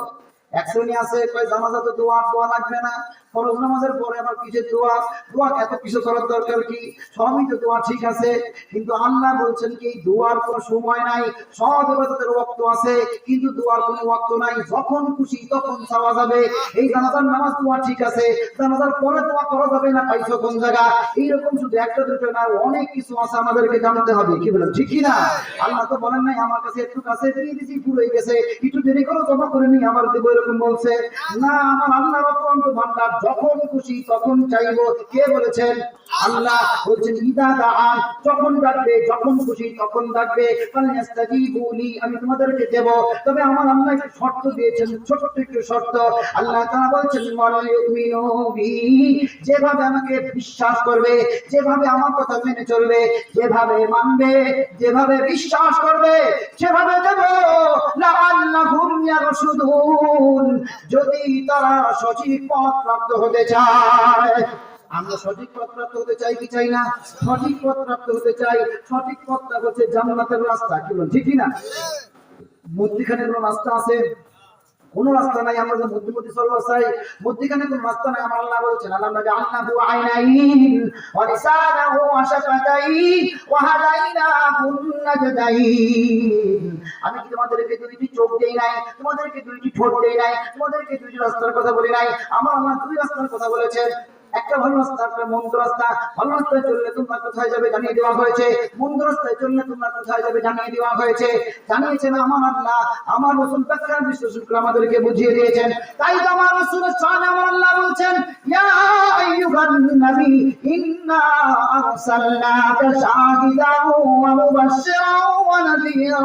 এক শ্রেণী আছে কয় জানাজা তো দোয়া লাগবে না, ফরজ নামাজের পরে আবার কিসের দোয়া এত কিছু করার দরকার কি? সবই তো দোয়া ঠিক আছে, কিন্তু আল্লাহ বলছেন কি দোয়ার কোনো সময় নাই, সব ইবাদতের ওয়াক্ত আছে, কিন্তু দোয়ার কোনো ওয়াক্ত নাই, যখন খুশি তখন চাওয়া যাবে। এই জানাজার নামাজ দোয়া ঠিক আছে, জানাজার পরে দোয়া করা যাবে না, পাইছো কোন জায়গা? এইরকম শুধু একটা দুটো না, অনেক কিছু আছে, আমাদেরকে জানতে হবে, কি বলেন ঠিক কি না? আল্লাহ তো বলেন নাই আমার কাছে একটু কাছে দিয়ে দিছি, পুরো গেছে, একটু দেরি করে জমা করে নি আমার দেবো, এরকম বলছে না। আমার আল্লাহর অত্যন্ত ভান্ডার, যখন খুশি তখন চাইবো। কে বলেছেন? আল্লাহ বলছেন, ইদা দাআন, যখন ডাকবে, যখন খুশি তখন ডাকবে, ফালইস্তাজিবুলি, আমি তোমাদেরকে দেব। তবে আমার আল্লাহ একটু শর্ত দিয়েছেন, ছোট্ট একটু শর্ত। আল্লাহ তাআলা বলছেন, ওয়ালাইউমিনু বি, যেভাবে আমাকে বিশ্বাস করবে, যেভাবে আমার কথা মেনে চলবে, যেভাবে মানবে, যেভাবে বিশ্বাস করবে, সেভাবে দেব। লাআল্লাহুম ইয়ারশুদুন, যদি তারা সঠিক পথ প্রাপ্ত হতে চায়। আমরা সঠিক পথ প্রাপ্ত হতে চাই কি চাই না? সঠিক পথ প্রাপ্ত হতে চাই। সঠিক পথটা হচ্ছে জান্নাতের রাস্তা, কি বলেন ঠিক না? মধ্যখানে কোনো রাস্তা আছে? কোন রাস্তা নাই। আমরা যে মধ্যবর্তী চলবার চাই, মধ্যখানে কোন রাস্তা নাই। আমার আল্লাহ বলছেন, আল্লাহ নবী আল্লাহু আইনাইন ওয়া লিসানাহু ওয়া শাফাতাইন ওয়া হাদাইনাহুন নাজদাইন। আমি কি তোমাদেরকে দুইটি চোখ দেই নাই, তোমাদেরকে দুইটি ঠোঁট দেই নাই, তোমাদেরকে দুইটি রাস্তার কথা বলি নাই? আমার আল্লাহ দুই রাস্তার কথা বলেছেন। একটা ভালো রাস্তা, একটা মন্দ রাস্তা। ভালো রাস্তায় চললে তোমরা কোথায় যাবে জানিয়ে দেওয়া হয়েছে, মন্দ রাস্তায় চললে তোমরা কোথায় যাবে জানিয়ে দেওয়া হয়েছে। জানিয়েছেন আমার আল্লাহ, আমার রাসূল ব্যাখ্যার বিশ্লেষণ করে আমাদেরকে বুঝিয়ে দিয়েছেন। তাই তো আমার রাসূলের শানে আমার আল্লাহ বলছেন, ইয়া আইয়ুহান নবী ইন্না আরসালনাকা শাহিদান ওয়া মুবাশশিরান ওয়া নাযীরা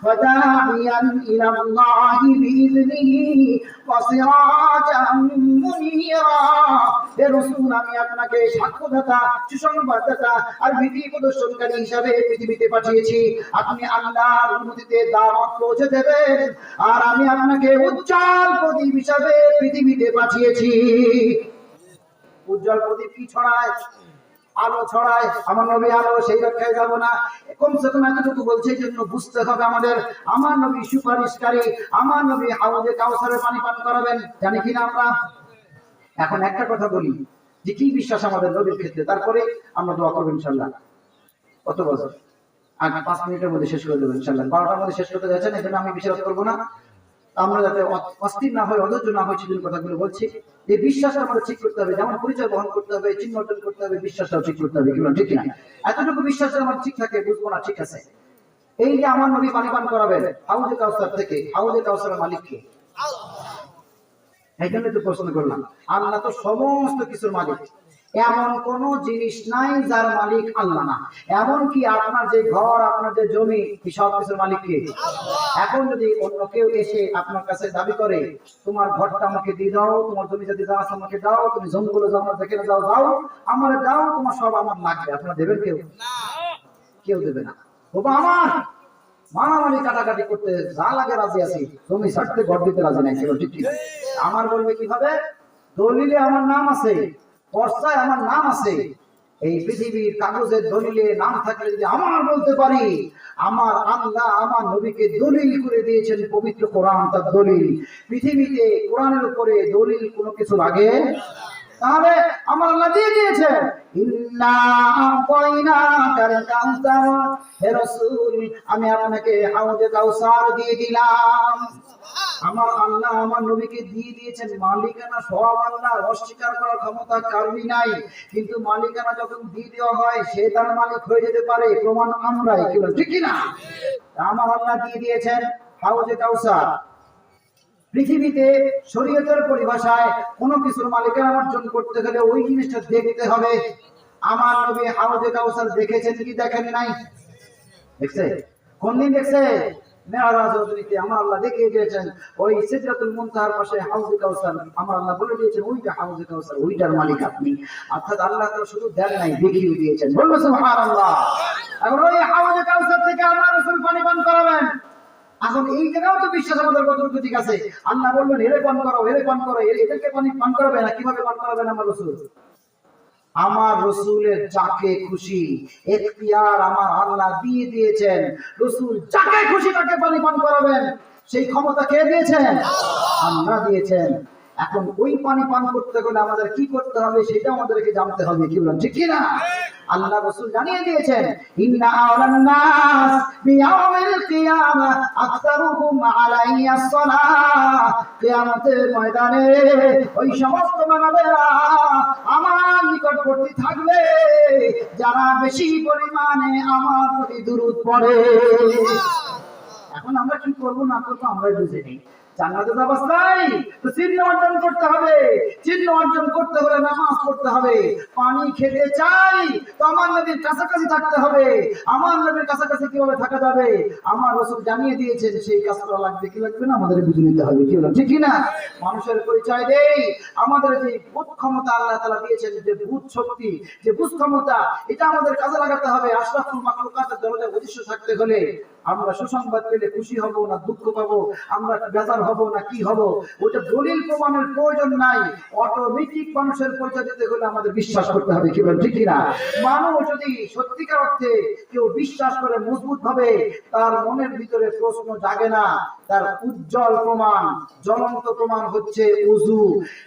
ওয়া দা'iয়ান ইলা আল্লাহি বিইذনিহি ওয়া সিরাজাম মুনীরা। হে রাসূল, আমি আপনাকে সাক্ষ্যদাতা, সুসংবাদদাতা আর বিধি প্রদর্শনকারী হিসাবে পৃথিবীতে পাঠিয়েছি। আপনি আল্লাহর অনুমতিতে দাওয়াত পৌঁছে দেবেন, আর আমি আপনাকে উজ্জ্বল প্রদীপ হিসাবে পৃথিবীতে পাঠিয়েছি। উজ্জ্বল প্রদীপ কি ছড়ায়? আলো ছড়ায়। আমার নবী আলো, সেই রক্ষায় যাব না। কমসে কম এতটুকু বলছে, এই জন্য বুঝতে হবে আমাদের, আমার নবী সুপারিশকারী, আমার নবী হাউজে কাউসারের পানি পান করাবেন, জানি কিনা আমরা? এখন একটা কথা বলি, যে কি বিশ্বাস আমাদের নবীর ক্ষেত্রে, তারপরে আমরা দোয়া করবো ইনশাল্লাহ। কত বছর আগে 5 মিনিটের মধ্যে শেষ করে দেবো ইনশাল্লাহ। 12টার মধ্যে শেষ করতে যাচ্ছেন, এই জন্য আমি বিশ্বাস করবো না। আমরা যাতে অস্থির না হয়, অধৈর্য না হয়, সেদিন কথাগুলো বলছি। এই বিশ্বাসটা আমাদের ঠিক করতে হবে, যেমন পরিচয় বহন করতে হবে, চিহ্ন অর্জন করতে হবে, বিশ্বাসটাও ঠিক করতে হবে, ঠিক না? এতটুকু বিশ্বাস আমার ঠিক থাকে, বুঝবো না ঠিক আছে। এই যে আমার নবী পানি পান করাবেন হাউজে কাউসার থেকে, হাউজে কাউসারের মালিক কে? এই জন্য তো প্রশ্ন করলাম। আল্লাহ তো সমস্ত কিছুর মালিক, এমন কোন জিনিস নাই যার মালিক আল্লাহ না। এমন কি আপনার যে ঘর, আপনার যে জমি, সব কিছুর মালিক কে? এখন যদি অন্য কেউ এসে আপনার কাছে দাবি করে তোমার ঘরটা আমাকে দিয়ে দাও, তোমার জমি যদি যা আছে আমাকে দাও, তুমি জঙ্গলে যাও, যেখানে যাও যাও, আমার দাও, তোমার সব আমার লাগবে, আপনারা দেবেন? কেউ কেউ দেবে না। বাবা আমার মারামারি কাটাকাটি করতে যা লাগে রাজি আছি, জমি ছাড়তে ঘর দিতে রাজি নাই। ঠিক ঠিক আমার বলবে কিভাবে? দলিলে আমার নাম আছে, পর্চায় আমার নাম আছে, এই পৃথিবীর কাগজের দলিলে নাম থাকলে যদি আমার বলতে পারি, আমার আল্লাহ আমার নবীকে দলিল করে দিয়েছেন, পবিত্র কোরআন তার দলিল। পৃথিবীতে কোরআনের উপরে দলিল কোনো কিছু লাগে, তাহলে আমার আল্লাহ দিয়ে দিয়েছে ইন্না আতাইনাকাল কাউসার, হে রাসূল আমি আপনাকে হাউজে কাউসার দিয়ে দিলাম। আমার আল্লাহ আমার নবীকে দিয়ে দিয়েছেন। মালিকানা সব আল্লাহর, অস্বীকার করার ক্ষমতা কারোরই নাই। কিন্তু মালিকানা যখন দিয়ে দেওয়া হয় সে তার মালিক হয়ে যেতে পারে, প্রমাণ আমরাই। কি বল ঠিক কিনা? আমার আল্লাহ দিয়ে দিয়েছেন হাউজে কাউসার। পৃথিবীতে শরীয়তের পরিভাষায় কোনো কিছুর মালিকানা অর্জন করতে গেলে ওই জিনিসটা দেখতে হবে। আমার নবী হাউজে কাউসার দেখেছেন কি দেখেন নাই? দেখছে। কোন দিন দেখছে? মেরাজ রাজনীতিতে আমার আল্লাহ দেখিয়ে দিয়েছেন ওই সিদরাতুল মুনতাহার পাশে হাউজে কাউসার। আমার আল্লাহ বলে দিয়েছেন ওইটা হাউজে কাউসার, ওইটার মালিক আপনি। অর্থাৎ আল্লাহ তাআলা শুধু দেন নাই, দেখিয়ে দিয়েছেন। বলুন সুবহানাল্লাহ। এখন ওই হাউজে কাউসার থেকে আমার রাসূল পানি পান করাবেন। এখন এই জায়গাও তো বিশ্বাস আমাদের কতটুকু ঠিক আছে? আল্লাহ বলবেন হেরে পান করো, হেরে পান করো, এদেরকে পানি পান করাবে না। কিভাবে পান করাবেন আমার রাসূল? আমার রাসূলের যাকে খুশি এখতিয়ার আমার আল্লাহ দিয়ে দিয়েছেন। রাসূল যাকে খুশি তাকে পানি পান করাবেন, সেই ক্ষমতা কে দিয়েছেন? আল্লাহ দিয়েছেন। এখন ওই পানি পান করতে গেলে আমাদের কি করতে হবে সেটা আমাদেরকে জানতে হবে। কি বলেন ঠিক কি না? আল্লাহ রাসূল জানিয়ে দিয়েছেন ইন্না আওলান নাস বিয়াউমিল কিয়ামা আকতারুহুম আলাইয়া সালাহ। কিয়ামতের ময়দানে ওই সমস্ত মানবেরা আমার নিকটবর্তী থাকবে যারা বেশি পরিমাণে আমার প্রতি দুরূদ পড়ে। এখন আমরা কি করব না করব আমরাই বুঝে নেই। জান্নাতের অবস্থায় তো চিহ্ন অর্জন করতে হবে। চিহ্ন অর্জন করতে হলে নামাজ পড়তে হবে। পানি খেতে চাই তো আমার নবীর কাছাকাছি থাকতে হবে। আমার নবীর কাছাকাছি কিভাবে থাকা যাবে? আমার রাসূল জানিয়ে দিয়েছেন সেই কাজ করা লাগবে কি লাগবে না আমাদের বুঝে নিতে হবে। কি বলেন ঠিক কি না? মানুষের পরিচয় দেই আমাদের যে বুঝ ক্ষমতা আল্লাহ তাআলা দিয়েছেন, যে বুঝ শক্তি, যে বুঝ ক্ষমতা, এটা আমাদের কাজে লাগাতে হবে। আশরাফুল মাখলুকাতের দরজায় অধিষ্ঠ থাকতে হলে আমরা সুসংবাদ পেলে খুশি হব না দুঃখ পাবো, আমরা বেজার হব না কি হব, ওটা দলিল প্রমাণের প্রয়োজন নাই। অটোমেটিক মানুষের পরিচয় দিতে হলে আমাদের বিশ্বাস করতে হবে। কি বলেন ঠিক কিনা? মানুষ যদি সত্যিকার অর্থে কেউ বিশ্বাস করে মজবুত ভাবে, তার মনের ভিতরে প্রশ্ন জাগে না। তার উজ্জ্বল প্রমাণ, জ্বলন্ত প্রমাণ হচ্ছে ওযু।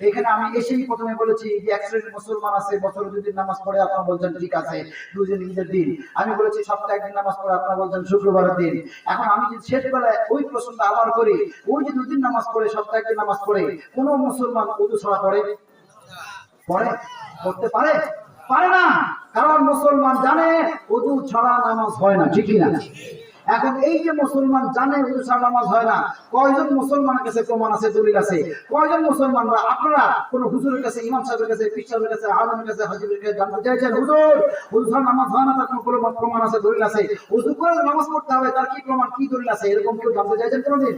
এখানে আমি এসেই প্রথমে বলেছি যে এক শ্রেণীর মুসলমান আছে বছরে দুদিন নামাজ পড়ে, আপনারা বলছেন ঠিক আছে দুদিন ঈদের দিন। আমি বলেছি সপ্তাহে একদিন নামাজ পড়ে, আপনারা বলছেন শুক্রবারের দিন। এখন আমি যদি শেষ বেলায় ওই প্রশ্নটা আবার করি, ওই যে দুদিন নামাজ পড়ে, সপ্তাহে একদিন নামাজ পড়ে, কোন মুসলমান ওযু ছাড়া পড়ে? পড়তে পারে? পারে না। কারণ মুসলমান জানে ওযু ছাড়া নামাজ হয় না। ঠিক না? এখন এই যে মুসলমান জানে ওযু ছাড়া নামাজ হয় না, কয়জন মুসলমানের কাছে প্রমাণ আছে, দলিল আছে? কয়জন মুসলমান বা আপনারা কোন হুজুরের কাছে, ইমাম সাহেবের কাছে, পীর সাহেবের কাছে, আলেমের কাছে, হাজীর কাছে জানতে চাইছেন হুজুর ওযু ছাড়া নামাজ হয় না, তার কোন প্রমাণ আছে, দলিল আছে? ওযু করে নামাজ পড়তে হবে, তার কি প্রমাণ, কি দলিল আছে? এরকম কেউ জানতে চাইছেন কোনদিন?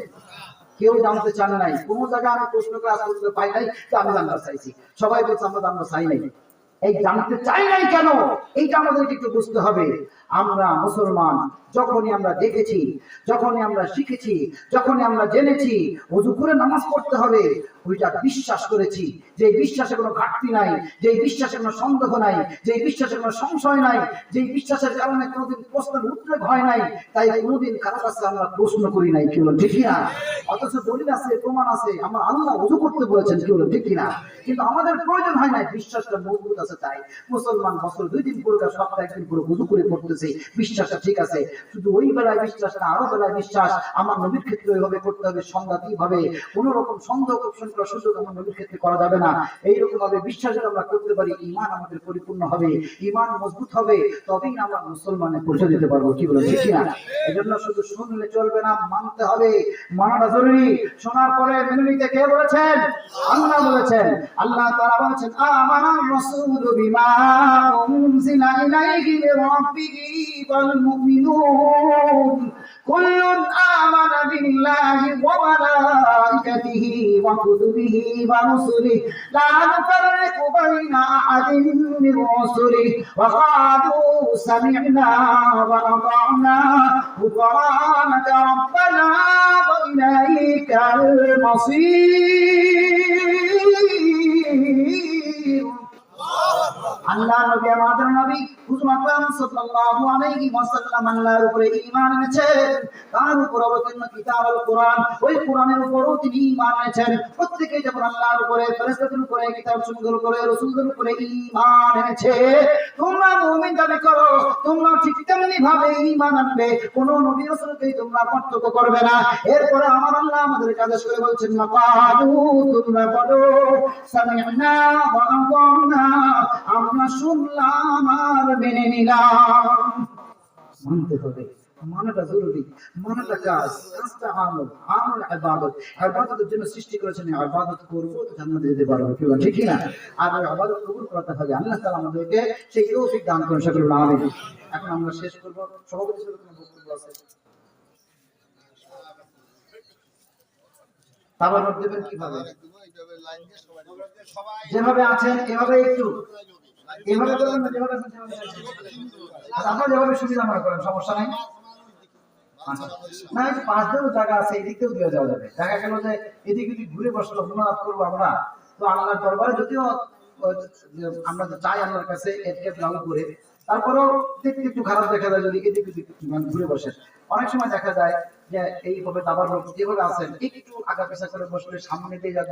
কেউ জানতে চান নাই। কোন জায়গায় আমি প্রশ্ন করে আজ পর্যন্ত পাই নাই যে আমি জানতে চাইছি। সবাই বলছে আমরা জানতে চাই নাই। এই জানতে চাই নাই কেন, এইটা আমাদেরকে একটু বুঝতে হবে। আমরা মুসলমান যখনই আমরা দেখেছি, যখনই আমরা শিখেছি, যখনই আমরা জেনেছি ওযু করে নামাজ পড়তে হবে, ওইটা বিশ্বাস করেছি। যে বিশ্বাসে কোনো ঘাটতি নাই, যে বিশ্বাসে কোনো সন্দেহ নাই, যে বিশ্বাসে কোনো সংশয় নাই, যে বিশ্বাসের কারণে কোনোদিন প্রশ্নের উদ্রেক হয় নাই, তাই কোনোদিন কারো কাছে আমরা প্রশ্ন করি নাই। কি বলেন ঠিক না? অথচ দলিল আছে, প্রমাণ আছে, আমার আল্লাহ ওযু করতে বলেছেন। কি বলেন ঠিক না? কিন্তু আমাদের প্রয়োজন হয় না, বিশ্বাসটা মজবুত আছে। তাই মুসলমান বছর 2 দিন পড়ে, সপ্তাহে একদিন পড়ে ওযু করে পড়তেছে, বিশ্বাসটা ঠিক আছে। শুধু ওই বেলায় বিশ্বাস না, আরো বেলায় বিশ্বাস। আমার নবীর ক্ষেত্রে ওইভাবে করতে হবে, সংঘাতী ভাবে। কোন রকম সন্দেহ পোষণ করার সুযোগ আমার নবীর ক্ষেত্রে করা যাবে না। এইরকম ভাবে বিশ্বাস যদি আমরা করতে পারি, ঈমান আমাদের পরিপূর্ণ হবে, ঈমান মজবুত হবে, তবেই আমরা মুসলমানের পরিচয় দিতে পারবো। কি বলেন, ঠিক কিনা? এজন্য শুধু শুনলে চলবে না, মানতে হবে, মানাটা জরুরি। শোনার পরে মেনে নিতে কে বলেছেন? আল্লাহ বলেছেন। আল্লাহ তাআলা বলেছেন, আমানার রাসূলু বিমা উনজিলা ইলাইহি মির রাব্বিহি ওয়াল মুমিনুন কুল্লুন আমানা বিল্লাহি ওয়া মালাইকাতিহি ওয়া কুতুবিহি ওয়া রুসুলিহি লা নুফাররিকু বাইনা আহাদিন মির রুসুলিহি ওয়া ক্বালু সামি'না ওয়া আতা'না গুফরানাকা রাব্বানা ওয়া ইলাইকাল মাসীর। আল্লাহ নবী, আমাদের নবী হুজুর আকরাম সাল্লাল্লাহু আলাইহি ওয়াসাল্লাম আল্লাহর উপরে ঈমান এনেছেন, তার উপর অবতীর্ণ কিতাব আল কোরআন, ওই কোরআনের উপরও তিনি ঈমান এনেছেন। প্রত্যেকে যখন আল্লাহর উপরে, ফেরেশতাদের উপরে, কিতাব সমূহের উপরে, রাসূলদের উপরে ঈমান এনেছে, তোমরা মুমিন দাবি করো, তোমরা ঠিক তেমনি ভাবে ঈমান আনবে, কোন নবী রাসূলকে তোমরা পার্থক্য করবে না। এরপরে আমার আল্লাহ আমাদেরকে আদেশ করে বলছেন, মাকালু, তোমরা বলো সামি'না ওয়া আতা'না, আমরা শুনলাম আর মেনে নিলাম। মানতে হবে, মানাটা জরুরি, মানাটা কাজ, কাজটা আমল, আমল ইবাদত। ইবাদতের জন্য সৃষ্টি করেছেন, ইবাদত করব তো জান্নাতে যেতে পারবো। ঠিক কি না? আর ইবাদত কবুল করতে হবে। আল্লাহ তাআলা আমাদেরকে সেই তৌফিক দান করুন, সকলে আমিন। এখন আমরা শেষ করব। সভাপতি হিসেবে কোনো বক্তব্য আছে? তাবারক দেবেন কিভাবে? যেভাবে আছেন এভাবে, একটু এভাবে করবেন না, যেভাবে আছেন সেভাবে। আপনারা যেভাবে সুবিধা মনে করেন, সমস্যা নাই। না, পাঁচ দিনও জায়গা আছে, এদিকেও দিয়ে যাওয়া যাবে। দেখা গেল যে এদিক ওদিক ঘুরে বসলো, মুনাজাত করবো আমরা, তো আল্লাহর দরবারে যদিও আমরা চাই আল্লাহর কাছে এদিকে লাগু করে, তারপরেও দেখতে একটু খারাপ দেখা যায় যদি এদিক ওদিক ঘুরে বসেন। অনেক সময় দেখা যায় যে এইভাবে দাবার লোক যেভাবে আছেন একটু আগা পেছা করে বসলে সামনে দিয়ে যাবে।